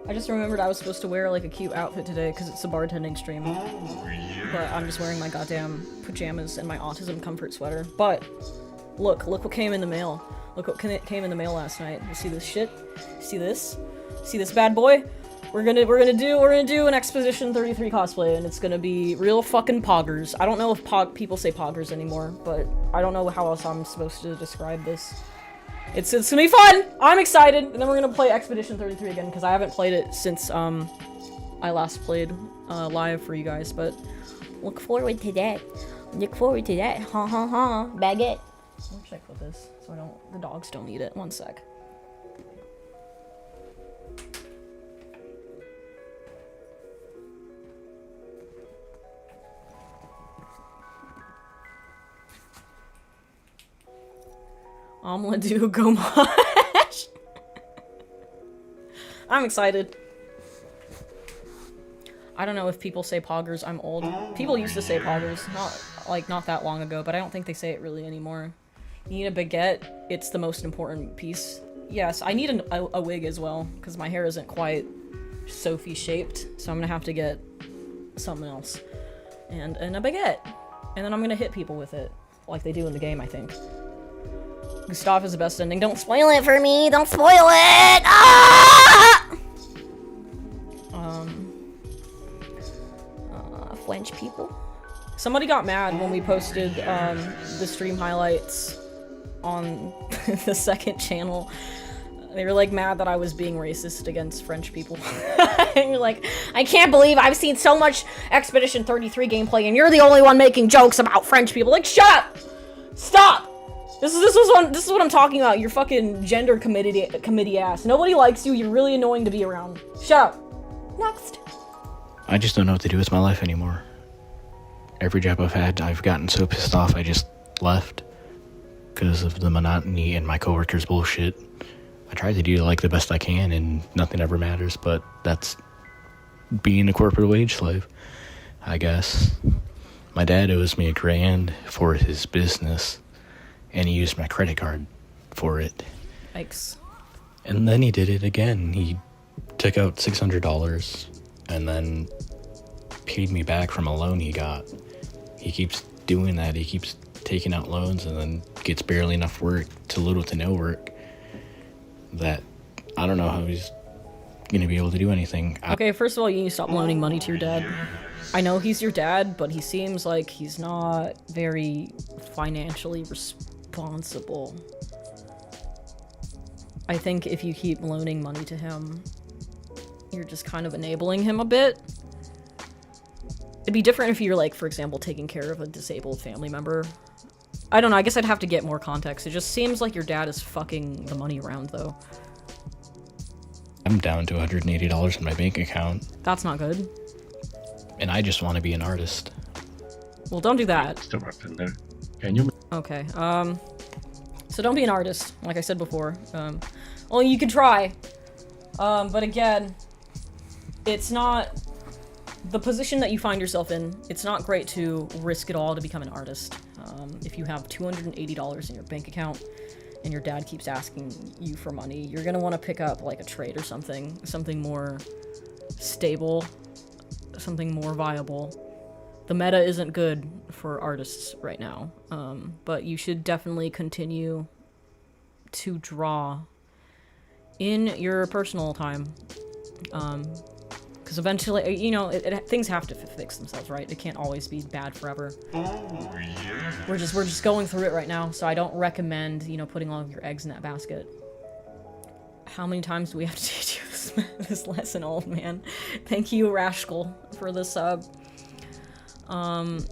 I just remembered I was supposed to wear like a cute outfit today because it's a bartending stream. But I'm just wearing my goddamn pajamas and my autism comfort sweater. But look what came in the mail. Look what came in the mail last night. You see this shit? See this? See this bad boy? We're gonna do an Expedition 33 cosplay, and it's gonna be real fucking poggers. I don't know if people say poggers anymore, but I don't know how else I'm supposed to describe this. It's gonna be fun! I'm excited! And then we're gonna play Expedition 33 again, because I haven't played it since, I last played, live for you guys, but look forward to that. Look forward to that. Ha ha ha. Baguette. Where should I put this? So the dogs don't eat it. One sec. Omelette Gomage. I'm excited. I don't know if people say poggers. I'm old. People used to say poggers, not that long ago, but I don't think they say it really anymore. You need a baguette. It's the most important piece. Yes, I need a wig as well, because my hair isn't quite Sophie shaped, so I'm gonna have to get something else. And a baguette. And then I'm gonna hit people with it, like they do in the game, I think. Gustav is the best ending. Don't spoil it for me! Don't spoil it! Ah! French people. Somebody got mad when we posted the stream highlights on the second channel. They were like mad that I was being racist against French people. And you're like, I can't believe I've seen so much Expedition 33 gameplay and you're the only one making jokes about French people. Like, shut up! Stop! This is what I'm talking about. You're fucking gender committee ass. Nobody likes you. You're really annoying to be around. Shut up. Next. I just don't know what to do with my life anymore. Every job I've had, I've gotten so pissed off I just left because of the monotony and my coworkers' bullshit. I try to do like the best I can and nothing ever matters, but that's being a corporate wage slave, I guess. My dad owes me $1,000 for his business, and he used my credit card for it. Yikes. And then he did it again. He took out $600 and then paid me back from a loan he got. He keeps doing that. He keeps taking out loans and then gets barely enough work to little to no work that I don't know how he's gonna be able to do anything. Okay, first of all, you need to stop loaning money to your dad. I know he's your dad, but he seems like he's not very financially responsible. I think if you keep loaning money to him, you're just kind of enabling him a bit. It'd be different if you're, like, for example, taking care of a disabled family member. I don't know, I guess I'd have to get more context. It just seems like your dad is fucking the money around, though. I'm down to $180 in my bank account. That's not good. And I just want to be an artist. Well, don't do that. Still Bartender. Can you? Okay, so don't be an artist, like I said before. Well, you can try. But again, it's not... The position that you find yourself in, it's not great to risk it all to become an artist. If you have $280 in your bank account and your dad keeps asking you for money, you're gonna want to pick up like a trade or something more stable, something more viable. The meta isn't good for artists right now, but you should definitely continue to draw in your personal time. Because eventually, you know, things have to fix themselves, right? It can't always be bad forever. Oh, yeah. We're just going through it right now, so I don't recommend, you know, putting all of your eggs in that basket. How many times do we have to teach you this lesson, old man? Thank you, Rashkal, for the sub.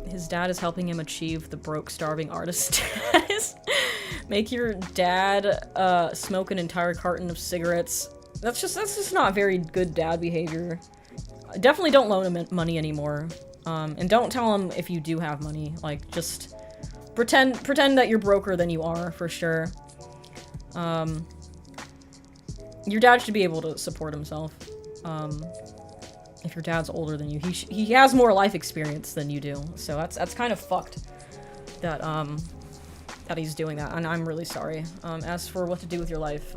His dad is helping him achieve the broke, starving artist status. Make your dad smoke an entire carton of cigarettes. That's just not very good dad behavior. Definitely don't loan him money anymore. And don't tell him if you do have money. Like, just pretend that you're broker than you are, for sure. Your dad should be able to support himself. if your dad's older than you. He has more life experience than you do, so that's kind of fucked that that he's doing that, and I'm really sorry. As for what to do with your life,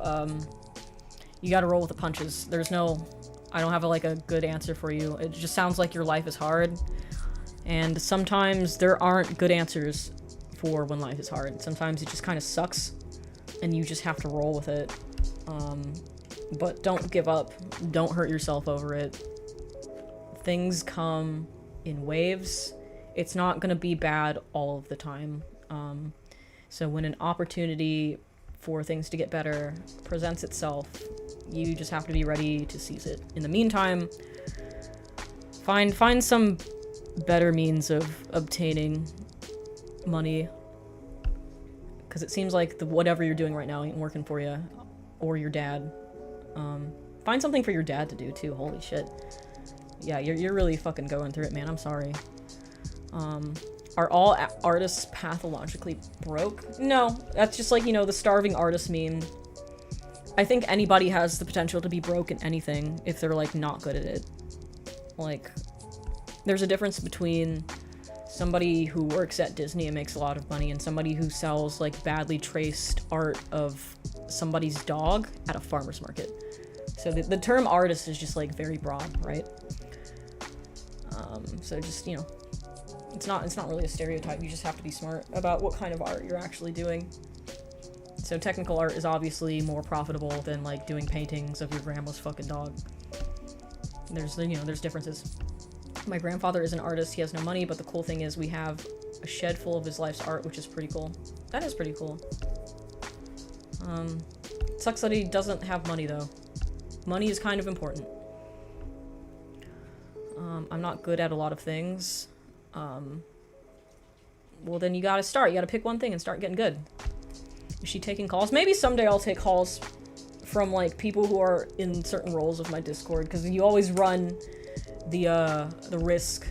you gotta roll with the punches. I don't have a good answer for you. It just sounds like your life is hard, and sometimes there aren't good answers for when life is hard. Sometimes it just kind of sucks, and you just have to roll with it. But don't give up. Don't hurt yourself over it. Things come in waves. It's not gonna be bad all of the time. So when an opportunity for things to get better presents itself, you just have to be ready to seize it. In the meantime, find some better means of obtaining money, because it seems like whatever you're doing right now ain't working for you or your dad. Find something for your dad to do too. Holy shit. Yeah, you're really fucking going through it, man. I'm sorry. Are all artists pathologically broke? No, that's just like, the starving artist meme. I think anybody has the potential to be broke in anything if they're, not good at it. There's a difference between somebody who works at Disney and makes a lot of money and somebody who sells, badly traced art of somebody's dog at a farmer's market. So the term artist is just, very broad, right? So just, it's not really a stereotype. You just have to be smart about what kind of art you're actually doing. So technical art is obviously more profitable than doing paintings of your grandma's fucking dog. There's differences. My grandfather is an artist. He has no money, but the cool thing is we have a shed full of his life's art, which is pretty cool. That is pretty cool. Sucks that he doesn't have money though. Money is kind of important. I'm not good at a lot of things. Well, then you gotta start. You gotta pick one thing and start getting good. Is she taking calls? Maybe someday I'll take calls from, people who are in certain roles of my Discord, because you always run the risk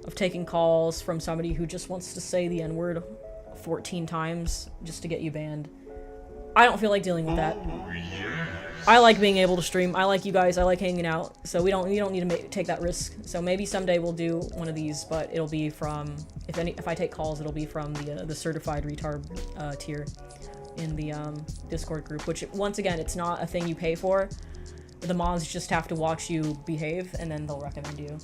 of taking calls from somebody who just wants to say the N-word 14 times just to get you banned. I don't feel like dealing with that. I like being able to stream. I like you guys. I like hanging out. So we don't need to take that risk. So maybe someday we'll do one of these, but it'll be from, if I take calls, it'll be from the certified retard tier in the Discord group. Which once again, it's not a thing you pay for. The mods just have to watch you behave, and then they'll recommend you.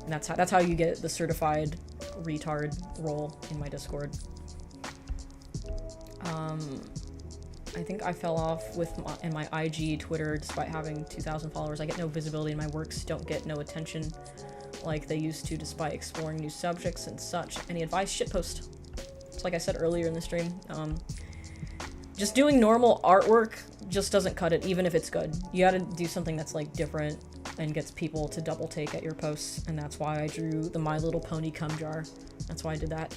And that's how you get the certified retard role in my Discord. I think I fell off in my IG, Twitter, despite having 2,000 followers. I get no visibility and my works don't get no attention like they used to, despite exploring new subjects and such. Any advice? Shitpost. It's like I said earlier in the stream. Just doing normal artwork just doesn't cut it, even if it's good. You gotta do something that's different and gets people to double take at your posts, and that's why I drew the My Little Pony cum jar. That's why I did that.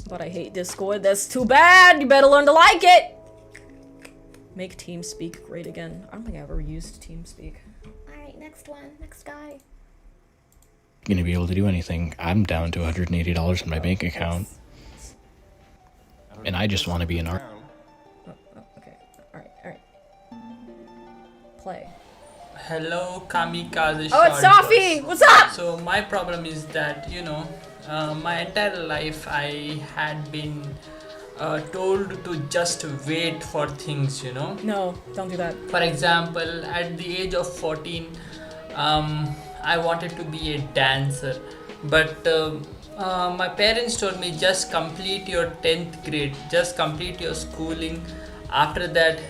But I hate Discord. That's too bad. You better learn to like it. Make TeamSpeak great again. I don't think I ever used TeamSpeak. Alright, next one. Next guy. Gonna be able to do anything. I'm down to $180 in my bank account. And I just want to be an art. Okay. Alright. Play. Hello, Kamikaze. Oh, it's Safi! What's up? So my problem is that, my entire life I had been told to just wait for things, No, don't do that. For example, at the age of 14, I wanted to be a dancer, but my parents told me just complete your 10th grade, just complete your schooling. After that,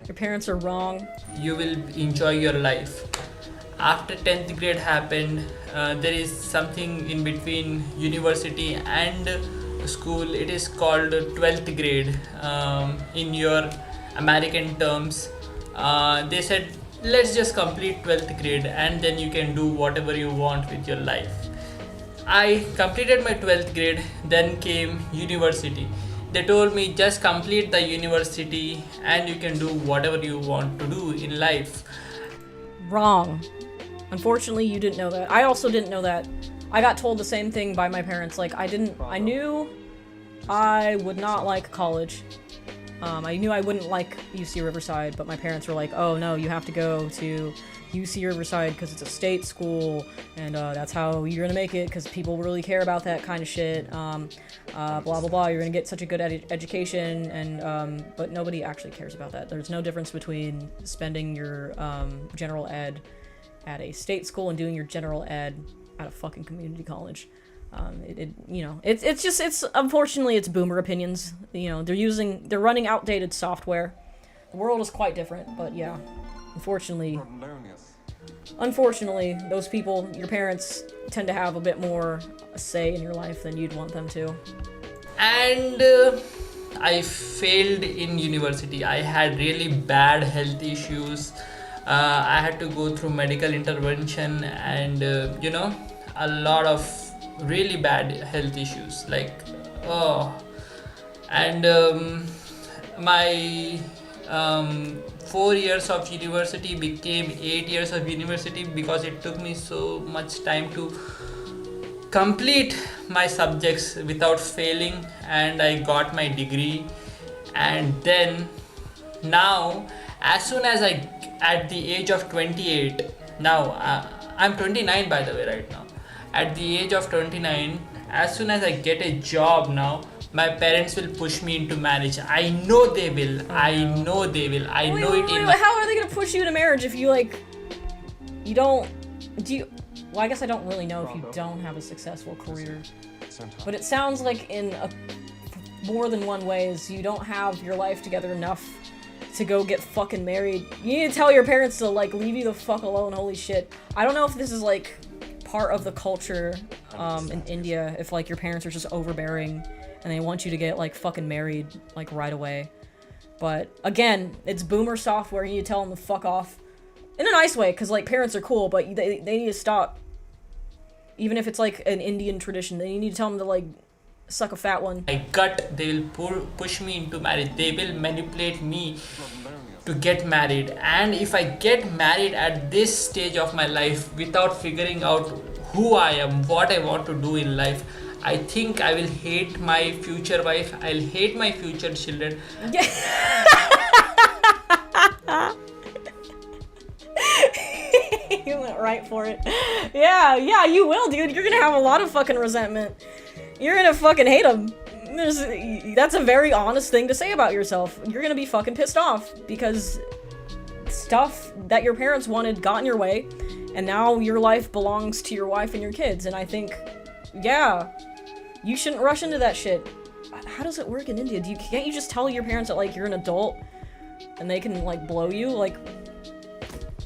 your parents are wrong. You will enjoy your life. After 10th grade happened, there is something in between university and school. It is called 12th grade in your American terms. They said, let's just complete 12th grade and then you can do whatever you want with your life. I completed my 12th grade, then came university. They told me just complete the university and you can do whatever you want to do in life. Wrong. Unfortunately, you didn't know that. I also didn't know that. I got told the same thing by my parents. I knew I would not like college. I knew I wouldn't like UC Riverside, but my parents were like, oh no, you have to go to UC Riverside because it's a state school, and that's how you're gonna make it, because people really care about that kind of shit, blah blah blah, you're gonna get such a good education, and but nobody actually cares about that. There's no difference between spending your general ed at a state school and doing your general ed at a fucking community college. It's unfortunately it's boomer opinions. They're running outdated software. The world is quite different, but yeah, unfortunately, those people, your parents, tend to have a bit more say in your life than you'd want them to. And I failed in university. I had really bad health issues. I had to go through medical intervention and a lot of really bad health issues, my 4 years of university became 8 years of university because it took me so much time to complete my subjects without failing, and I got my degree. And then now, as soon as at the age of 28, now I'm 29 by the way right now. At the age of 29, as soon as I get a job now, my parents will push me into marriage. I know they will. I know they will. I know it in my... How are they gonna push you into marriage if you well, I guess I don't really know if you don't have a successful career. But it sounds like in more than one ways, you don't have your life together enough to go get fucking married. You need to tell your parents to leave you the fuck alone. Holy shit. I don't know if this is part of the culture in India, if your parents are just overbearing and they want you to get fucking married right away. But again, it's boomer software. You need to tell them to fuck off in a nice way, because parents are cool, but they need to stop. Even if it's an Indian tradition, they need to tell them to suck a fat one. My gut, they will push me into marriage. They will manipulate me to get married. And if I get married at this stage of my life without figuring out who I am, what I want to do in life, I think I will hate my future wife. I'll hate my future children. You went right for it. Yeah, you will, dude. You're gonna have a lot of fucking resentment. You're gonna fucking hate them. That's a very honest thing to say about yourself. You're gonna be fucking pissed off because stuff that your parents wanted got in your way, and now your life belongs to your wife and your kids. And I think, yeah, you shouldn't rush into that shit. How does it work in India? Can't you just tell your parents that you're an adult and they can blow you?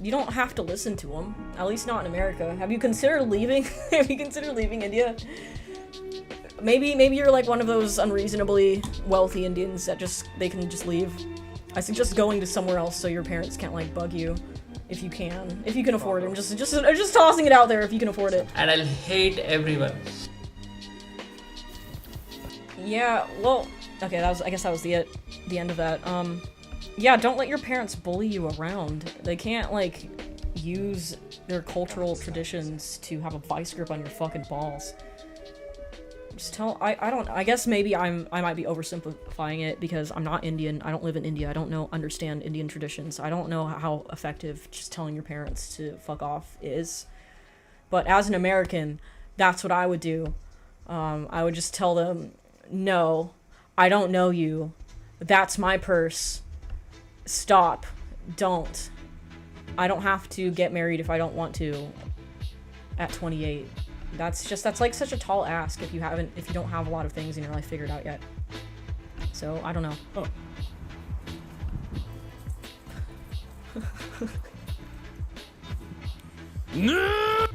You don't have to listen to them. At least not in America. Have you considered leaving? Have you considered leaving India? Maybe you're one of those unreasonably wealthy Indians that they can just leave. I suggest going to somewhere else so your parents can't bug you, if you can afford it. I'm just tossing it out there if you can afford it. And I'll hate everyone. Yeah, well, okay, I guess that was the end of that. Yeah, don't let your parents bully you around. They can't use their cultural traditions to have a vice grip on your fucking balls. Just I guess maybe I might be oversimplifying it because I'm not Indian. I don't live in India. I don't understand Indian traditions. I don't know how effective just telling your parents to fuck off is. But as an American, that's what I would do. I would just tell them, no, I don't know you. That's my purse. Stop. Don't. I don't have to get married if I don't want to at 28. That's such a tall ask if you don't have a lot of things in your life figured out yet. So, I don't know. Oh. No!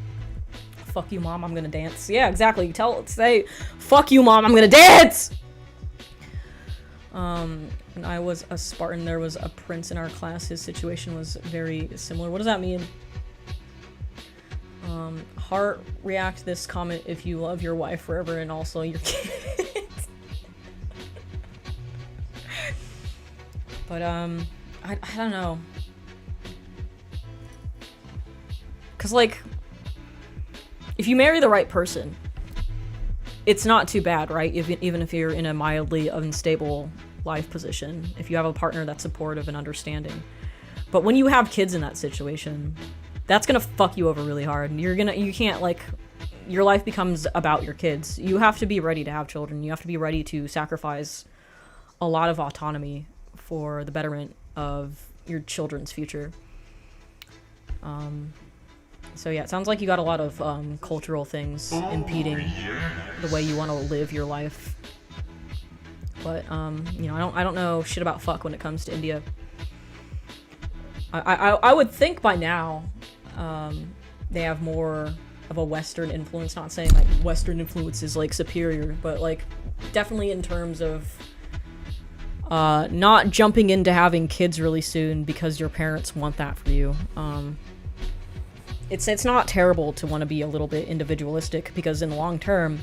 Fuck you, mom, I'm gonna dance. Yeah, exactly. Say, fuck you, mom, I'm gonna dance! When I was a Spartan, there was a prince in our class. His situation was very similar. What does that mean? Heart react this comment if you love your wife forever and also your kids. But, I don't know. Cause if you marry the right person, it's not too bad, right? Even if you're in a mildly unstable life position, if you have a partner that's supportive and understanding. But when you have kids in that situation, that's gonna fuck you over really hard. You can't, like, your life becomes about your kids. You have to be ready to have children. You have to be ready to sacrifice a lot of autonomy for the betterment of your children's future. So yeah, it sounds like you got a lot of cultural things impeding the way you want to live your life. But you know, I don't know shit about fuck when it comes to India. I would think by now they have more of a Western influence. Not saying like Western influence is like superior, but like definitely in terms of not jumping into having kids really soon because your parents want that for you. It's not terrible to want to be a little bit individualistic, because in the long term,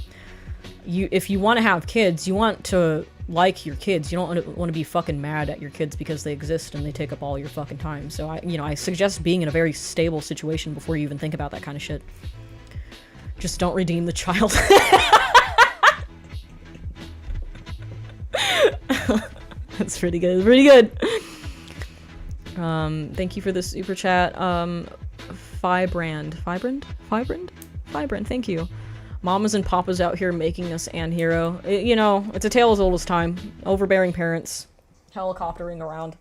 if you want to have kids, you want to like your kids. You don't want to be fucking mad at your kids because they exist and they take up all your fucking time. So I suggest being in a very stable situation before you even think about that kind of shit. Just don't redeem the child. That's pretty good. Pretty good. Thank you for the super chat. Fibrand. Thank you. Mamas and papas out here making us an hero. You know, it's a tale as old as time. Overbearing parents, helicoptering around.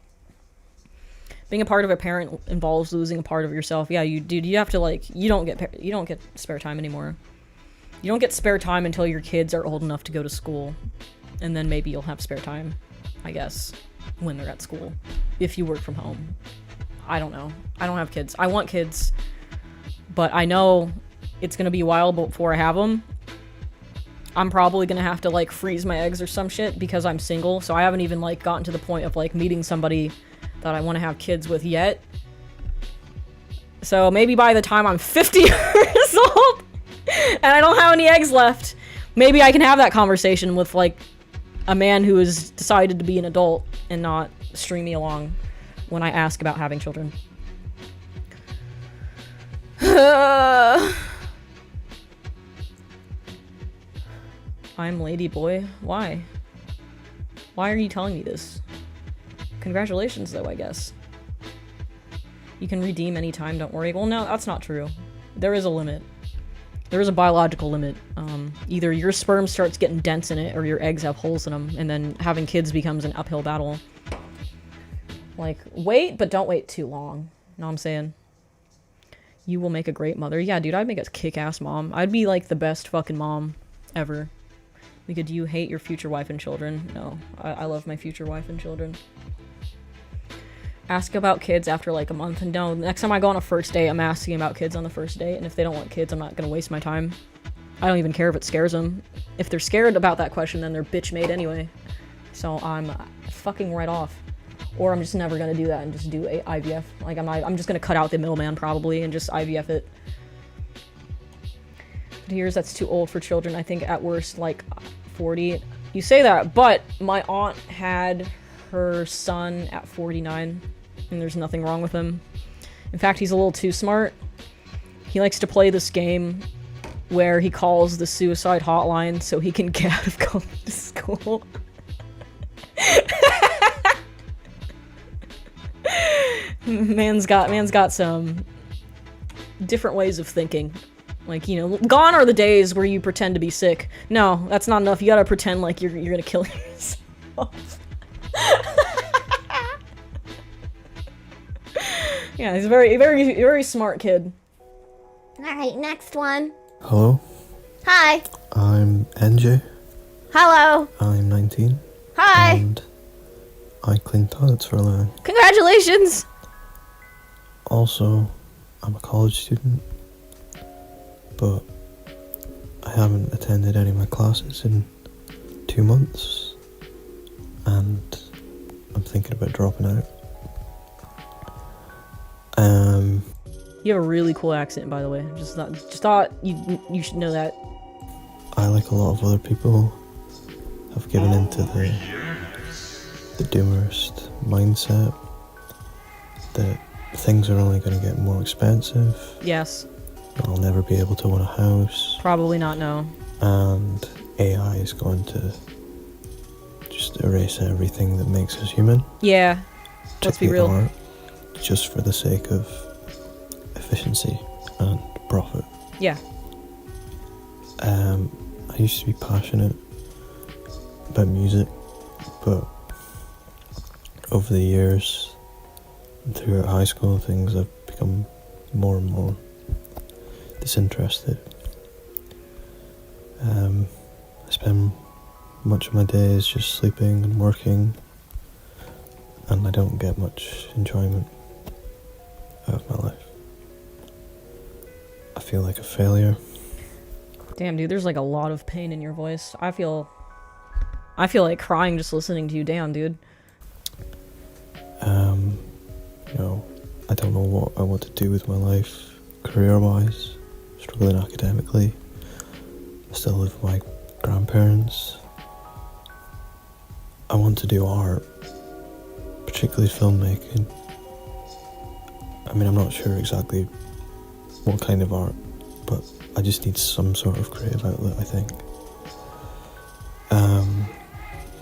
Being a part of a parent involves losing a part of yourself. Yeah, you have to, like, you don't get spare time anymore. You don't get spare time until your kids are old enough to go to school, and then maybe you'll have spare time, I guess, when they're at school, if you work from home. I don't know. I don't have kids. I want kids, but I know it's gonna be a while before I have them. I'm probably gonna have to, like, freeze my eggs or some shit because I'm single, so I haven't even, like, gotten to the point of, like, meeting somebody that I want to have kids with yet. So maybe by the time I'm 50 years old and I don't have any eggs left, maybe I can have that conversation with, like, a man who has decided to be an adult and not string me along when I ask about having children. I'm Ladyboy. Why? Why are you telling me this? Congratulations, though, I guess. You can redeem any time, don't worry. Well, no, that's not true. There is a limit. There is a biological limit. Either your sperm starts getting dents in it, or your eggs have holes in them, and then having kids becomes an uphill battle. Like, wait, but don't wait too long. Know what I'm saying? You will make a great mother. Yeah, dude, I'd make a kick-ass mom. I'd be, like, the best fucking mom ever. Because you hate your future wife and children. No, I love my future wife and children. Ask about kids after, like, a month, and no, next time I go on a first date, I'm asking about kids on the first date, and if they don't want kids, I'm not gonna waste my time. I don't even care if it scares them. If they're scared about that question, then they're bitch made anyway. So I'm fucking right off. Or I'm just never gonna do that and just do IVF. Like, I'm just gonna cut out the middleman probably and just IVF it. But years, that's too old for children. I think at worst, like, 40. You say that, but my aunt had her son at 49, and there's nothing wrong with him. In fact, he's a little too smart. He likes to play this game where he calls the suicide hotline so he can get out of going to school. Man's got some different ways of thinking. Like, you know, gone are the days where you pretend to be sick. No, that's not enough. You gotta pretend like you're gonna kill yourself. Yeah, he's a very smart kid. Alright, next one. Hello, Hi. I'm NJ. Hello. I'm 19. Hi. And I clean toilets for a living. Congratulations. Also, I'm a college student, but I haven't attended any of my classes in 2 months, and I'm thinking about dropping out. You have a really cool accent, by the way. Just thought you should know that. I, like a lot of other people, have given into the doomerist mindset that things are only going to get more expensive. Yes. I'll never be able to own a house. Probably not, no. And AI is going to just just erase everything that makes us human. Yeah. Let's be to real. art just for the sake of efficiency and profit. Yeah. I used to be passionate about music, but over the years, throughout high school, things have become more and more disinterested. I spend much of my days just sleeping and working, and I don't get much enjoyment out of my life. I feel like a failure. Damn, dude, there's like a lot of pain in your voice. I feel like crying just listening to you. Damn, dude. You know, I don't know what I want to do with my life, career-wise, struggling academically. I still live with my grandparents. I want to do art, particularly filmmaking. I mean, I'm not sure exactly what kind of art, but I just need some sort of creative outlet, I think.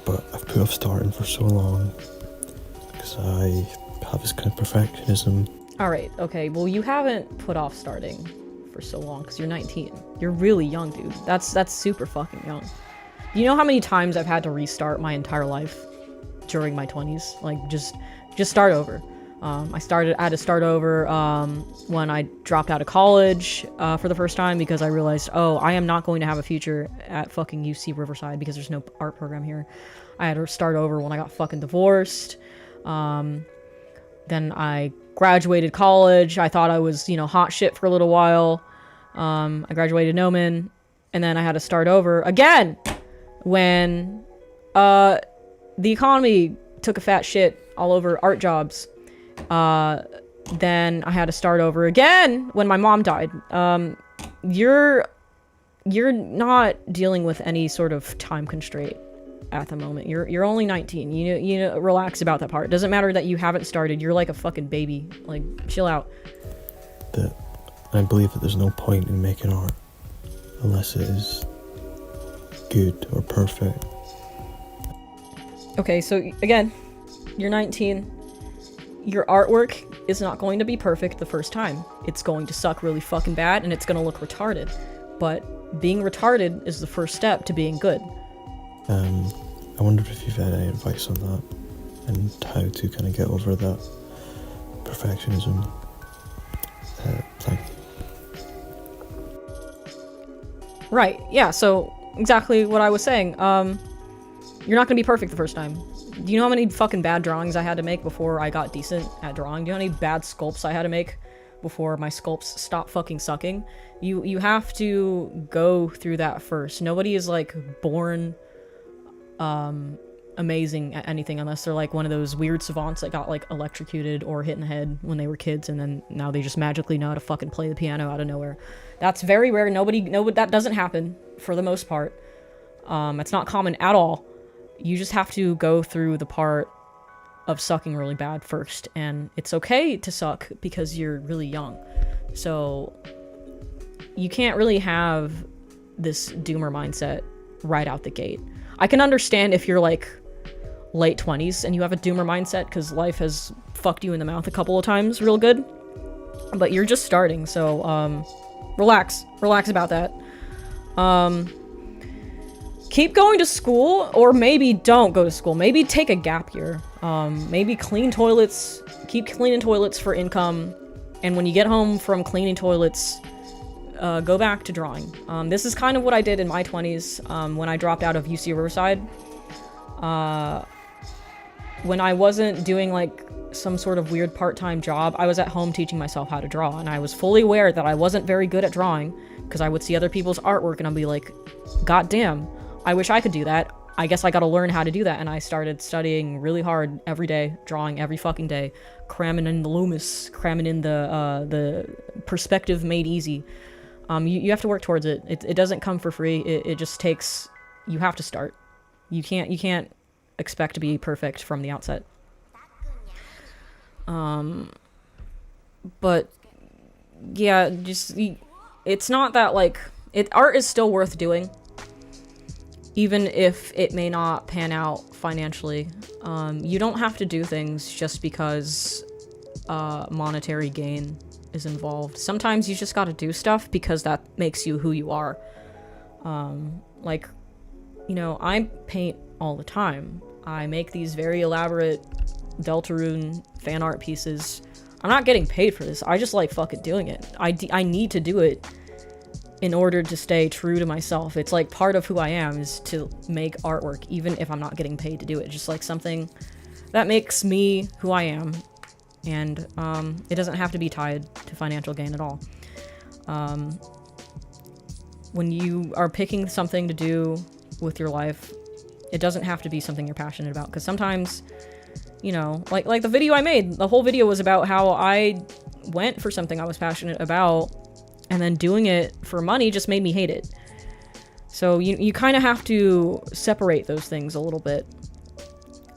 But I've put off starting for so long because I have this kind of perfectionism. Alright, okay, well you haven't put off starting for so long because you're 19. You're really young, dude. That's super fucking young. You know how many times I've had to restart my entire life during my 20s? Like, just start over. I had to start over when I dropped out of college for the first time because I realized, oh, I am not going to have a future at fucking UC Riverside because there's no art program here. I had to start over when I got fucking divorced. Then I graduated college. I thought I was, hot shit for a little while. I graduated Nomen, and then I had to start over again when the economy took a fat shit all over art jobs. Then I had to start over again when my mom died. You're not dealing with any sort of time constraint at the moment. You're only 19. You know, relax about that part. It doesn't matter that you haven't started. You're like a fucking baby. Like, chill out. I believe that there's no point in making art unless it is good or perfect. Okay, so again, you're 19. Your artwork is not going to be perfect the first time. It's going to suck really fucking bad and it's going to look retarded. But being retarded is the first step to being good. I wondered if you've had any advice on that and how to kind of get over that perfectionism. Thank you. Right, yeah, so exactly what I was saying. You're not gonna be perfect the first time. Do you know how many fucking bad drawings I had to make before I got decent at drawing? Do you know how many bad sculpts I had to make before my sculpts stopped fucking sucking? You have to go through that first. Nobody is like born amazing at anything unless they're like one of those weird savants that got like electrocuted or hit in the head when they were kids and then now they just magically know how to fucking play the piano out of nowhere. That's very rare. That doesn't happen for the most part. It's not common at all. You just have to go through the part of sucking really bad first, and it's okay to suck because you're really young. So you can't really have this doomer mindset right out the gate. I can understand if you're like late 20s and you have a doomer mindset because life has fucked you in the mouth a couple of times real good, but you're just starting, so relax about that. Keep going to school, or maybe don't go to school. Maybe take a gap year. Maybe clean toilets, keep cleaning toilets for income, and when you get home from cleaning toilets, go back to drawing. This is kind of what I did in my 20s when I dropped out of UC Riverside. When I wasn't doing like some sort of weird part-time job, I was at home teaching myself how to draw, and I was fully aware that I wasn't very good at drawing because I would see other people's artwork and I'd be like, God damn, I wish I could do that. I guess I gotta learn how to do that, and I started studying really hard every day, drawing every fucking day, cramming in the Loomis, cramming in the perspective made easy. You have to work towards it. It doesn't come for free. It just takes, you have to start. You can't expect to be perfect from the outset. But yeah, just, it's not that like, art is still worth doing. even if it may not pan out financially. You don't have to do things just because monetary gain is involved. Sometimes you just gotta do stuff because that makes you who you are. Like, you know, I paint all the time. I make these very elaborate Deltarune fan art pieces. I'm not getting paid for this. I just like fucking doing it. I need to do it in order to stay true to myself. It's like part of who I am is to make artwork, even if I'm not getting paid to do it. Just like something that makes me who I am. And it doesn't have to be tied to financial gain at all. When you are picking something to do with your life, it doesn't have to be something you're passionate about. Because sometimes, you know, like the video I made, the whole video was about how I went for something I was passionate about, and then doing it for money just made me hate it. So you kind of have to separate those things a little bit.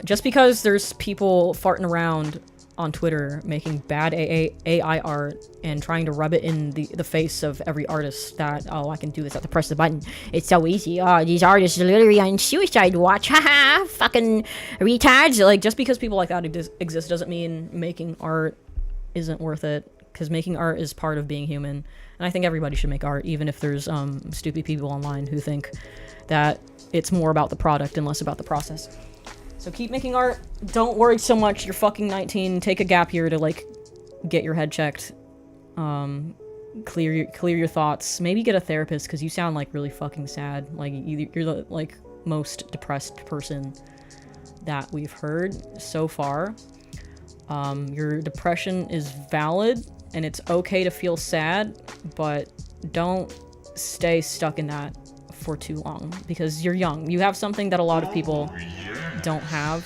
Just because there's people farting around on Twitter making bad AI art and trying to rub it in the face of every artist that, oh, I can do this, I have to press the button. It's so easy. Oh, these artists are literally on suicide watch. Haha, fucking retards. Like, just because people like that exist doesn't mean making art isn't worth it. Because making art is part of being human. And I think everybody should make art, even if there's stupid people online who think that it's more about the product and less about the process. So keep making art. Don't worry so much. You're fucking 19. Take a gap year to, like, get your head checked. Clear your thoughts. Maybe get a therapist, because you sound, like, really fucking sad. Like, you're the, like, most depressed person that we've heard so far. Your depression is valid, and it's okay to feel sad, but don't stay stuck in that for too long, because you're young. You have something that a lot of people don't have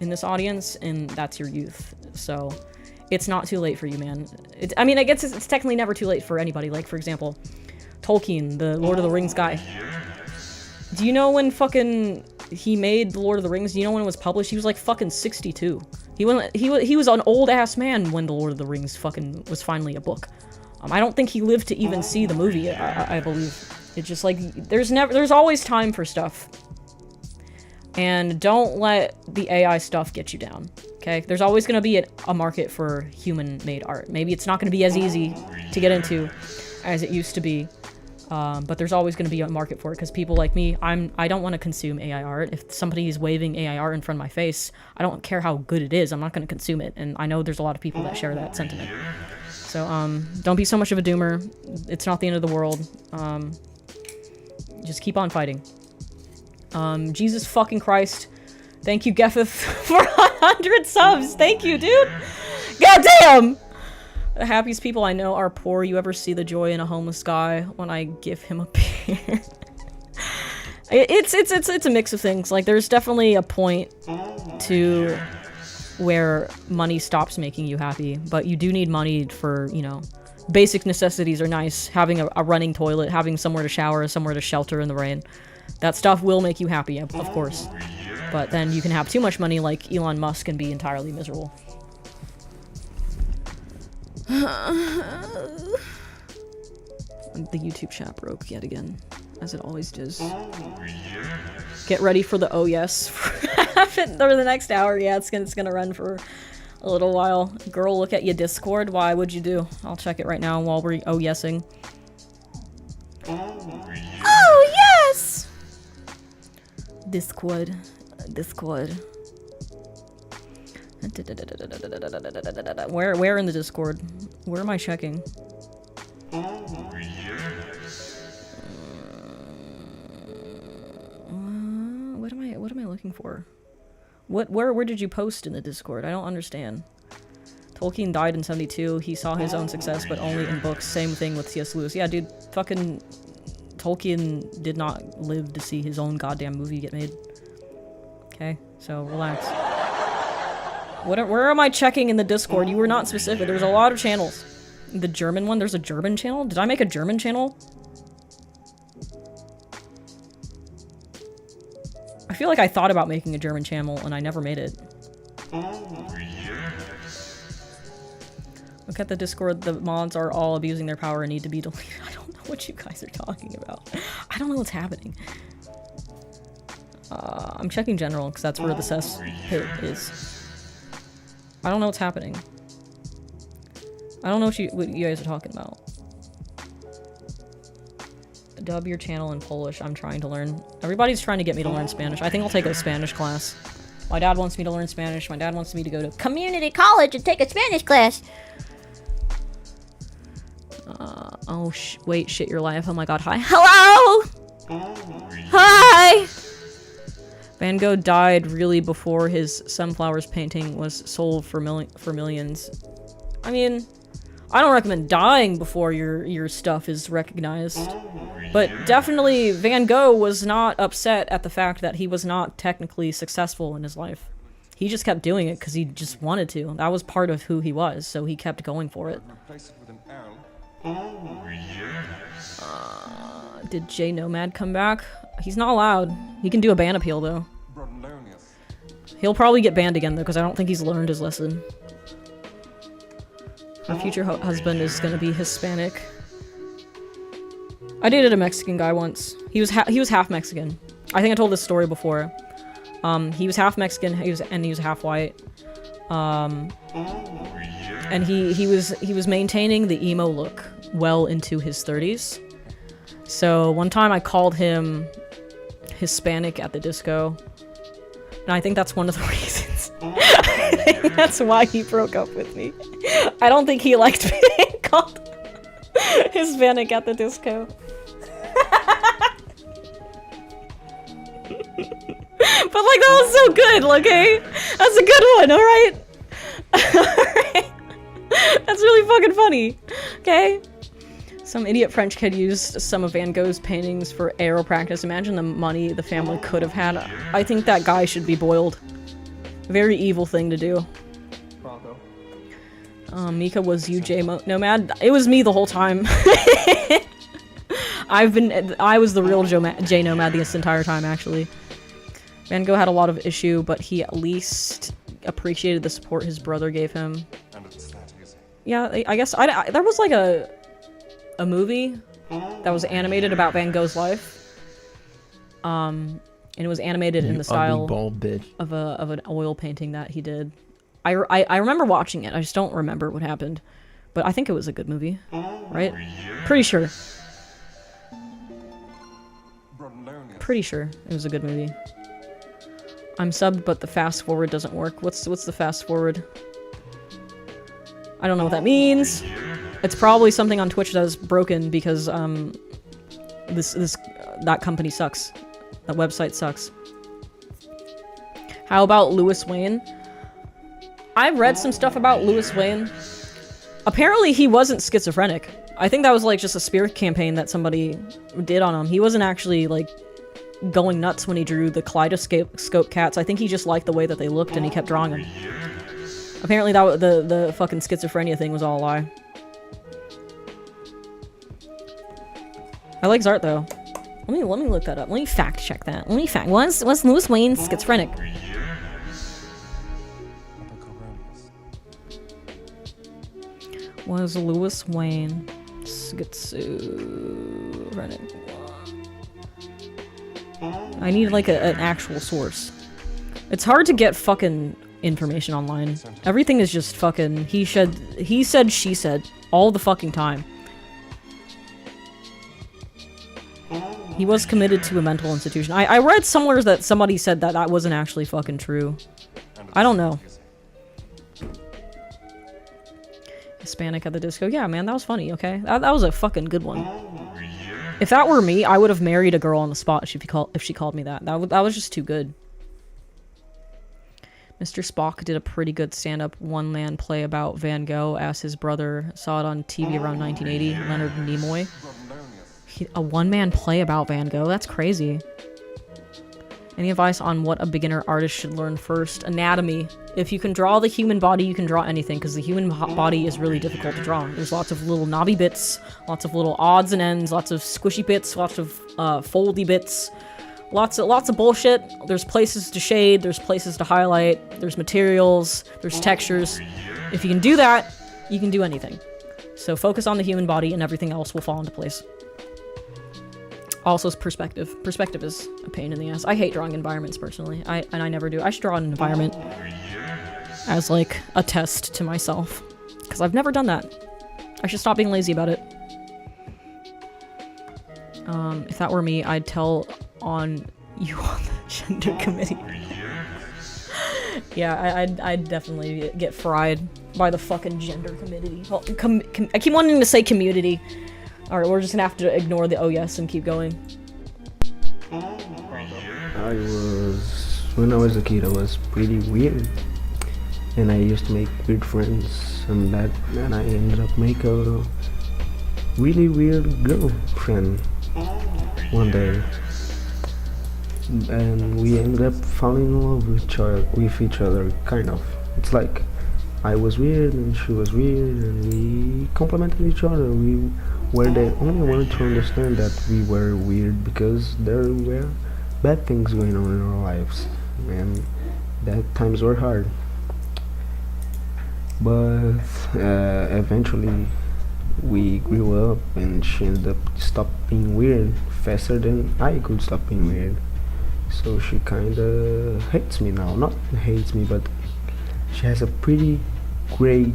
in this audience, and that's your youth. So it's not too late for you, man. I mean, I guess it's technically never too late for anybody. Like, for example, Tolkien, the Lord of the Rings guy. Do you know when fucking he made the Lord of the Rings? Do you know when it was published? He was like fucking 62. He was an old ass man when the Lord of the Rings fucking was finally a book. I don't think he lived to even see the movie. I believe it's just like there's always time for stuff. And don't let the AI stuff get you down, okay? There's always going to be a market for human-made art. Maybe it's not going to be as easy to get into as it used to be, but there's always going to be a market for it, because people like me, I don't want to consume AI art. If somebody is waving AI art in front of my face, I don't care how good it is, I'm not going to consume it, and I know there's a lot of people that share that sentiment. So, don't be so much of a doomer. It's not the end of the world. Just keep on fighting. Jesus fucking Christ. Thank you, Geffith, for 100 subs. Thank you, dude. Goddamn! The happiest people I know are poor. You ever see the joy in a homeless guy when I give him a beer? It's a mix of things. Like, there's definitely a point to where money stops making you happy, but you do need money for, you know, basic necessities are nice. Having a running toilet, having somewhere to shower, somewhere to shelter in the rain. That stuff will make you happy, of course. But then you can have too much money like Elon Musk and be entirely miserable. The YouTube chat broke yet again, as it always does. Get ready for the oh yes for the next hour. Yeah, it's gonna run for a little while. Girl, look at your Discord. Why would you do? I'll check it right now while we're oh yesing. Oh yes! Discord. Where in the Discord? Where am I checking? What am I looking for? Where did you post in the Discord? I don't understand. Tolkien died in 72. He saw his own success, but only in books. Same thing with C.S. Lewis. Yeah, dude, fucking Tolkien did not live to see his own goddamn movie get made. Okay, so relax. Where am I checking in the Discord? You were not specific. There's a lot of channels. The German one? There's a German channel? Did I make a German channel? I feel like I thought about making a German channel and I never made it. Look at the Discord. The mods are all abusing their power and need to be deleted. I don't know what you guys are talking about. I don't know what's happening. I'm checking general because that's where the cess pit is. I don't know what's happening. I don't know what you guys are talking about. Dub your channel in Polish. I'm trying to learn. Everybody's trying to get me to learn Spanish. I think I'll take a Spanish class. My dad wants me to learn Spanish. My dad wants me to go to community college and take a Spanish class. Oh, wait, shit your life. Oh my god, hi. Hello! Hi! Van Gogh died really before his Sunflowers painting was sold for millions. I mean, I don't recommend dying before your stuff is recognized. But definitely Van Gogh was not upset at the fact that he was not technically successful in his life. He just kept doing it because he just wanted to. That was part of who he was, so he kept going for it. Did J Nomad come back? He's not allowed. He can do a ban appeal though. He'll probably get banned again though, because I don't think he's learned his lesson. Her future husband is gonna be Hispanic. I dated a Mexican guy once. He was half Mexican. I think I told this story before. He was half Mexican. He was half white. And he was maintaining the emo look well into his 30s. So one time I called him Hispanic at the disco. And I think that's one of the reasons. I think that's why he broke up with me. I don't think he liked being called Hispanic at the disco. But like, that was so good, okay? That's a good one, alright? Alright. That's really fucking funny. Okay? Some idiot French kid used some of Van Gogh's paintings for aero practice. Imagine the money the family could have had. I think that guy should be boiled. Very evil thing to do. Mika, was you Nomad? It was me the whole time. I was the real J Nomad this entire time, actually. Van Gogh had a lot of issue, but he at least appreciated the support his brother gave him. Yeah, I guess there was like a movie that was animated about Van Gogh's life. And it was animated in the style of an oil painting that he did. I remember watching it. I just don't remember what happened, but I think it was a good movie, right? Pretty sure. Pretty sure it was a good movie. I'm subbed, but the fast forward doesn't work. What's the fast forward? I don't know what that means. It's probably something on Twitch that is broken because that company sucks. That website sucks. How about Lewis Wayne? I read some stuff about Lewis Wayne. Apparently he wasn't schizophrenic. I think that was like just a spirit campaign that somebody did on him. He wasn't actually like going nuts when he drew the kaleidoscope cats. I think he just liked the way that they looked and he kept drawing them. Apparently that the fucking schizophrenia thing was all a lie. I like his art though. Let me look that up. Let me fact check that. Was Lewis Wayne schizophrenic? Was Lewis Wayne schizophrenic? I need like an actual source. It's hard to get fucking information online. Everything is just fucking he said, she said, all the fucking time. He was committed to a mental institution. I read somewhere that somebody said that wasn't actually fucking true. I don't know. Hispanic at the disco. Yeah, man, that was funny, okay? That was a fucking good one. If that were me, I would have married a girl on the spot if she called me that. That was just too good. Mr. Spock did a pretty good stand-up one-man play about Van Gogh as his brother saw it on TV around 1980, Leonard Nimoy. A one-man play about Van Gogh? That's crazy. Any advice on what a beginner artist should learn first? Anatomy. If you can draw the human body, you can draw anything, because the human body is really difficult to draw. There's lots of little knobby bits, lots of little odds and ends, lots of squishy bits, lots of foldy bits, lots of bullshit. There's places to shade, there's places to highlight, there's materials, there's textures. If you can do that, you can do anything. So focus on the human body and everything else will fall into place. Also, perspective. Perspective is a pain in the ass. I hate drawing environments personally. I never do. I should draw an environment as like a test to myself, because I've never done that. I should stop being lazy about it. If that were me, I'd tell on you on the gender committee. Yeah, I'd definitely get fried by the fucking gender committee. Well, I keep wanting to say community. Alright, we're just gonna have to ignore the oh yes and keep going. When I was a kid, I was pretty weird. And I used to make weird friends, and I ended up making a really weird girlfriend one day. And we ended up falling in love with each other, kind of. It's like I was weird and she was weird, and we complemented each other. We were the only one to understand that we were weird because there were bad things going on in our lives, and that times were hard. But eventually we grew up, and she ended up stopped being weird faster than I could stop being weird. So she kinda hates me now. Not hates me, but she has a pretty great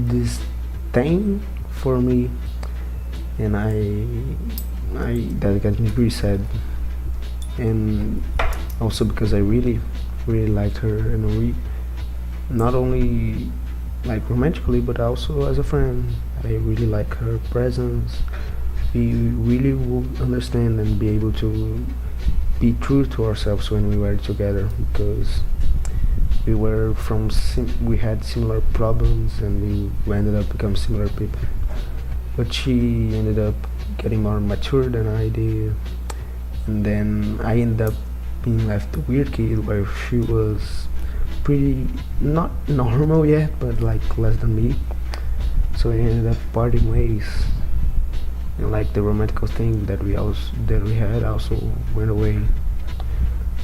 disdain for me, and that got me pretty sad. And also because I really liked her, and we not only like romantically but also as a friend. I really like her presence. We really would understand and be able to be true to ourselves when we were together, because we were we had similar problems, and we ended up becoming similar people. But she ended up getting more mature than I did, and then I ended up being left a weird kid where she was pretty not normal yet, but like less than me. So we ended up parting ways, and like the romantic thing that we had also went away.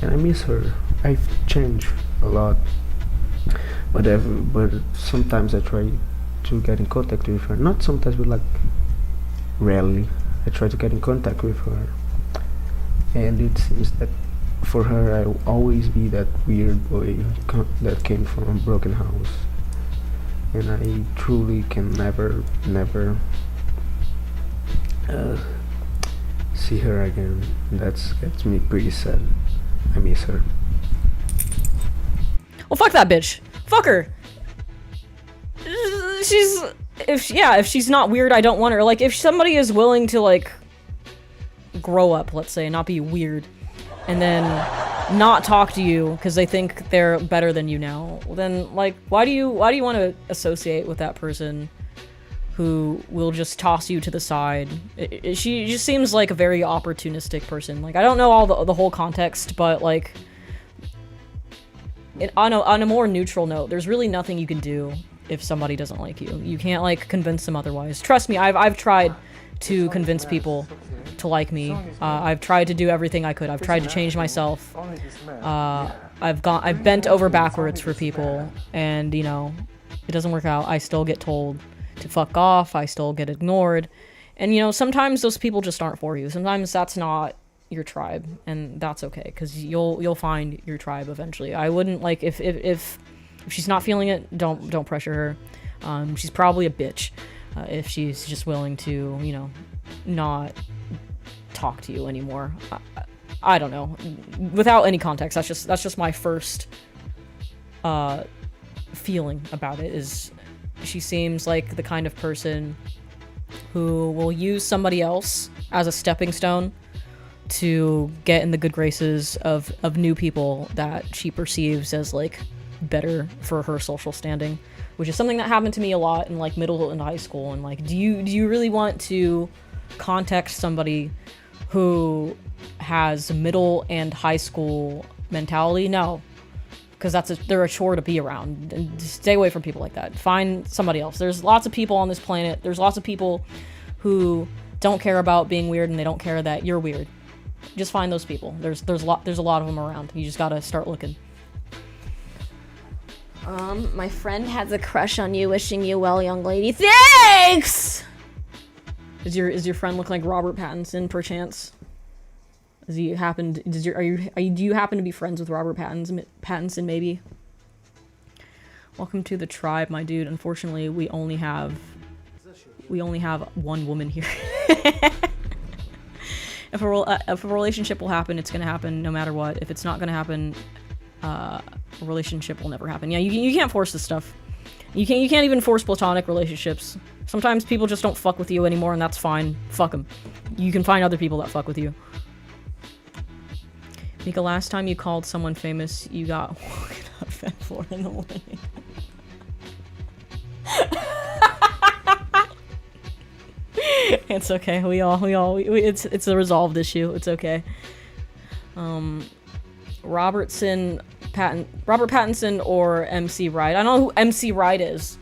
And I miss her. I've changed a lot, but sometimes I try to get in contact with her. Not sometimes, but like rarely. I try to get in contact with her, and it seems that for her I'll always be that weird boy that came from a broken house, and I truly can never see her again. That gets me pretty sad. I miss her. Well, fuck that bitch. Fuck her. If she's not weird, I don't want her. Like, if somebody is willing to, like, grow up, let's say, not be weird, and then not talk to you because they think they're better than you now, then, like, why do you want to associate with that person who will just toss you to the side? She just seems like a very opportunistic person. Like, I don't know all the whole context, but, like, on a more neutral note, there's really nothing you can do if somebody doesn't like you. You can't, like, convince them otherwise. Trust me, I've tried to convince people to like me. I've tried to do everything I could. I've tried to change myself. I've bent over backwards for people, and, you know, it doesn't work out. I still get told to fuck off. I still get ignored. And, you know, sometimes those people just aren't for you. Sometimes that's not your tribe, and that's okay, because you'll find your tribe eventually. I wouldn't, like, if she's not feeling it, don't pressure her. She's probably a bitch if she's just willing to, you know, not talk to you anymore. I don't know. Without any context, that's just my first feeling about it. Is she seems like the kind of person who will use somebody else as a stepping stone to get in the good graces of new people that she perceives as, like, better for her social standing, which is something that happened to me a lot in, like, middle and high school. And, like, do you really want to contact somebody who has middle and high school mentality? No, because they're a chore to be around, and stay away from people like that. Find somebody else. There's lots of people on this planet. There's lots of people who don't care about being weird, and they don't care that you're weird. Just find those people. There's a lot of them around. You just gotta start looking. My friend has a crush on you. Wishing you well, young lady. Thanks! Is your friend look like Robert Pattinson, perchance? Do you happen to be friends with Robert Pattinson maybe? Welcome to the tribe, my dude. Unfortunately, we only have one woman here. If a relationship will happen, it's gonna happen no matter what. If it's not gonna happen, a relationship will never happen. Yeah, you can't force this stuff. You can't even force platonic relationships. Sometimes people just don't fuck with you anymore, and that's fine. Fuck them. You can find other people that fuck with you. Mika, last time you called someone famous, you got fed for in the lane. It's okay. It's a resolved issue. It's okay. Robert Pattinson or MC Wright. I don't know who MC Wright is.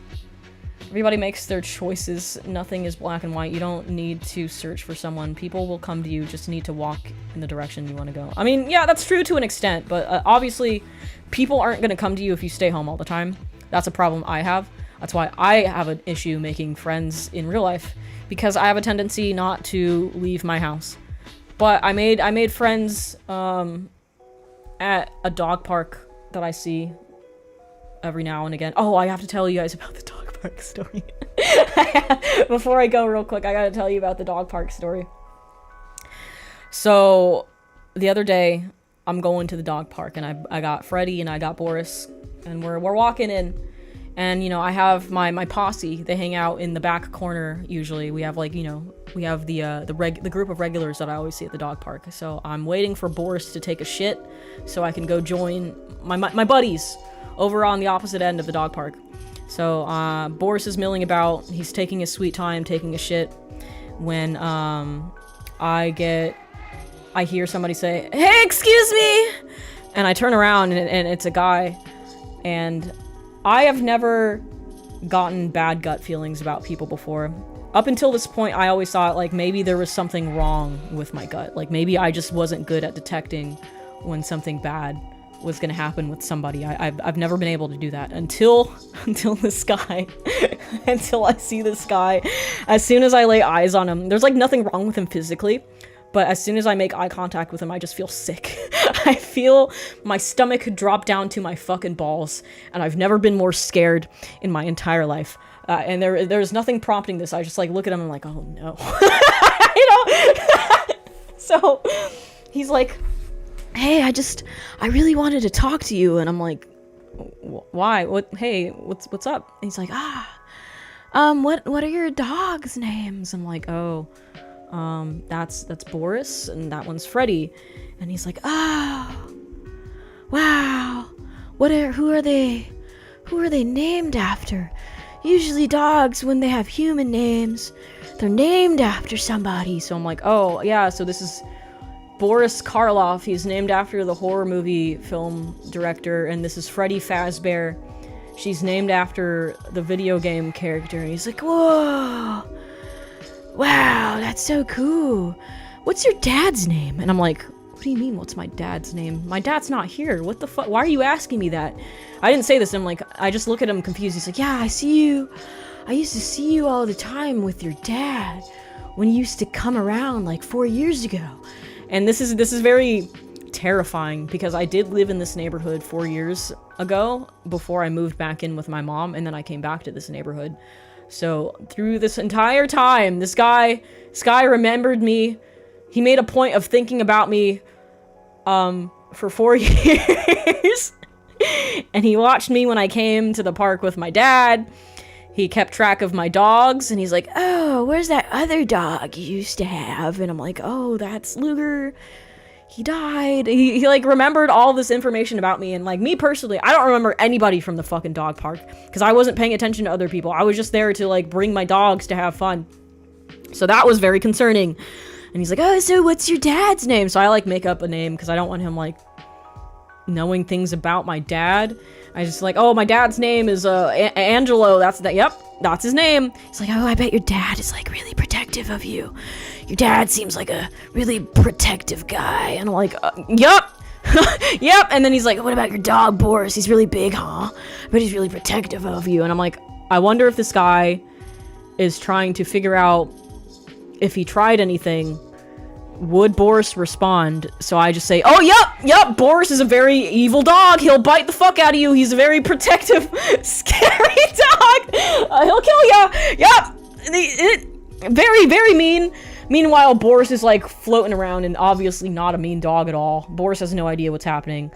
Everybody makes their choices. Nothing is black and white. You don't need to search for someone. People will come to you. Just need to walk in the direction you want to go. I mean, yeah, that's true to an extent, but obviously people aren't going to come to you if you stay home all the time. That's a problem I have. That's why I have an issue making friends in real life, because I have a tendency not to leave my house. But I made friends at a dog park that I see every now and again. Oh, I have to tell you guys about the dog park story. Before I go real quick, I gotta tell you about the dog park story. So, the other day, I'm going to the dog park, and I got Freddie and I got Boris, and we're walking in, and, you know, I have my posse. They hang out in the back corner, usually. We have, like, you know, we have the group of regulars that I always see at the dog park. So I'm waiting for Boris to take a shit so I can go join my buddies over on the opposite end of the dog park. So Boris is milling about. He's taking his sweet time, taking a shit, when I hear somebody say, "Hey, excuse me!" And I turn around, and it's a guy. And I have never gotten bad gut feelings about people before. Up until this point, I always thought, like, maybe there was something wrong with my gut. Like, maybe I just wasn't good at detecting when something bad was gonna happen with somebody. I've never been able to do that until this guy. Until I see this guy. As soon as I lay eyes on him, there's, like, nothing wrong with him physically, but as soon as I make eye contact with him, I just feel sick. I feel my stomach drop down to my fucking balls, and I've never been more scared in my entire life. And there's nothing prompting this. I just, like, look at him and I'm like, oh no. You know? So he's like, "Hey, I really wanted to talk to you." And I'm like, "Why? Hey, what's up?" And he's like, what are your dogs' names?" I'm like, "Oh, that's Boris, and that one's Freddie." And he's like, "Oh, wow. Who are they named after? Usually dogs, when they have human names, they're named after somebody." So I'm like, "Oh, yeah, so this is Boris Karloff. He's named after the horror movie film director, and this is Freddy Fazbear. She's named after the video game character." And he's like, "Whoa, wow, that's so cool. What's your dad's name?" And I'm like, "What do you mean, what's my dad's name? My dad's not here. What the fuck? Why are you asking me that?" I didn't say this. I'm like, I just look at him confused. He's like, "Yeah, I see you. I used to see you all the time with your dad when you used to come around like 4 years ago." And this is very terrifying, because I did live in this neighborhood 4 years ago before I moved back in with my mom, and then I came back to this neighborhood. So through this entire time, this guy remembered me. He made a point of thinking about me for 4 years. And he watched me when I came to the park with my dad. He kept track of my dogs, and he's like, "Oh, where's that other dog you used to have?" And I'm like, "Oh, that's Luger. He died." He like remembered all this information about me. And like, me personally, I don't remember anybody from the fucking dog park, because I wasn't paying attention to other people. I was just there to like bring my dogs to have fun. So that was very concerning. And he's like, "Oh, so what's your dad's name?" So I like make up a name, because I don't want him like knowing things about my dad. I just like, "Oh, my dad's name is Angelo. Yep, that's his name." He's like, "Oh, I bet your dad is like really protective of you. Your dad seems like a really protective guy." And I'm like, "Yep." Yep. And then he's like, "What about your dog, Boris? He's really big, huh? But he's really protective of you." And I'm like, I wonder if this guy is trying to figure out if he tried anything would Boris respond? So I just say, oh, yep, Boris is a very evil dog. He'll bite the fuck out of you. He's a very protective, scary dog. He'll kill ya. Yep. Very, very mean. Meanwhile, Boris is like floating around and obviously not a mean dog at all. Boris has no idea what's happening.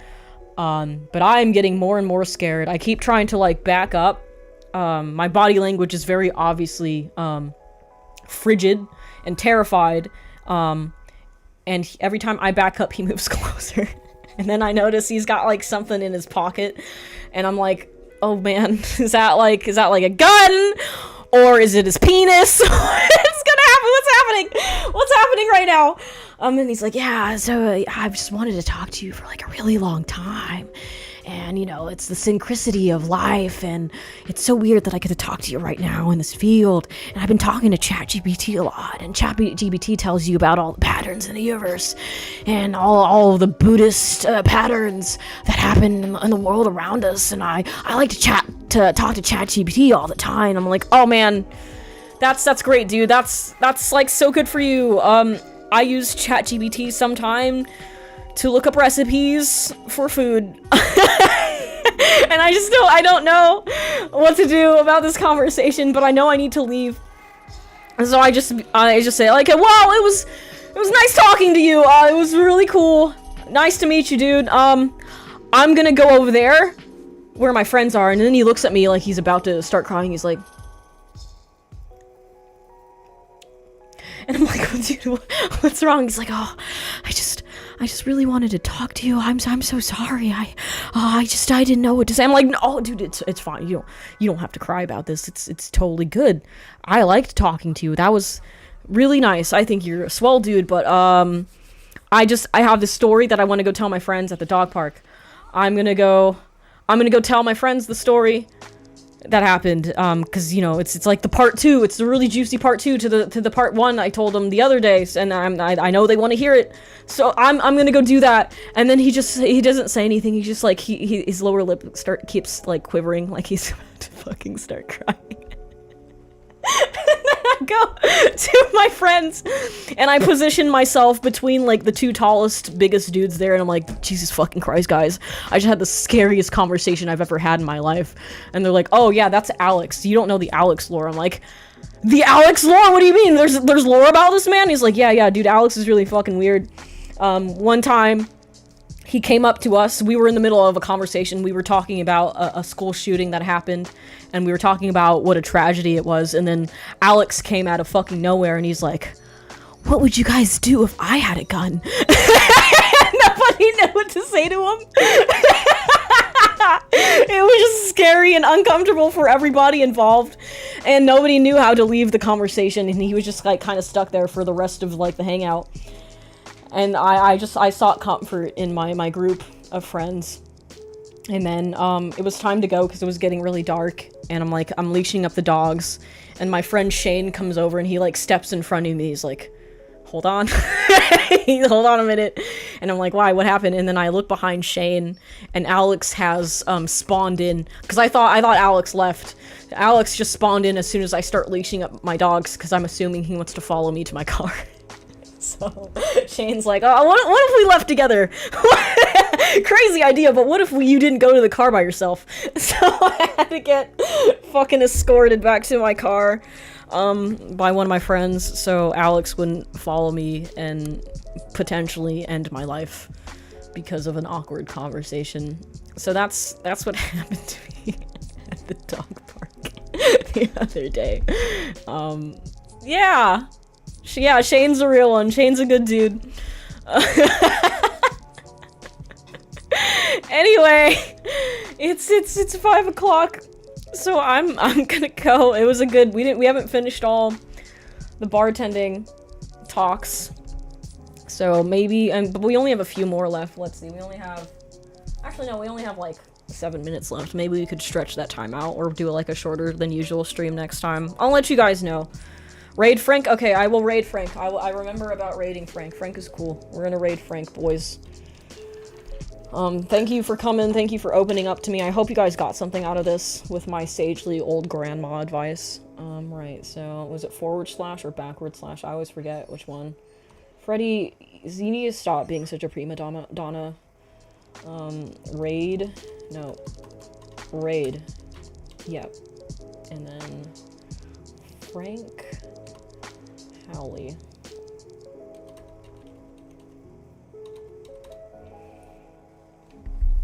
But I'm getting more and more scared. I keep trying to like back up. My body language is very obviously frigid and terrified. And every time I back up, he moves closer. And then I notice he's got like something in his pocket, and I'm like, oh man, is that like a gun? Or is it his penis? What's gonna happen? What's happening right now? And he's like, yeah, so I've just wanted to talk to you for like a really long time. And, you know, it's the synchronicity of life, and it's so weird that I get to talk to you right now in this field. And I've been talking to ChatGPT a lot, and ChatGPT tells you about all the patterns in the universe, and all of the Buddhist patterns that happen in the world around us. And I like to talk to ChatGPT all the time. I'm like, oh man, that's great, dude. That's like so good for you. I use ChatGPT sometime to look up recipes for food. And I don't know what to do about this conversation, but I know I need to leave. So I just say like, well, it was nice talking to you. It was really cool. Nice to meet you, dude. I'm gonna go over there where my friends are. And then he looks at me like he's about to start crying. He's like, and I'm like, oh, dude, what's wrong? He's like, oh, I just really wanted to talk to you. I'm so sorry. I didn't know what to say. I'm like, no, dude, it's fine. You don't have to cry about this. It's totally good. I liked talking to you. That was really nice. I think you're a swell dude, but I have this story that I want to go tell my friends at the dog park. I'm gonna go tell my friends the story that happened, because, you know, it's like the part 2. It's the really juicy part 2 to the part 1 I told them the other day, and I know they want to hear it, so I'm gonna go do that. And then he doesn't say anything. He just like his lower lip keeps like quivering, like he's about to fucking start crying. And then I go to my friends, and I position myself between like the 2 tallest, biggest dudes there, and I'm like, Jesus fucking Christ, guys, I just had the scariest conversation I've ever had in my life. And they're like, oh yeah, that's Alex. You don't know the Alex lore. I'm like, the Alex lore? What do you mean? There's lore about this man? He's like, yeah, dude, Alex is really fucking weird. One time, he came up to us. We were in the middle of a conversation. We were talking about a school shooting that happened, and we were talking about what a tragedy it was. And then Alex came out of fucking nowhere, and he's like, what would you guys do if I had a gun? Nobody knew what to say to him. It was just scary and uncomfortable for everybody involved, and nobody knew how to leave the conversation, and he was just like kind of stuck there for the rest of like the hangout. And I sought comfort in my group of friends. And then it was time to go because it was getting really dark, and I'm leashing up the dogs, and my friend Shane comes over, and he like steps in front of me. He's like, hold on. Hold on a minute. And I'm like, why, what happened? And then I look behind Shane, and Alex has spawned in, because I thought Alex left. Alex just spawned in as soon as I start leashing up my dogs, because I'm assuming he wants to follow me to my car. So Shane's like, oh, what if we left together? Crazy idea, but what if you didn't go to the car by yourself? So I had to get fucking escorted back to my car by one of my friends, so Alex wouldn't follow me and potentially end my life because of an awkward conversation. So that's what happened to me at the dog park the other day. Yeah, Shane's a real one. Shane's a good dude. Anyway, it's 5 o'clock, so I'm gonna go. It was a good. We haven't finished all the bartending talks, so maybe. But we only have a few more left. Let's see. We only have like 7 minutes left. Maybe we could stretch that time out or do like a shorter than usual stream next time. I'll let you guys know. Raid Frank? Okay, I will raid Frank. I remember about raiding Frank. Frank is cool. We're gonna raid Frank, boys. Thank you for coming. Thank you for opening up to me. I hope you guys got something out of this with my sagely old grandma advice. Right, so was it / or / I always forget which one. Freddy, you need to stop being such a prima donna. Raid. No. Raid. Yep. And then Frank Howley.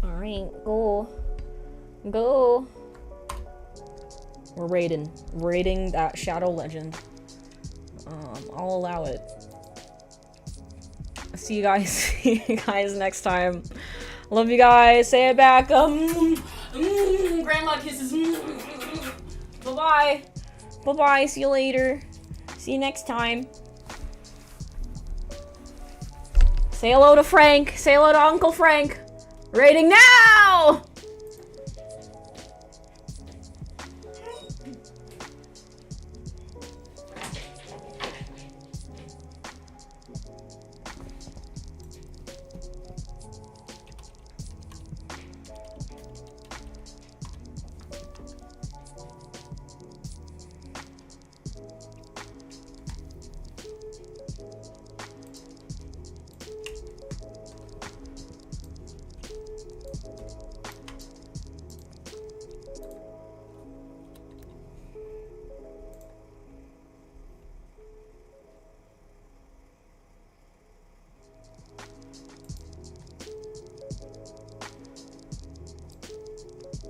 Alright, go. Go. We're raiding that Shadow Legend. I'll allow it. See you guys next time. Love you guys. Say it back. Grandma kisses. Bye-bye. Bye-bye. See you later. See you next time. Say hello to Frank. Say hello to Uncle Frank. Rating now!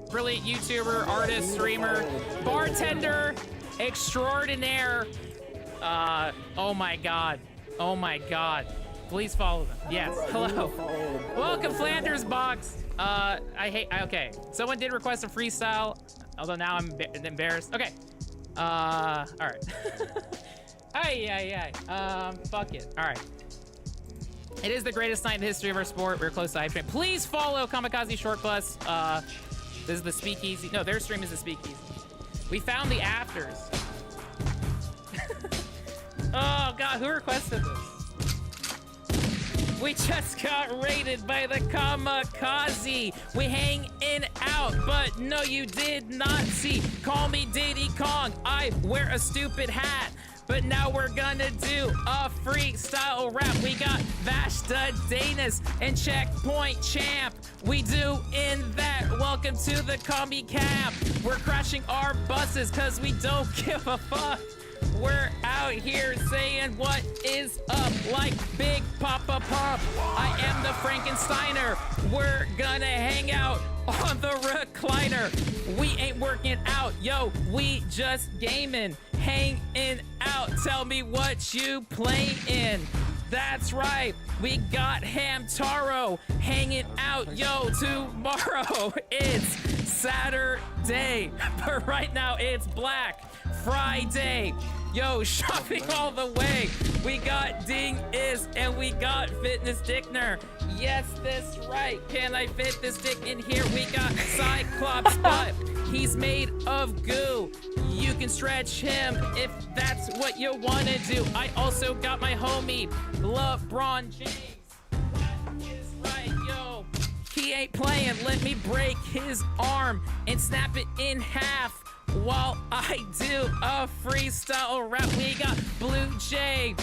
Brilliant YouTuber, artist, streamer, bartender, extraordinaire. Oh my god. Oh my god. Please follow them. Yes. Hello. Welcome, Flanders Box. Okay. Someone did request a freestyle, although now I'm embarrassed. Okay. Alright. Fuck it. Alright. It is the greatest night in the history of our sport. We're close to hype train. Please follow Kamikaze Short Bus. This is the speakeasy. No, their stream is the speakeasy. We found the afters. Oh god, who requested this? We just got raided by the Kamikaze. We hang in out, but no, you did not see. Call me Diddy Kong. I wear a stupid hat. But now we're gonna do a freestyle rap. We got Vashta Danis and Checkpoint Champ. We do in that. Welcome to the Combi Camp. We're crashing our buses cause we don't give a fuck. We're out here saying what is up like Big Papa Pump. I am the Frankensteiner. We're gonna hang out on the recliner. We ain't working out, yo, we just gaming. Hanging out, tell me what you playing. That's right, we got Hamtaro hanging out, yo, tomorrow it's Saturday, but right now it's Black Friday. Yo, shopping all the way. We got Ding Is and we got Fitness Dickner. Yes, that's right. Can I fit this dick in here? We got Cyclops, but he's made of goo. You can stretch him if that's what you want to do. I also got my homie, LeBron James. That is right, yo. He ain't playing. Let me break his arm and snap it in half. While I do a freestyle rap, we got Blue Jay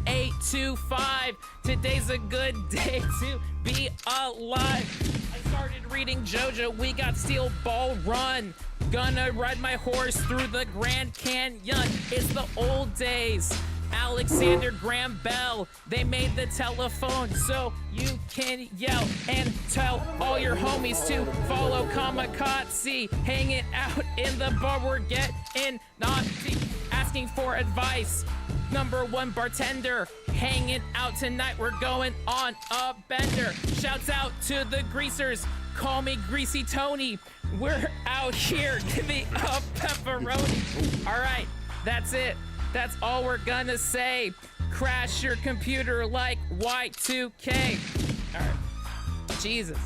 825. Today's a good day to be alive. I started reading JoJo. We got Steel Ball Run. Gonna ride my horse through the Grand Canyon. It's the old days. Alexander Graham Bell. They made the telephone so you can yell and tell all your homies to follow Kamikaze. Hanging out in the bar, we're getting naughty, asking for advice. #1 bartender, hanging out tonight. We're going on a bender. Shouts out to the greasers. Call me Greasy Tony. We're out here. Give me a pepperoni. All right, that's it. That's all we're gonna say. Crash your computer like Y2K. All right. Jesus.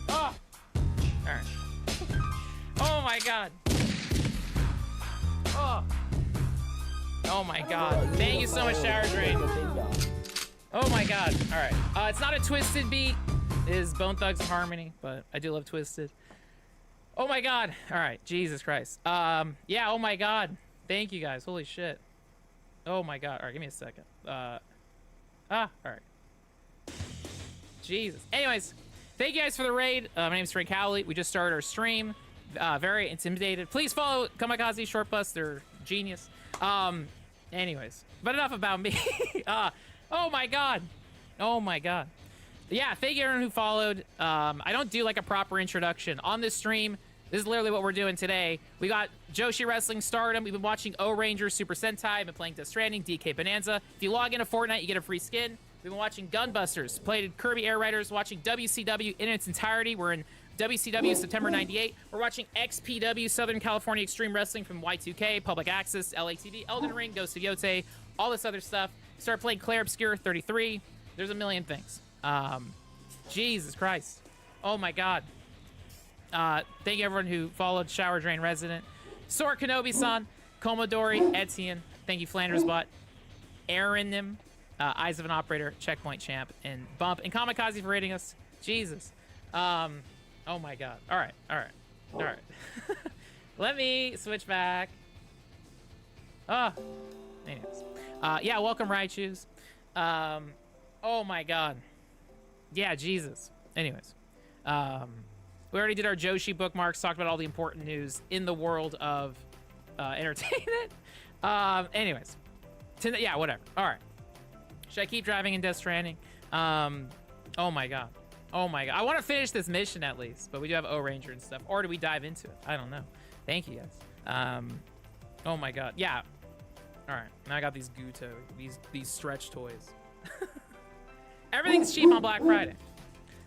Oh. All right. Oh my God. Oh. Oh my God. Thank you so much, Shower Drain. Oh my God. All right. It's not a Twisted beat. It is Bone Thugs and Harmony, but I do love Twisted. Oh my God. All right. Jesus Christ. Yeah. Oh my God. Thank you guys. Holy shit. Oh my God. All right. Give me a second. All right. Jesus. Anyways, thank you guys for the raid. My name is Frank Howley. We just started our stream. Very intimidated. Please follow Kamikaze Short Bus. They're genius. Anyways, but enough about me. Oh my god. Oh my god. Yeah, thank you everyone who followed. I don't do like a proper introduction on this stream. This is literally what we're doing today. We got Joshi Wrestling Stardom. We've been watching O-Rangers Super Sentai. I've been playing Death Stranding, DK Bonanza. If you log into Fortnite, you get a free skin. We've been watching Gunbusters, played Kirby Air Riders, watching WCW in its entirety. We're in WCW September 98. We're watching XPW, Southern California Extreme Wrestling from Y2K, Public Access, LATV, Elden Ring, Ghost of Yote, all this other stuff. Started playing Claire Obscure 33. There's a million things. Jesus Christ. Oh my god. Thank you everyone who followed Shower Drain Resident. Sora Kenobi-san, Komodori, Etienne. Thank you Flanders Bot, Aaronim, Eyes of an Operator, Checkpoint Champ, and Bump, and Kamikaze for rating us. Jesus. Oh my god. Alright. Let me switch back. Anyways. Yeah, welcome Raichus. Oh my god. Yeah, Jesus. Anyways. We already did our Joshi bookmarks, talked about all the important news in the world of entertainment. Anyways. Yeah, whatever. Alright. Should I keep driving in Death Stranding? Oh my god. Oh my god. I want to finish this mission at least, but we do have O-Ranger and stuff. Or do we dive into it? I don't know. Thank you guys. Oh my god. Yeah. Alright. Now I got these Guto, these stretch toys. Everything's cheap on Black Friday.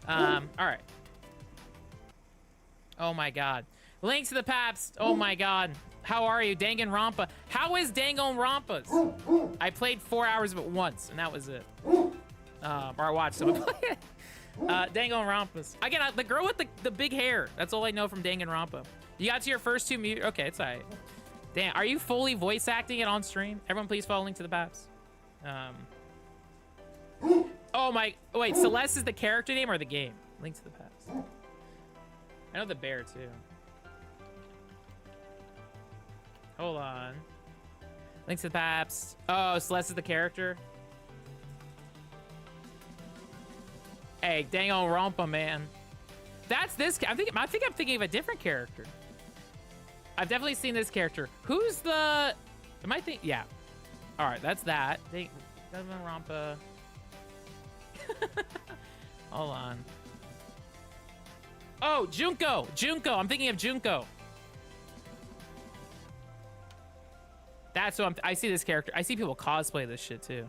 Alright. Oh my god. Link to the Paps. Oh my god. How are you, Danganronpa? How is Danganronpas? I played 4 hours of it once, and that was it. Or I watched someone play it. Danganronpas. Again, the girl with the big hair. That's all I know from Danganronpa. You got to your first two mute. Okay, it's alright. Damn, are you fully voice acting it on stream? Everyone please follow Link to the Paps. Oh my, wait, Celeste is the character name or the game? Link to the Paps. I know the bear too. Hold on. Link to the Paps. Oh, Celeste is the character. Hey, Danganronpa, man. That's this. I think I'm thinking of a different character. I've definitely seen this character. Who's the? Am I think? Yeah. All right, that's that. Danganronpa. Hold on. Oh, Junko. Junko. I'm thinking of Junko. That's what I see this character. I see people cosplay this shit too.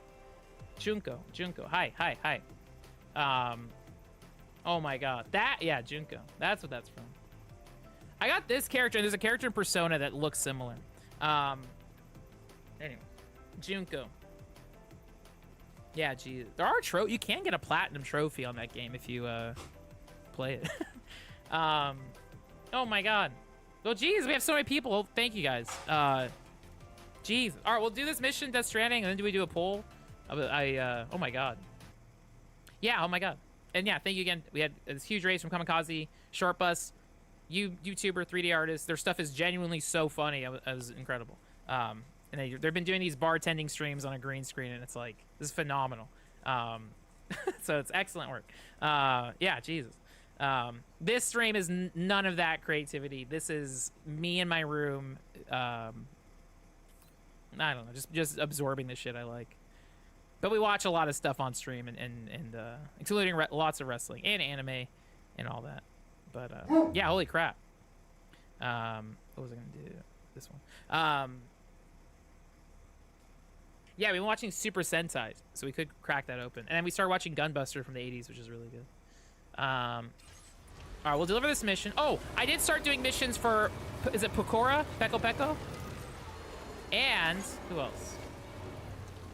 Junko. Junko. Hi. Oh my god. Yeah, Junko. That's what that's from. I got this character, and there's a character in Persona that looks similar. Anyway. Junko. Yeah, geez. There are you can get a platinum trophy on that game if you play it. Oh my god. Well, geez, we have so many people. Oh, thank you guys. Jeez. All right, we'll do this mission, Death Stranding, and then do we do a poll? Oh my god. Yeah, oh my god. And yeah, thank you again. We had this huge race from Kamikaze, Short Bus, YouTuber, 3D artist. Their stuff is genuinely so funny. It was incredible. And they've been doing these bartending streams on a green screen, and it's like, this is phenomenal. So it's excellent work. Yeah, Jesus. This stream is none of that creativity. This is me in my room. I don't know, just absorbing the shit I like. But we watch a lot of stuff on stream, and including lots of wrestling and anime and all that. But yeah, holy crap. What was I gonna do? This one. Yeah, we've been watching Super Sentai, so we could crack that open. And then we started watching Gunbuster from the 80s, which is really good. All right, we'll deliver this mission. Oh, I did start doing missions for, is it Pecora? Peko Peko? And who else?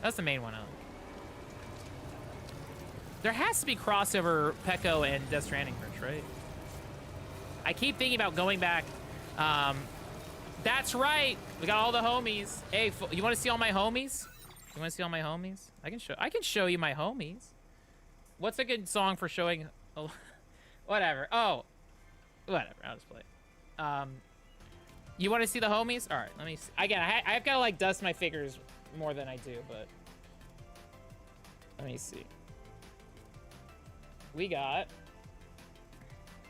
That's the main one. There has to be crossover Peko and Death Stranding merch, right? I keep thinking about going back. That's right. We got all the homies. Hey, you want to see all my homies? You want to see all my homies? I can show you my homies. What's a good song for showing? Oh, whatever. Oh, whatever. I'll just play it. You want to see the homies? All right. Let me see. Again, I've got to like dust my fingers more than I do, but Let me see. We got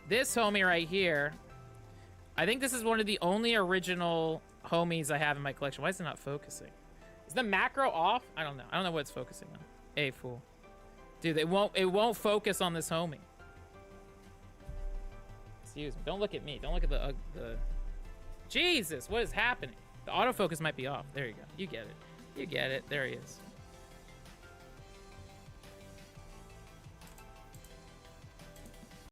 this homie right here. I think this is one of the only original homies I have in my collection. Why is it not focusing? Is the macro off? I don't know. I don't know what it's focusing on. Hey, fool. Dude, it won't focus on this homie. Excuse me. Don't look at me. Don't look at the... Jesus, what is happening? The autofocus might be off. There you go. You get it. You get it. There he is.